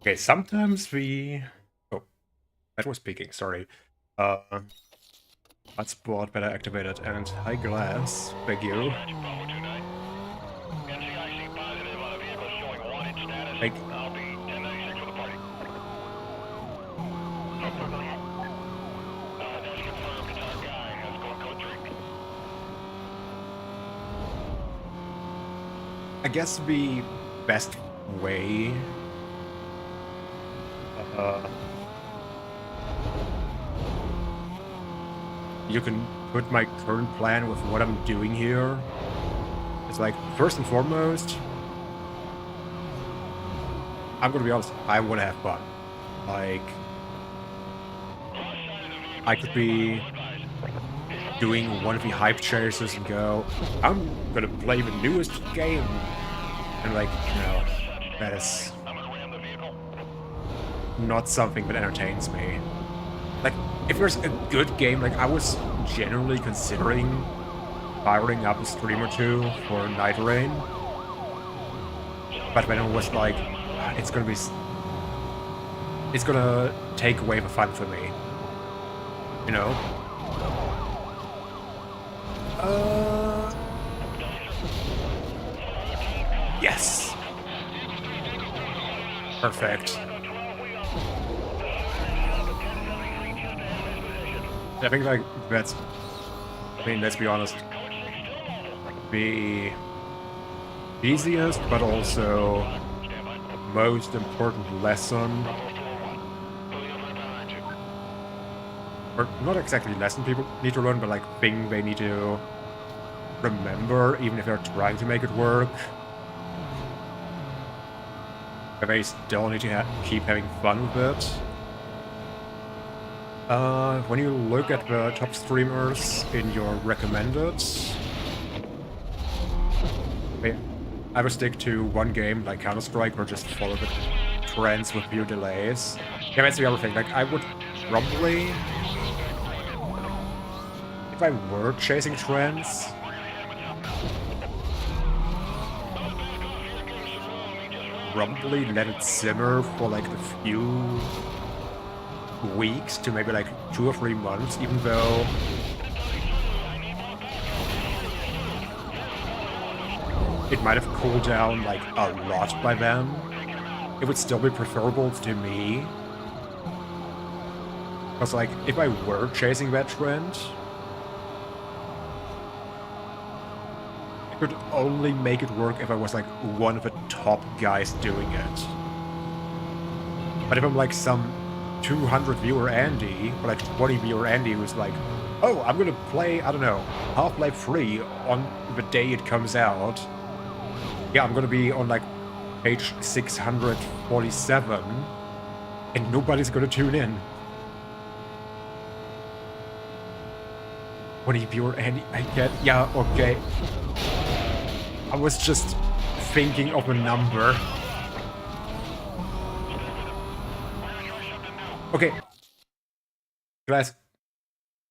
Okay, sometimes we... Oh, that was peaking, sorry. Hotspot better activated, and high glass, thank you. Dispatch, Bravo 29. NCIC positive on a vehicle showing wanted status. Like, I'll be 1096 for the party. Yes, sir, go ahead. That's confirmed. It's our guy. Let's go code 3. I guess the best way... you can put my current plan with what I'm doing here. It's like, first and foremost, I'm gonna be honest, I wanna have fun. Like, I could be doing one of the hype chases and go, I'm gonna play the newest game. And like, no, that is not something that entertains me. Like, if there's a good game, like, I was generally considering firing up a stream or two for Night Rain. But then it was like, it's gonna take away the fun for me. You know? Yes! Perfect. I think, like, that's... I mean, let's be honest. The easiest, but also most important lesson... or not exactly lesson people need to learn, but, like, thing they need to remember, even if they're trying to make it work. But they still need to keep having fun with it. When you look at the top streamers in your recommended, I either stick to one game like Counter-Strike or just follow the trends with few delays. Yeah, that's the other thing. Like, I would probably, if I were chasing trends, probably let it simmer for like a few weeks to maybe like 2 or 3 months, even though it might have cooled down like a lot by then. It would still be preferable to me. Because like, if I were chasing that trend, I could only make it work if I was like one of the top guys doing it. But if I'm like some 200 viewer Andy, or like 20 viewer Andy who's like, oh, I'm gonna play, I don't know, Half-Life 3 on the day it comes out. Yeah, I'm gonna be on like page 647, and nobody's gonna tune in. 20 viewer Andy, I get, yeah, okay. I was just thinking of a number. Okay. Guys,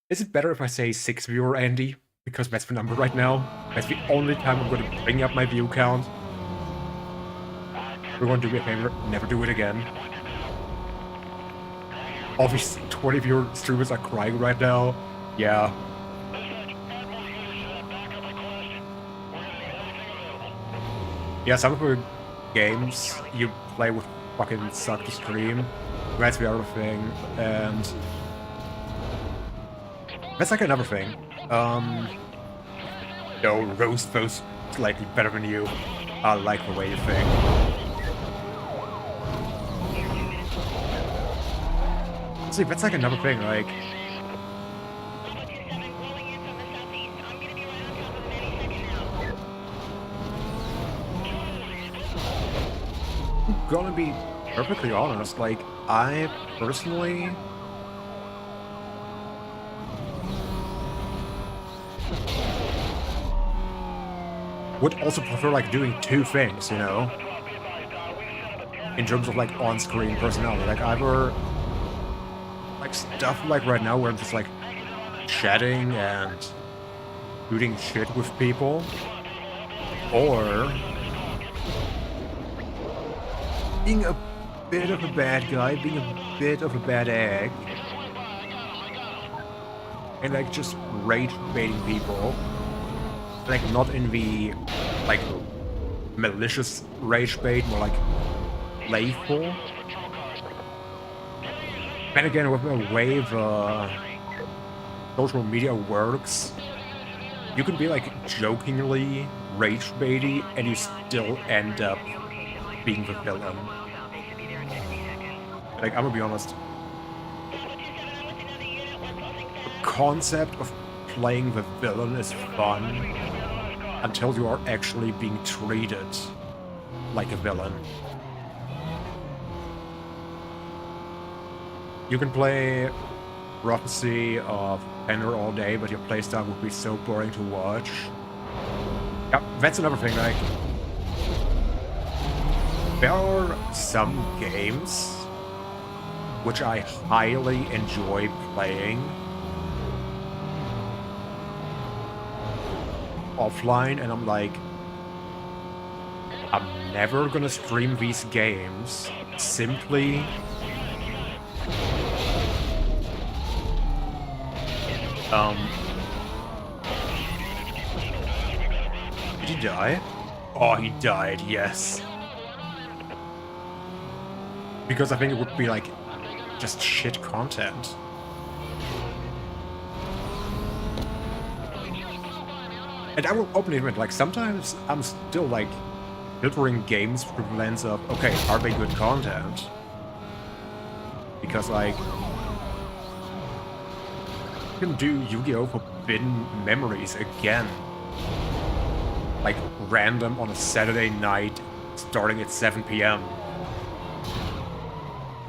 is it better if I say 6 viewer Andy? Because that's the number right now. That's the only time I'm going to bring up my view count. Everyone do me a favor, never do it again. All these 20 viewer streamers are crying right now. Yeah. Yeah, some of the games you play with fucking suck to stream. That's the other thing, and that's like another thing. No, roast those slightly better than you. I like the way you think. See, that's like another thing, like... gonna be perfectly honest, like, I personally would also prefer, like, doing two things, you know? In terms of, like, on-screen personality. Like, either, like, stuff like right now where I'm just, like, chatting and shooting shit with people, or being a bit of a bad guy, being a bit of a bad egg, and, like, just rage baiting people. Like, not in the, like, malicious rage bait, more like playful. Then again, with the way the social media works, you can be, like, jokingly rage baity, and you still end up being the villain. Like, I'm gonna be honest, the concept of playing the villain is fun until you are actually being treated like a villain. You can play Prophecy of Ender all day, but your playstyle would be so boring to watch. Yeah, that's another thing, like, there are some games which I highly enjoy playing offline, and I'm like, I'm never gonna stream these games simply did he die? Oh, he died, yes. Because I think it would be, like, just shit content. And I will openly admit, like, sometimes I'm still, like, filtering games through the lens of, okay, are they good content? Because, like, you can do Yu-Gi-Oh! Forbidden Memories again. Like, random on a Saturday night, starting at 7 p.m.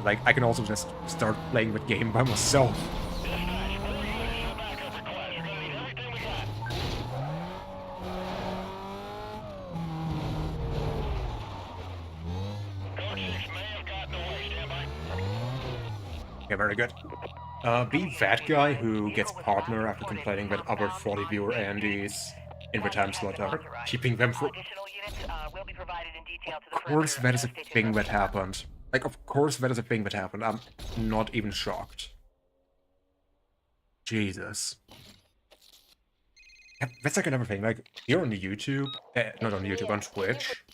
Like, I can also just start playing the game by myself. Yeah, very good. Be that guy who gets partner after complaining that other 40 viewer Andes in the time slot are keeping them for... Additional units will be provided in detail to the Of course perimeter. that is a Stay tuned thing on that the happened. Like, of course that is a thing that happened. I'm not even shocked. Jesus. Yeah, that's like another thing. Like, here on YouTube, not on YouTube, on Twitch,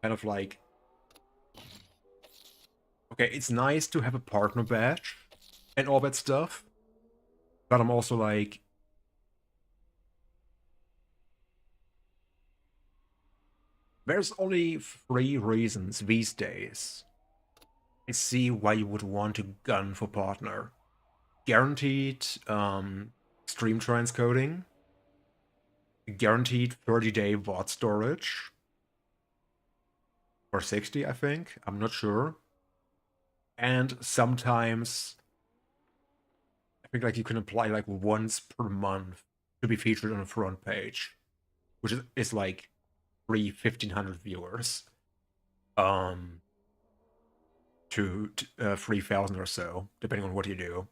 kind of like, okay, it's nice to have a partner badge and all that stuff, but I'm also like, there's only 3 reasons these days I see why you would want to gun for partner. Guaranteed stream transcoding, guaranteed 30-day VOD storage, or 60, I think, I'm not sure. And sometimes, I think, like, you can apply, like, once per month to be featured on the front page, which is like 1,500 viewers. To 3,000 or so, depending on what you do.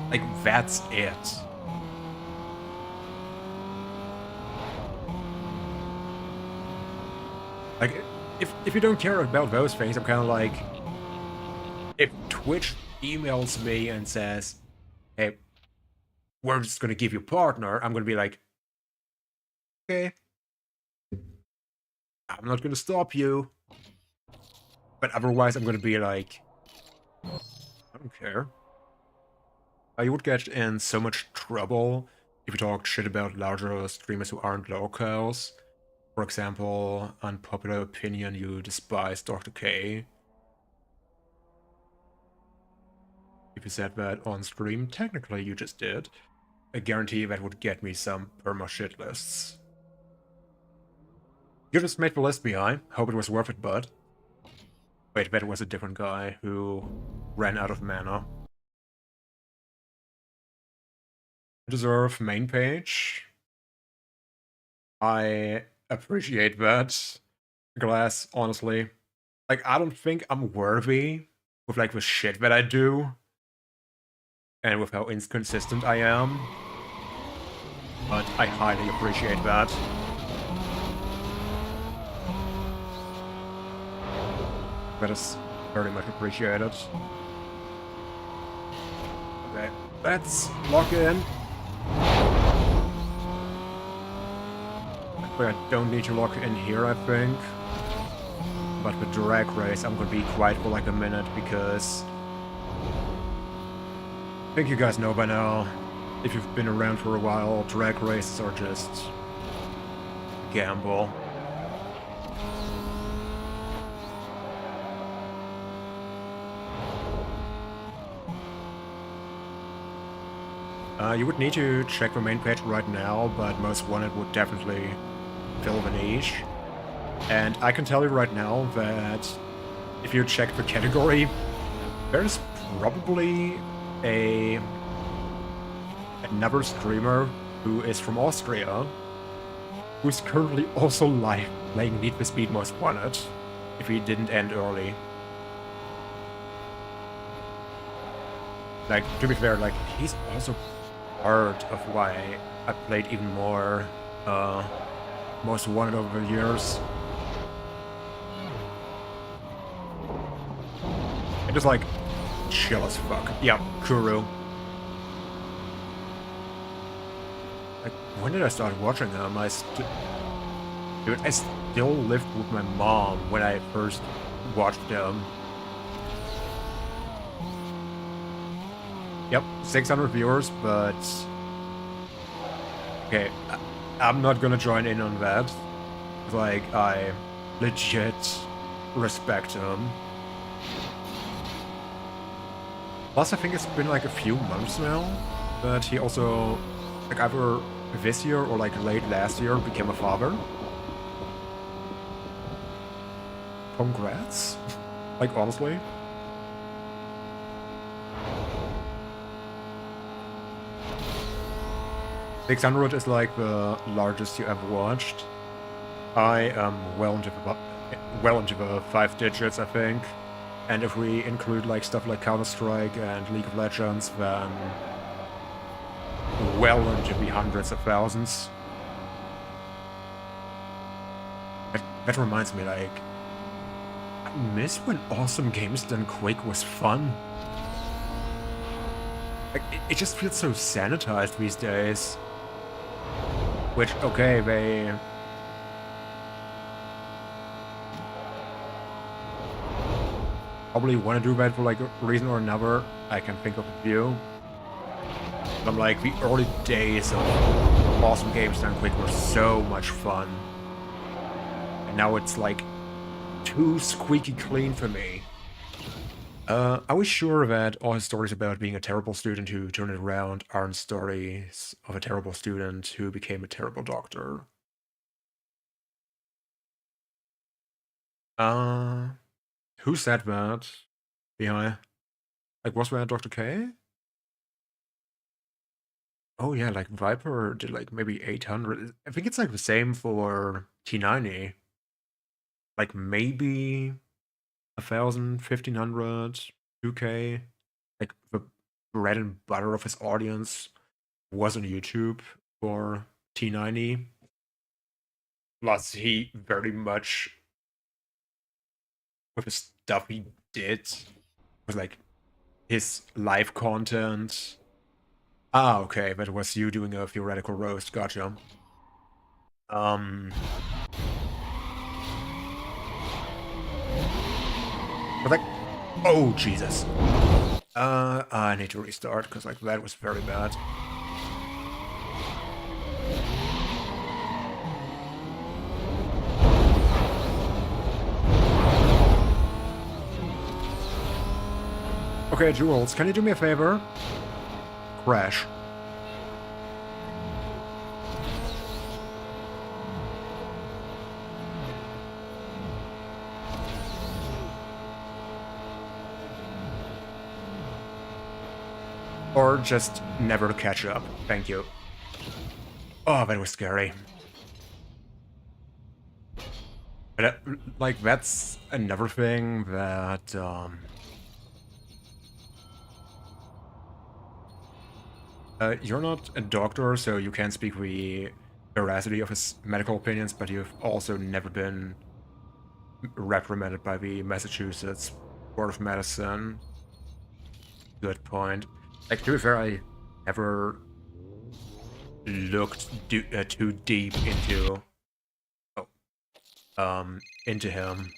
Like, that's it. Like, if you don't care about those things, I'm kind of like, if Twitch emails me and says, hey, we're just gonna give you a partner, I'm gonna be like, okay, I'm not gonna stop you. But otherwise, I'm gonna be like, I don't care. You would get in so much trouble if you talk shit about larger streamers who aren't locals. For example, unpopular opinion, you despise Dr. K. If you said that on stream, technically you just did. I guarantee that would get me some perma shit lists. You just made the list, BI. Hope it was worth it, bud. Wait, that was a different guy who ran out of mana. Deserve main page. I appreciate that. Glass, honestly. Like, I don't think I'm worthy with, like, the shit that I do. And with how inconsistent I am. But I highly appreciate that. That is very much appreciated. Okay, let's lock in. But I don't need to lock in here, I think. But with drag race, I'm gonna be quiet for like a minute because I think you guys know by now, if you've been around for a while, drag races are just a gamble. You would need to check the main page right now, but most wanted would definitely fill the niche. And I can tell you right now that if you check the category, there's probably another streamer who is from Austria who's currently also live playing Need for Speed Most Wanted if he didn't end early. Like, to be fair, like, he's also part of why I played even more Most Wanted over the years. It is like chill as fuck. Yeah, Kuru. Like, when did I start watching him? Dude, I still lived with my mom when I first watched him. Yep, 600 viewers, but okay, I'm not gonna join in on that. Like, I legit respect him. Plus, I think it's been like a few months now that he also, like, either this year or like late last year became a father. Congrats. Like, honestly. $600 is like the largest you ever watched. I am well into the 5 digits, I think. And if we include like stuff like Counter-Strike and League of Legends, then well into the hundreds of thousands. That reminds me, like, I miss when Awesome Games Done Quick was fun. Like, it just feels so sanitized these days. Which, okay, they probably want to do that for like a reason or another. I can think of a few. But like, the early days of Awesome Games Done Quick were so much fun. And now it's like too squeaky clean for me. I was sure that all his stories about being a terrible student who turned it around aren't stories of a terrible student who became a terrible doctor. Who said that? Yeah. Like, was that Dr. K? Oh yeah, like Viper did like maybe 800. I think it's like the same for T90. Like maybe 1,000, 1,500, 2K. Like the bread and butter of his audience was on YouTube for T90. Plus, he very much, with the stuff he did, was like his live content. Ah, okay, that was you doing a theoretical roast, gotcha. But like, oh Jesus. I need to restart, because like that was very bad. Okay, Jules, can you do me a favor? Crash. Or just never catch up. Thank you. Oh, that was scary. But, like, that's another thing that, you're not a doctor, so you can't speak the veracity of his medical opinions, but you've also never been reprimanded by the Massachusetts Board of Medicine. Good point. Like, to be fair, I never looked too deep into... into him.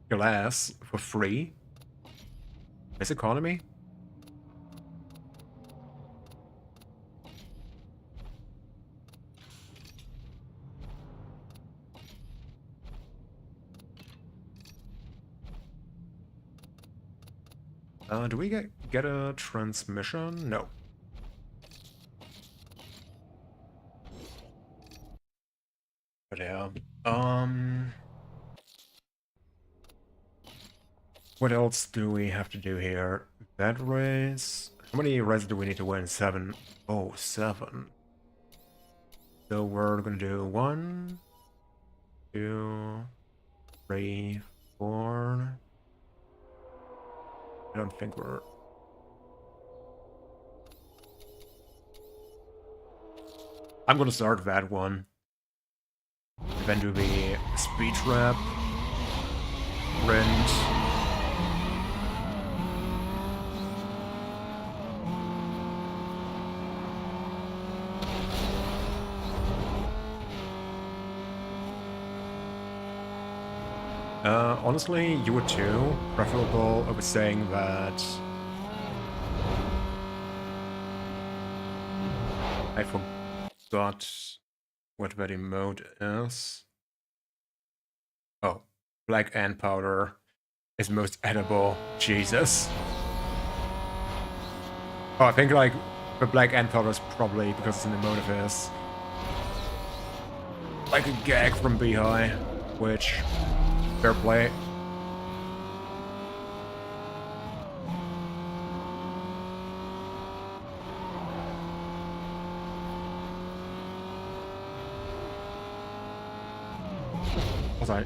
Glass for free? This economy? Do we get a transmission? No. But yeah. What else do we have to do here? That race? How many races do we need to win? 7. Oh, 7. So we're gonna do 1, 2, 3, 4. I don't think we're... I'm gonna start that one. Then do the speed trap. Rent. Honestly, you would too. Preferable over saying that... I forgot what that emote is. Oh, black ant powder is most edible. Jesus. Oh, I think like the black ant powder is probably because it's an emote of his. Like a gag from Beehigh, which... fair play. Was I?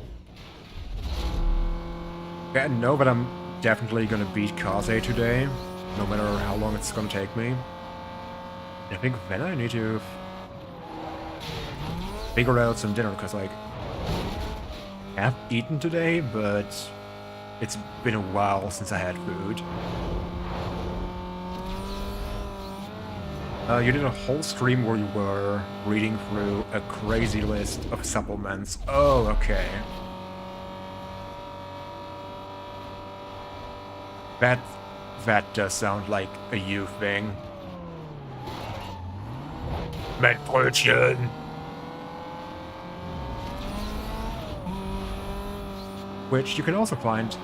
Yeah, no, but I'm definitely gonna beat Kaze today, no matter how long it's gonna take me. I think then I need to figure out some dinner, because like, I have eaten today, but it's been a while since I had food. You did a whole stream where you were reading through a crazy list of supplements. Oh, okay. That does sound like a you thing. Mettbrötchen! Which you can also find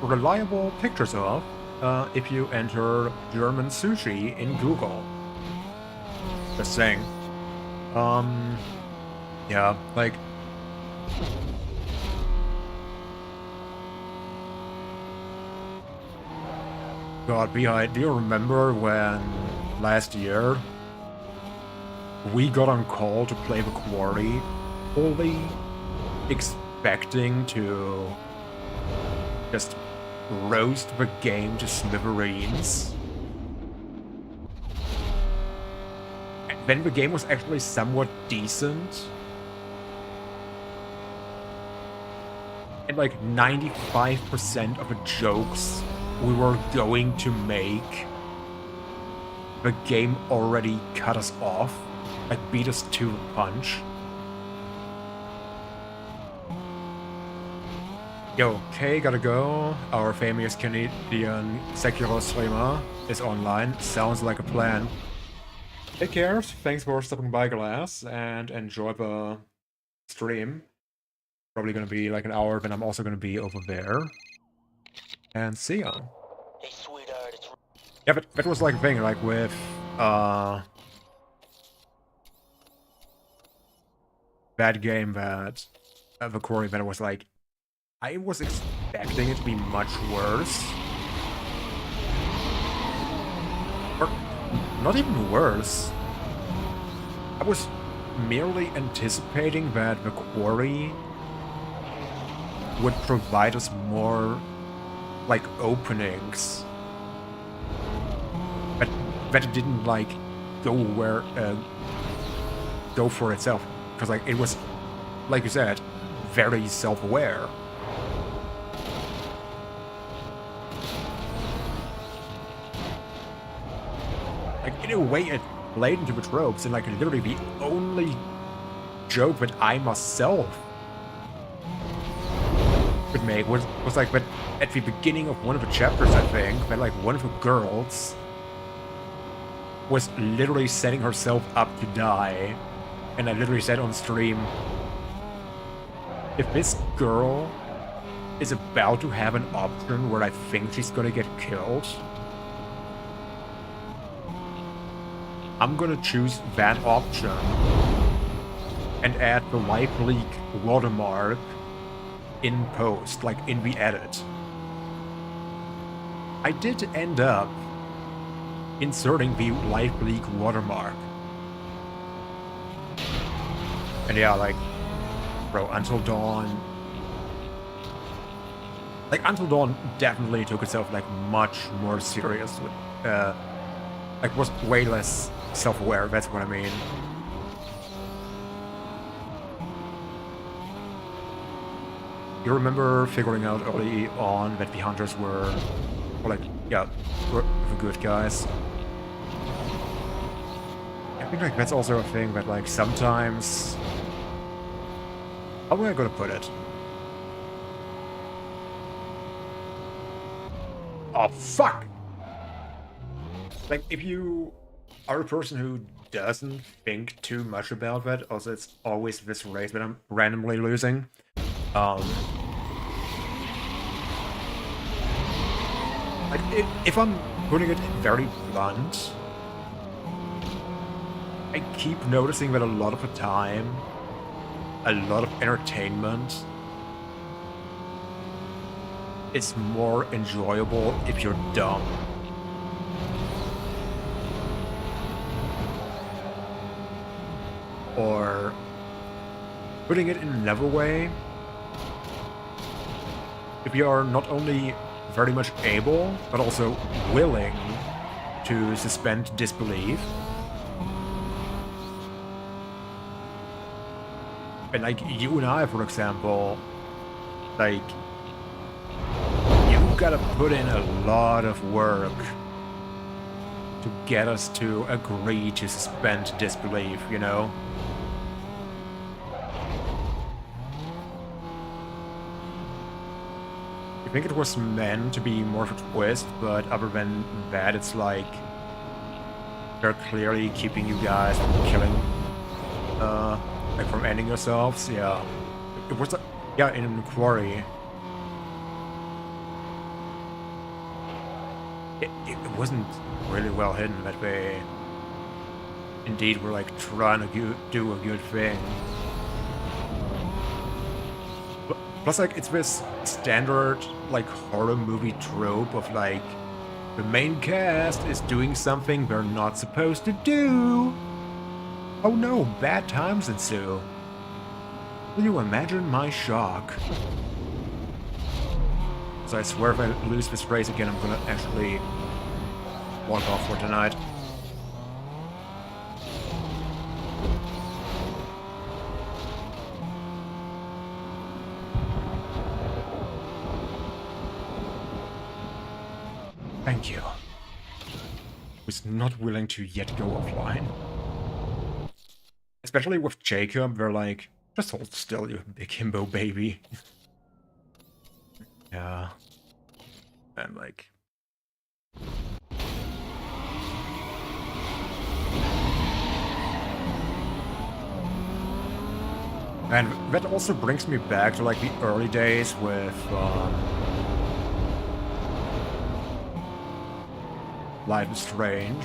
reliable pictures of if you enter German sushi in Google. Just saying. Yeah, like... God, Behind, do you remember when last year we got on call to play the Quarry, fully expecting to just roast the game to smithereens? And then the game was actually somewhat decent. And like 95% of the jokes we were going to make, the game already cut us off, like beat us to the punch. Yo, okay, gotta go. Our famous Canadian Sekiro streamer is online. Sounds like a plan. Take care, thanks for stopping by, Glass, and enjoy the stream. Probably gonna be like an hour, then I'm also gonna be over there. And see ya. Hey, sweetheart, it's... Yeah, but that was like a thing, like with, that game that, the Quarry, that was like I was expecting it to be much worse. Or not even worse. I was merely anticipating that the quarry would provide us more, like, openings. But that it didn't, like, go for itself. Because, like, it was, like you said, very self-aware. Like, in a way, it played into the tropes, and, like, literally the only joke that I myself could make was like, but at the beginning of one of the chapters, I think, that, like, one of the girls was literally setting herself up to die, and I literally said on stream, if this girl is about to have an option where I think she's gonna get killed, I'm gonna choose that option and add the Life Leak watermark in post, like in the edit. I did end up inserting the Life Leak watermark. And yeah, like, bro, Until Dawn... Like, Until Dawn definitely took itself, like, much more seriously. Like, was way less self-aware, that's what I mean. You remember figuring out early on that the hunters were, or like, yeah, were the good guys? I think, like, that's also a thing that, like, sometimes... How am I gonna put it? Oh, fuck! Like, if you are a person who doesn't think too much about that, also it's always this race that I'm randomly losing. Like, if I'm putting it very blunt, I keep noticing that a lot of the time, a lot of entertainment is more enjoyable if you're dumb. Or putting it in another way, if you are not only very much able, but also willing to suspend disbelief. And, like, you and I, for example, like, you gotta put in a lot of work to get us to agree to suspend disbelief, you know? I think it was meant to be more of a twist, but other than that, it's like they're clearly keeping you guys from killing, like from ending yourselves. Yeah, it was, yeah, in the quarry. It wasn't really well hidden that they indeed were like trying to do a good thing. Plus, like, it's this standard, like, horror movie trope of, like, the main cast is doing something they're not supposed to do. Oh no, bad times ensue. Can you imagine my shock? So I swear if I lose this race again, I'm gonna actually walk off for tonight. Thank you. Was not willing to yet go offline. Especially with Jacob, they're like, just hold still, you big himbo baby. Yeah. And like... And that also brings me back to, like, the early days with, Life is Strange.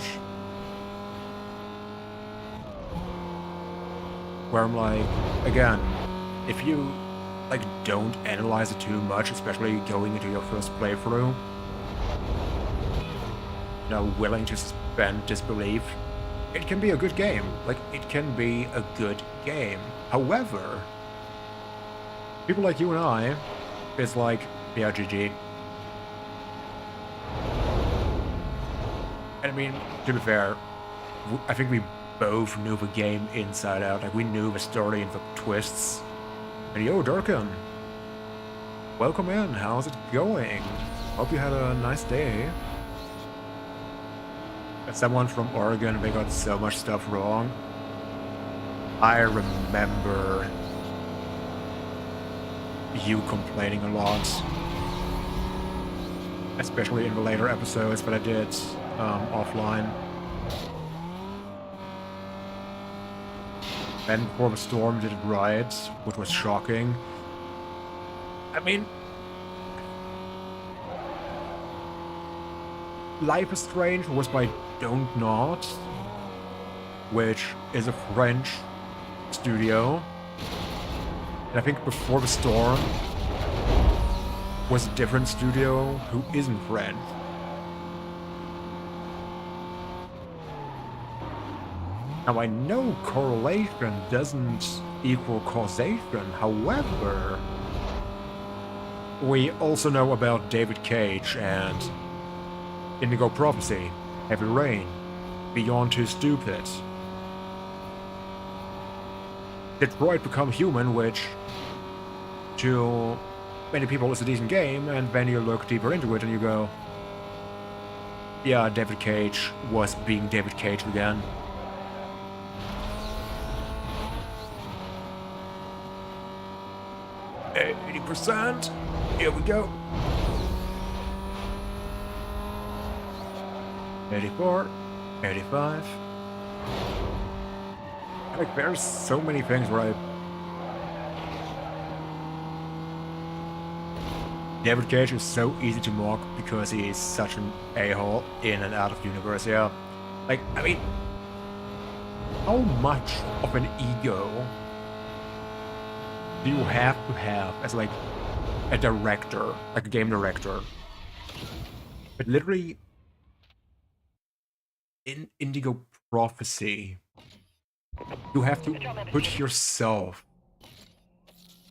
Where I'm like, again, if you like, don't analyze it too much, especially going into your first playthrough. You know, willing to suspend disbelief. It can be a good game. Like, it can be a good game. However, people like you and I, it's like, yeah, GG. And I mean, to be fair, I think we both knew the game inside out. Like, we knew the story and the twists. And yo, Durkin, welcome in. How's it going? Hope you had a nice day. As someone from Oregon, they got so much stuff wrong. I remember you complaining a lot. Especially in the later episodes that I did offline. And before the storm did it right, which was shocking. I mean, Life is Strange was by Don't Not, which is a French studio. And I think Before the Storm was a different studio who isn't French. Now, I know correlation doesn't equal causation, however, we also know about David Cage and Indigo Prophecy, Heavy Rain, Beyond Too Stupid, Detroit Become Human, which to many people is a decent game, and then you look deeper into it and you go, yeah, David Cage was being David Cage again. %. Here we go. 84, 85. Like, there's so many things where David Cage is so easy to mock because he is such an a-hole in and out of universe, yeah. Like, I mean, how much of an ego do you have to have as, like, a director, like a game director? But literally, in Indigo Prophecy, you have to put yourself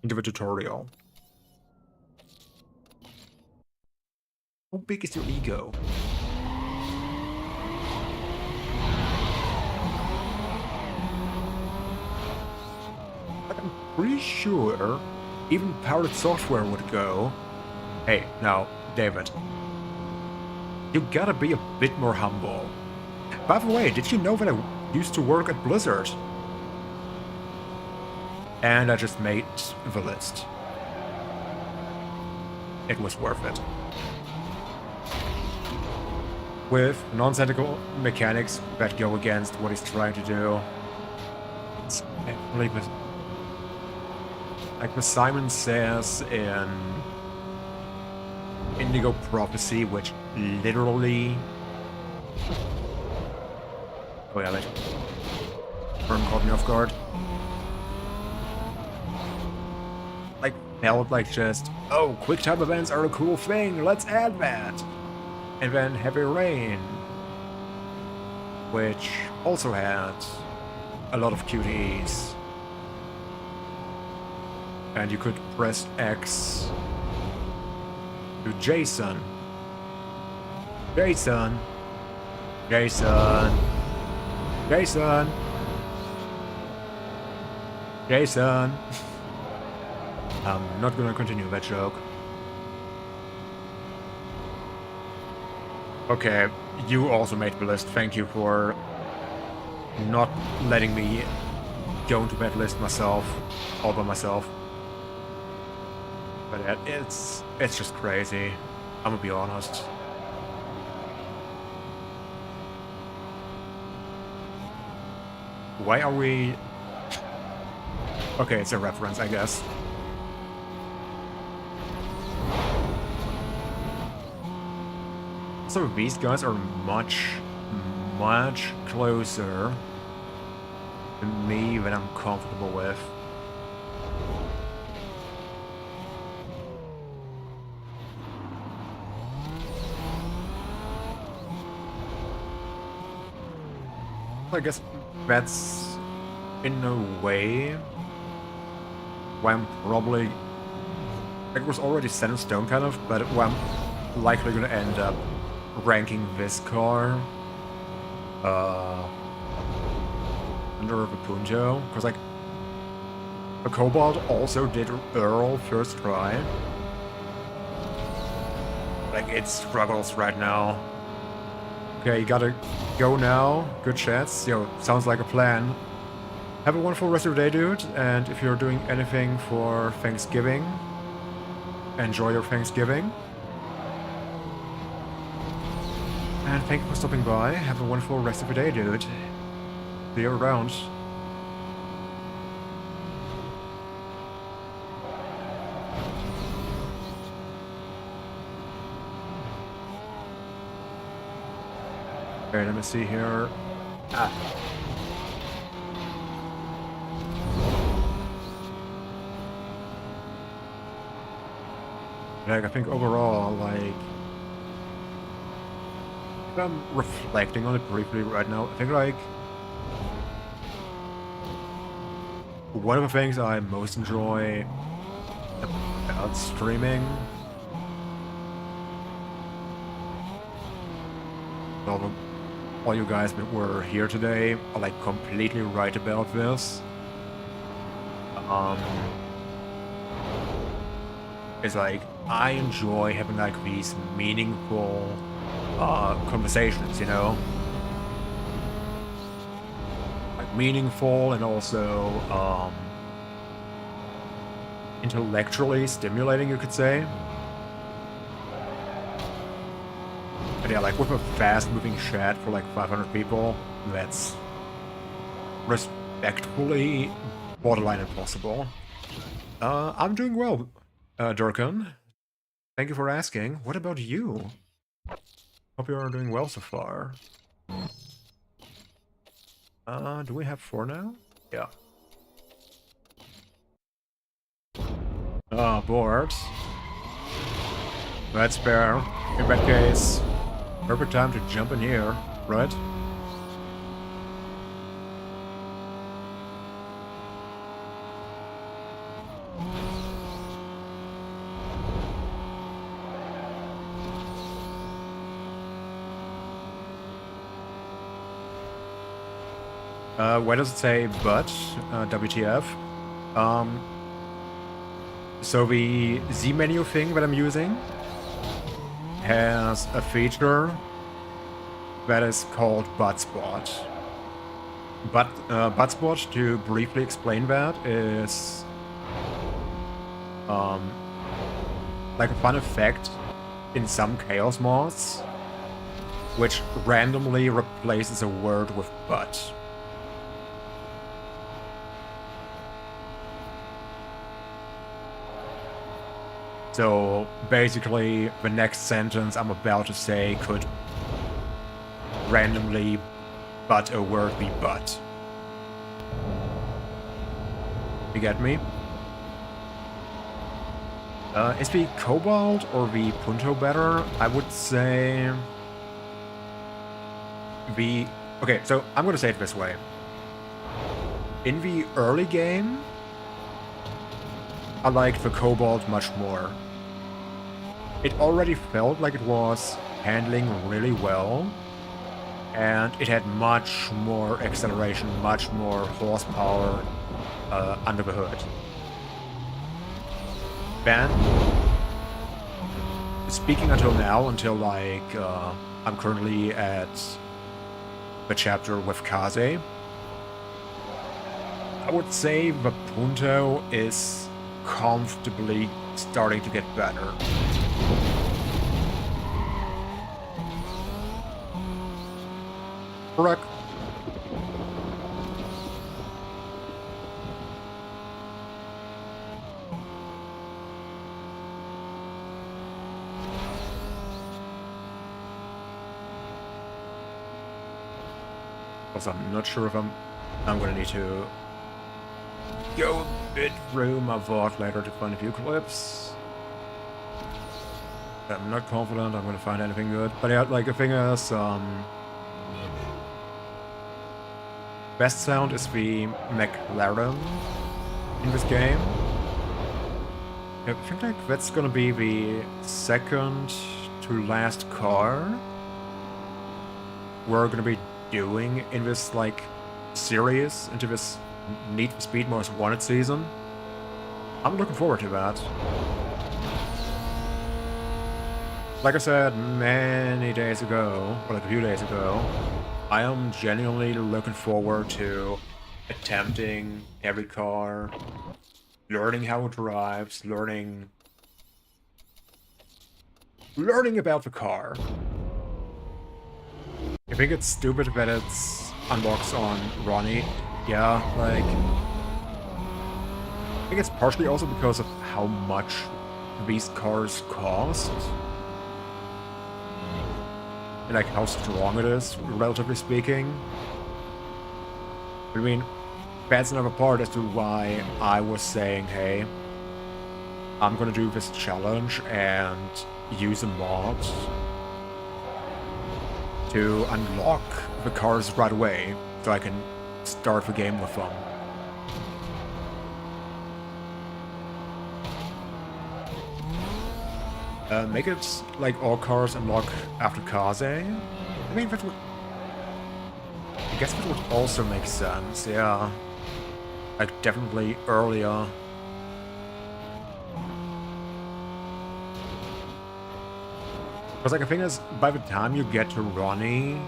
into the tutorial. How big is your ego? I'm pretty sure even Powered Software would go, hey, now, David, you gotta be a bit more humble. By the way, did you know that I used to work at Blizzard? And I just made the list. It was worth it. With nonsensical mechanics that go against what he's trying to do. It's like what Simon says in Indigo Prophecy, which literally... Oh yeah, like... Firm caught me off guard. Like, felt like just, oh, quick time events are a cool thing, let's add that! And then Heavy Rain, which also had a lot of QTEs. And you could press X to Jason. Jason. Jason. Jason. Jason. I'm not gonna continue that joke. Okay, you also made the list. Thank you for not letting me go into that list myself, all by myself. But yeah, it's just crazy. I'm gonna be honest. Why are we... Okay, it's a reference, I guess. So these guys are much closer to me than I'm comfortable with. I guess that's in a way why I'm probably, it was already set in stone kind of, but why I'm likely gonna end up ranking this car under the Punto, because like the Cobalt also did Earl first try. Like it struggles right now. Okay, you gotta go now. Good chats. Yo, sounds like a plan. Have a wonderful rest of your day, dude. And if you're doing anything for Thanksgiving, enjoy your Thanksgiving. And thank you for stopping by. Have a wonderful rest of your day, dude. See you around. Okay, let me see here. Like, I think overall, like, if I'm reflecting on it briefly right now, I think, like, one of the things I most enjoy about streaming, all you guys that were here today are, like, completely right about this. It's like, I enjoy having, like, these meaningful conversations, you know? Like, meaningful and also intellectually stimulating, you could say. But yeah, like, with a fast-moving chat for, like, 500 people, that's respectfully borderline impossible. I'm doing well, Durkan. Thank you for asking. What about you? Hope you are doing well so far. Do we have 4 now? Yeah. Bored. That's fair. In that case, perfect time to jump in here, right? Why does it say but? WTF? So the Z menu thing that I'm using has a feature that is called butt spot. But butt spot, to briefly explain that, is like a fun effect in some chaos mods, which randomly replaces a word with but. So basically, the next sentence I'm about to say could randomly but a word be but. You get me? Is the Cobalt or the Punto better? I would say the... Okay, so I'm gonna say it this way. In the early game, I liked the Cobalt much more. It already felt like it was handling really well, and it had much more acceleration, much more horsepower under the hood. Then, speaking until now, until like I'm currently at the chapter with Kaze, I would say the Punto is comfortably starting to get better. Correct. Also, I'm not sure if I'm gonna need to go a bit through my VOD later to find a few clips. I'm not confident I'm gonna find anything good. But yeah, like the thing is, best sound is the McLaren in this game. I think like that's gonna be the second to last car we're gonna be doing in this like series, into this Need for Speed Most Wanted season. I'm looking forward to that. Like I said many days ago, or like a few days ago, I am genuinely looking forward to attempting every car, learning how it drives, learning about the car. I think it's stupid that it's unlocks on Ronnie. Yeah, like, I think it's partially also because of how much these cars cost. And like how strong it is, relatively speaking. I mean, that's another part as to why I was saying, hey, I'm gonna do this challenge and use a mod to unlock the cars right away, so I can start the game with them. Make it like all cars unlock after Kaze. I mean, that would... I guess that would also make sense, yeah. Like, definitely earlier. Because, like, the thing is, by the time you get to Ronnie,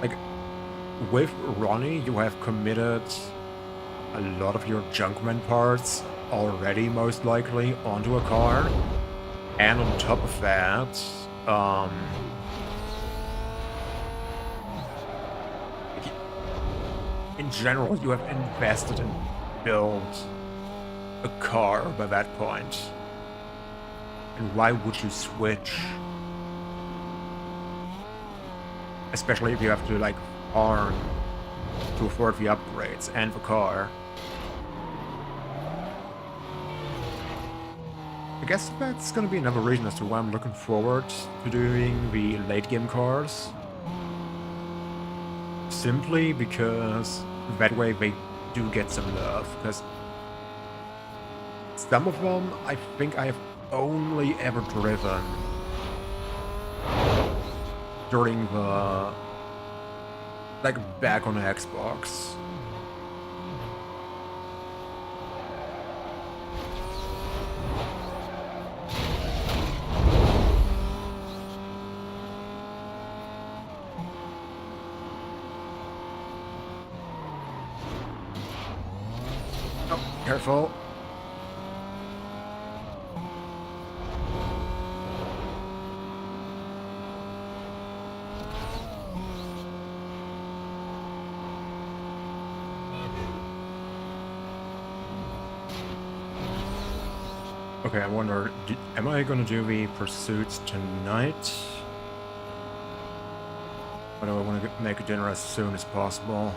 like, with Ronnie, you have committed a lot of your Junkman parts already, most likely, onto a car. And on top of that, in general, you have invested and built a car by that point. And why would you switch? Especially if you have to, like, farm to afford the upgrades and the car. I guess that's gonna be another reason as to why I'm looking forward to doing the late game cars. Simply because that way they do get some love, because some of them I think I have only ever driven during the, like, back on the Xbox. Oh, careful. Okay, I wonder, am I gonna do the pursuits tonight? Or do I want to make dinner as soon as possible?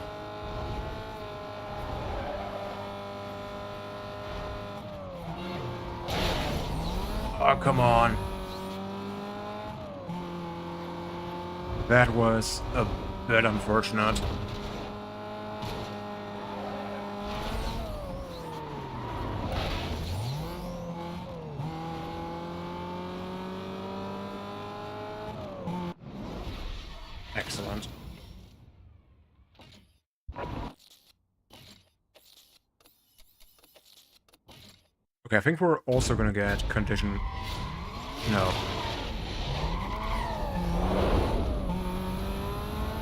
Oh, come on. That was a bit unfortunate. Excellent. Okay, I think we're also gonna get condition... No.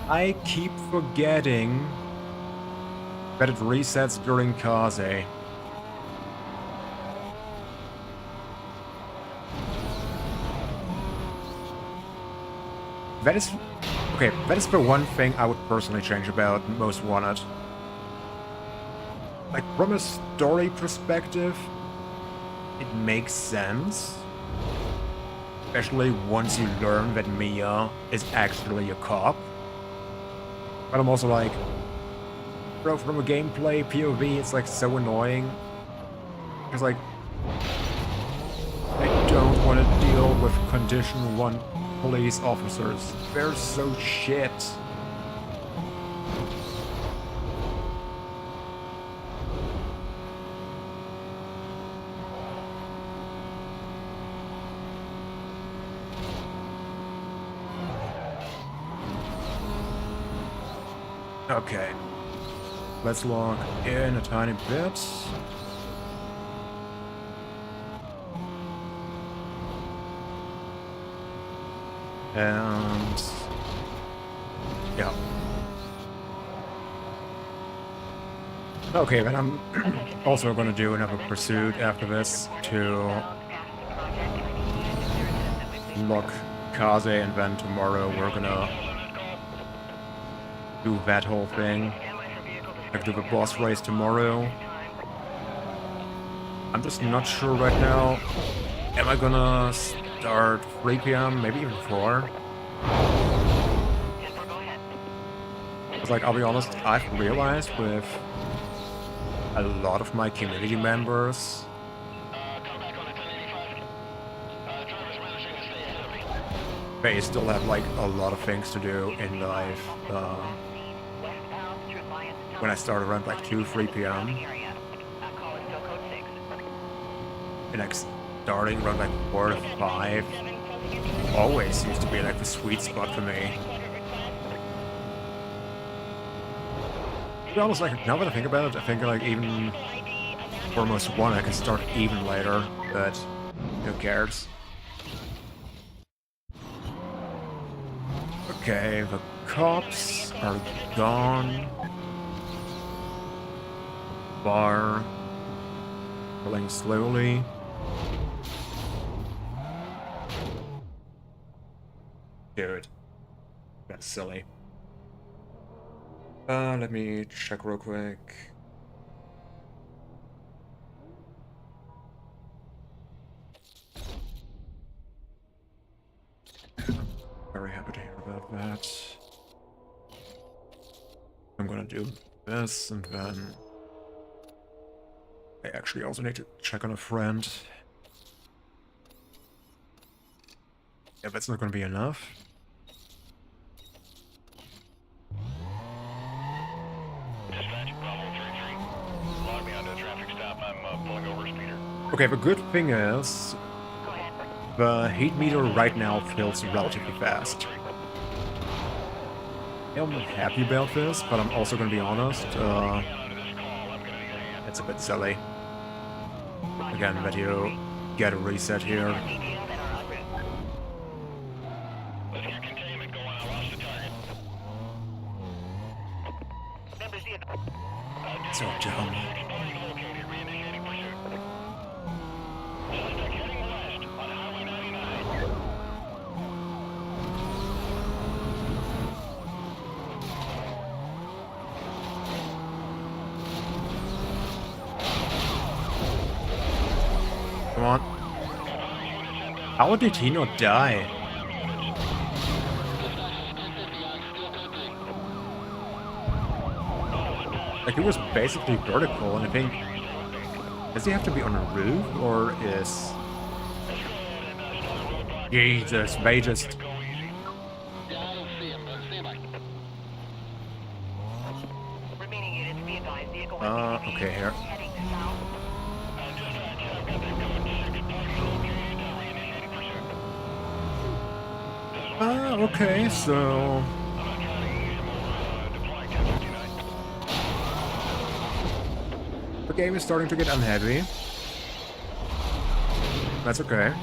I keep forgetting that it resets during Kaze. That is... Okay, that is the one thing I would personally change about Most Wanted. Like, from a story perspective, it makes sense. Especially once you learn that Mia is actually a cop. But I'm also like, bro, from a gameplay POV, it's like so annoying. Because like, I don't want to deal with Condition 1 police officers. They're so shit. Okay. Let's log in a tiny bit. And yeah. Okay, then I'm also gonna do another pursuit after this to lock Kaze, and then tomorrow we're gonna do that whole thing. Like do the boss race tomorrow. I'm just not sure right now. Am I gonna start 3 p.m., maybe even 4? Because, like, I'll be honest, I've realized with a lot of my community members, Come back on the 1085. Driver's managing to stay ahead of me. they still have, like, a lot of things to do in life. When I start around, like, 2, 3 p.m. And, like, starting around, like, 4 to 5 always seems to be, like, the sweet spot for me. To be honest, like, now that I think about it, I think, like, even for almost 1, I can start even later, but who cares? Okay, the cops are gone. Bar pulling slowly. Dude, that's silly. Let me check real quick. Very happy to hear about that. I'm gonna do this, and then I actually also need to check on a friend. Yeah, that's not gonna be enough. Dispatch, Bravo 33. Log me onto a traffic stop. I'm pulling over a speeder. Okay, the good thing is, the heat meter right now fills relatively fast. I'm happy about this, but I'm also gonna be honest, it's a bit silly. Again, that you get a reset here. Let's get containment going. I lost the target. So dumb. Located. Reinitiating pursuit. Suspect heading west on Highway 99. Come on. How did he not die? Like, he was basically vertical, and I think... Does he have to be on a roof, or is... Jesus, they just... okay, here. Okay, so... The game is starting to get unheavy. That's okay.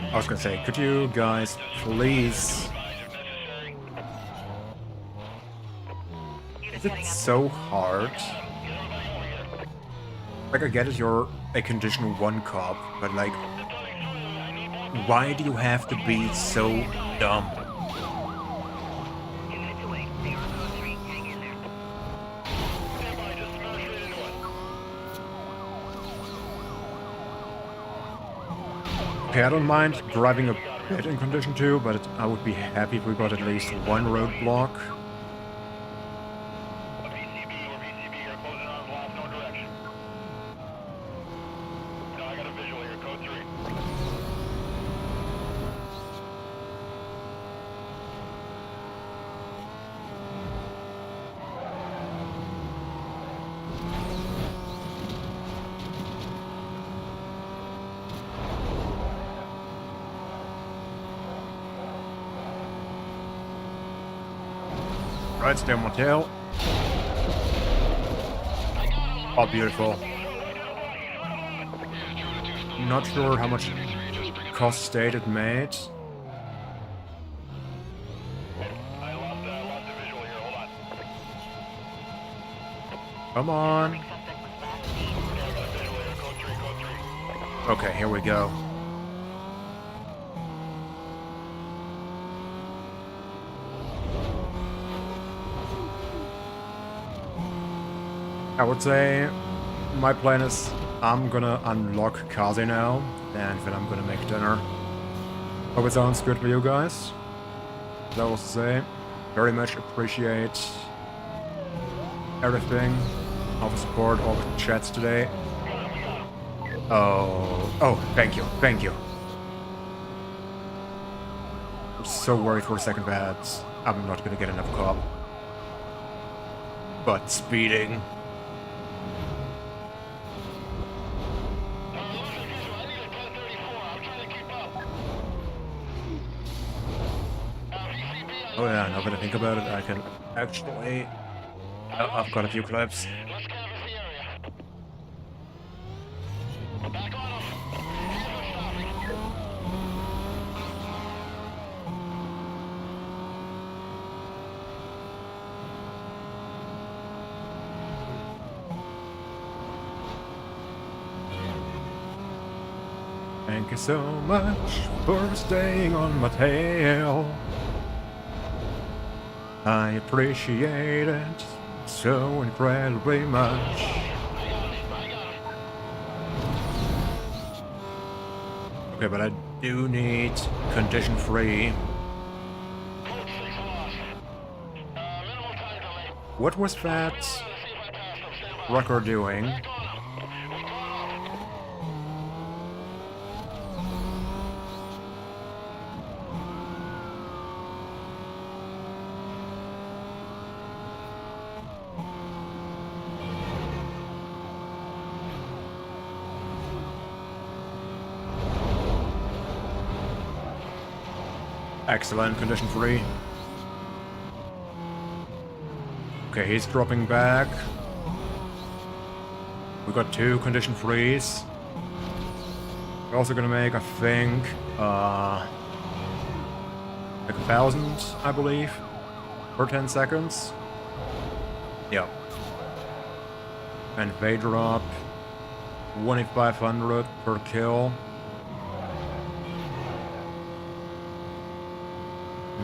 I was gonna say, could you guys please... Is it so hard? Like, I get it, you're a Condition 1 cop, but like... Why do you have to be so dumb? Okay, I don't mind driving a bit in Condition 2, but I would be happy if we got at least one roadblock. VCB are closing on blast, no direction. No, I got a visual here. Right, stay on my tail. Oh, beautiful. Not sure how much cost state it made. I lost the visual here. Hold on. Come on. Suspect was last seen. Visual here. Code 3, code 3. Okay, here we go. I would say my plan is I'm gonna unlock Kazi now, and then I'm gonna make dinner. Hope it sounds good for you guys. That was to say, very much appreciate everything, all the support, all the chats today. Oh, thank you, thank you. I'm so worried for a second that I'm not gonna get enough cop. But speeding. Oh yeah, now that I think about it, I can actually... I've got a few clips. Let's canvass the area. Back on them. Thank you so much for staying on my tail. I appreciate it so incredibly much. Okay, but I do need condition free. What was that Rucker doing? Excellent, condition free. Okay, he's dropping back. We got 2 condition frees. We're also gonna make, I think, like 1,000, I believe, per 10 seconds. Yeah. And they drop 2,500 per kill.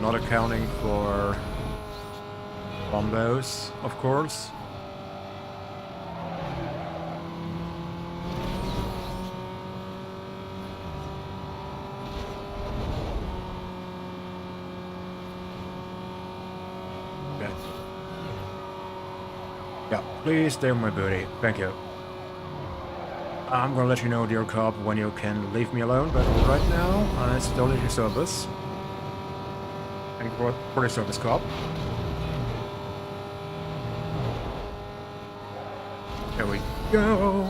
Not accounting for bombos, of course. Okay. Yeah, please stay on my booty. Thank you. I'm gonna let you know, dear cop, when you can leave me alone, but right now, I still need your service. Thank you for your service, cop. There we go.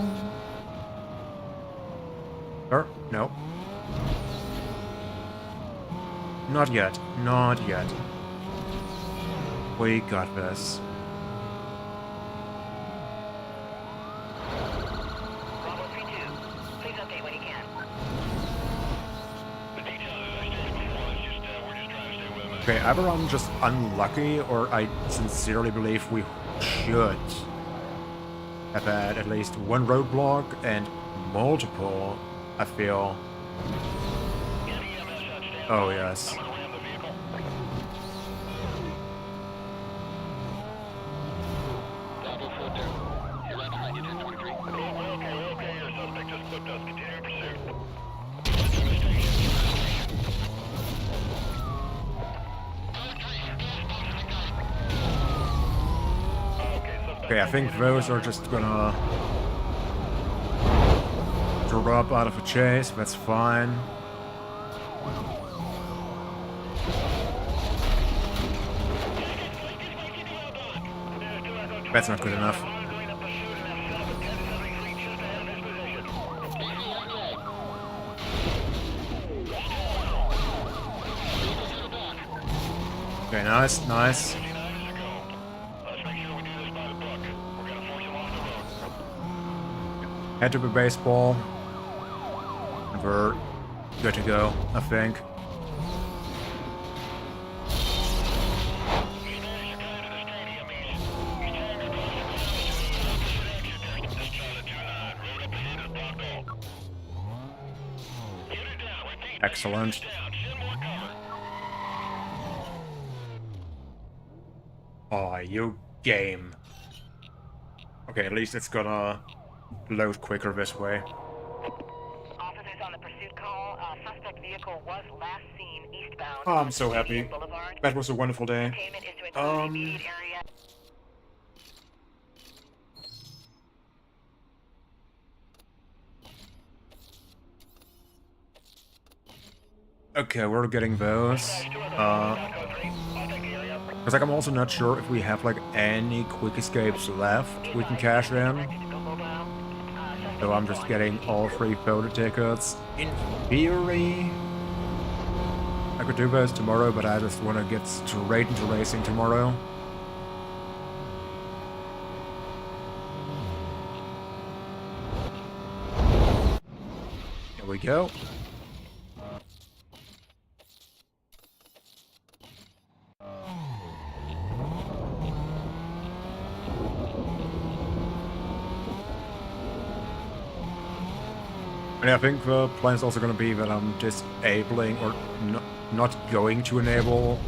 No. Not yet. Not yet. We got this. Bravo 3-2. Please update when you can. The details, as I stated before, we're just trying to stay with them. Okay, either I'm just unlucky, or I sincerely believe we should have had at least one roadblock and multiple, I feel. Oh, yes. Bravo 4-2. You're right behind you, 1023. Okay. Your suspect just clipped us. Continue pursuit. Okay, I think those are just gonna drop out of a chase. That's fine. That's not good enough. Okay, nice. Head to the baseball. And we're good to go, I think. Excellent. Oh, you game. Okay, at least it's gonna load quicker this way. Officers on the pursuit call. Suspect vehicle was last seen eastbound. Oh, I'm so on happy. Boulevard. That was a wonderful day. Containment is to include the immediate area. Okay, we're getting those. Because like, I'm also not sure if we have like any quick escapes left we can cash in. So I'm just getting all 3 photo tickets. In theory, I could do those tomorrow, but I just want to get straight into racing tomorrow. Here we go. And I think the plan is also going to be that I'm disabling or not going to enable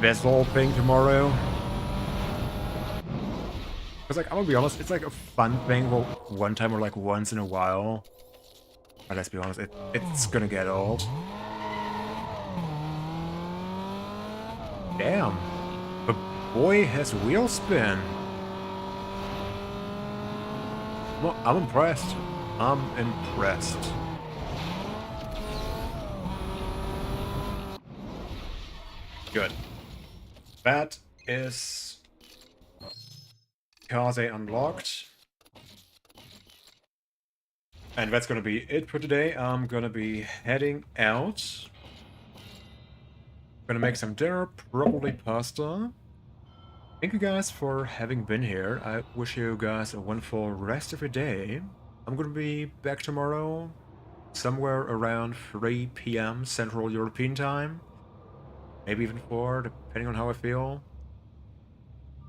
this whole thing tomorrow. Because like, I'm gonna be honest, it's like a fun thing well, one time or like once in a while. But let's be honest, it's gonna get old. Damn. The boy has wheel spin. Well, I'm impressed. I'm impressed. Good. That is Cars unlocked. And that's gonna be it for today. I'm gonna be heading out. Gonna make some dinner, probably pasta. Thank you guys for having been here. I wish you guys a wonderful rest of your day. I'm gonna be back tomorrow, somewhere around 3 p.m. Central European Time. Maybe even 4, depending on how I feel.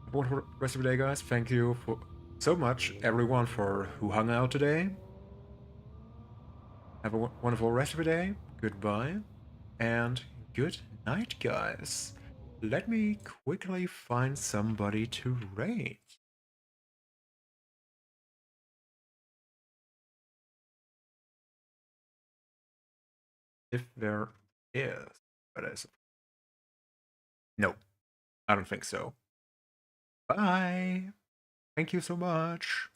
Have a wonderful rest of your day, guys. Thank you for so much, everyone, for who hung out today. Have a wonderful rest of your day. Goodbye. And good night, guys. Let me quickly find somebody to rate. If there is. But is. No, I don't think so. Bye. Thank you so much.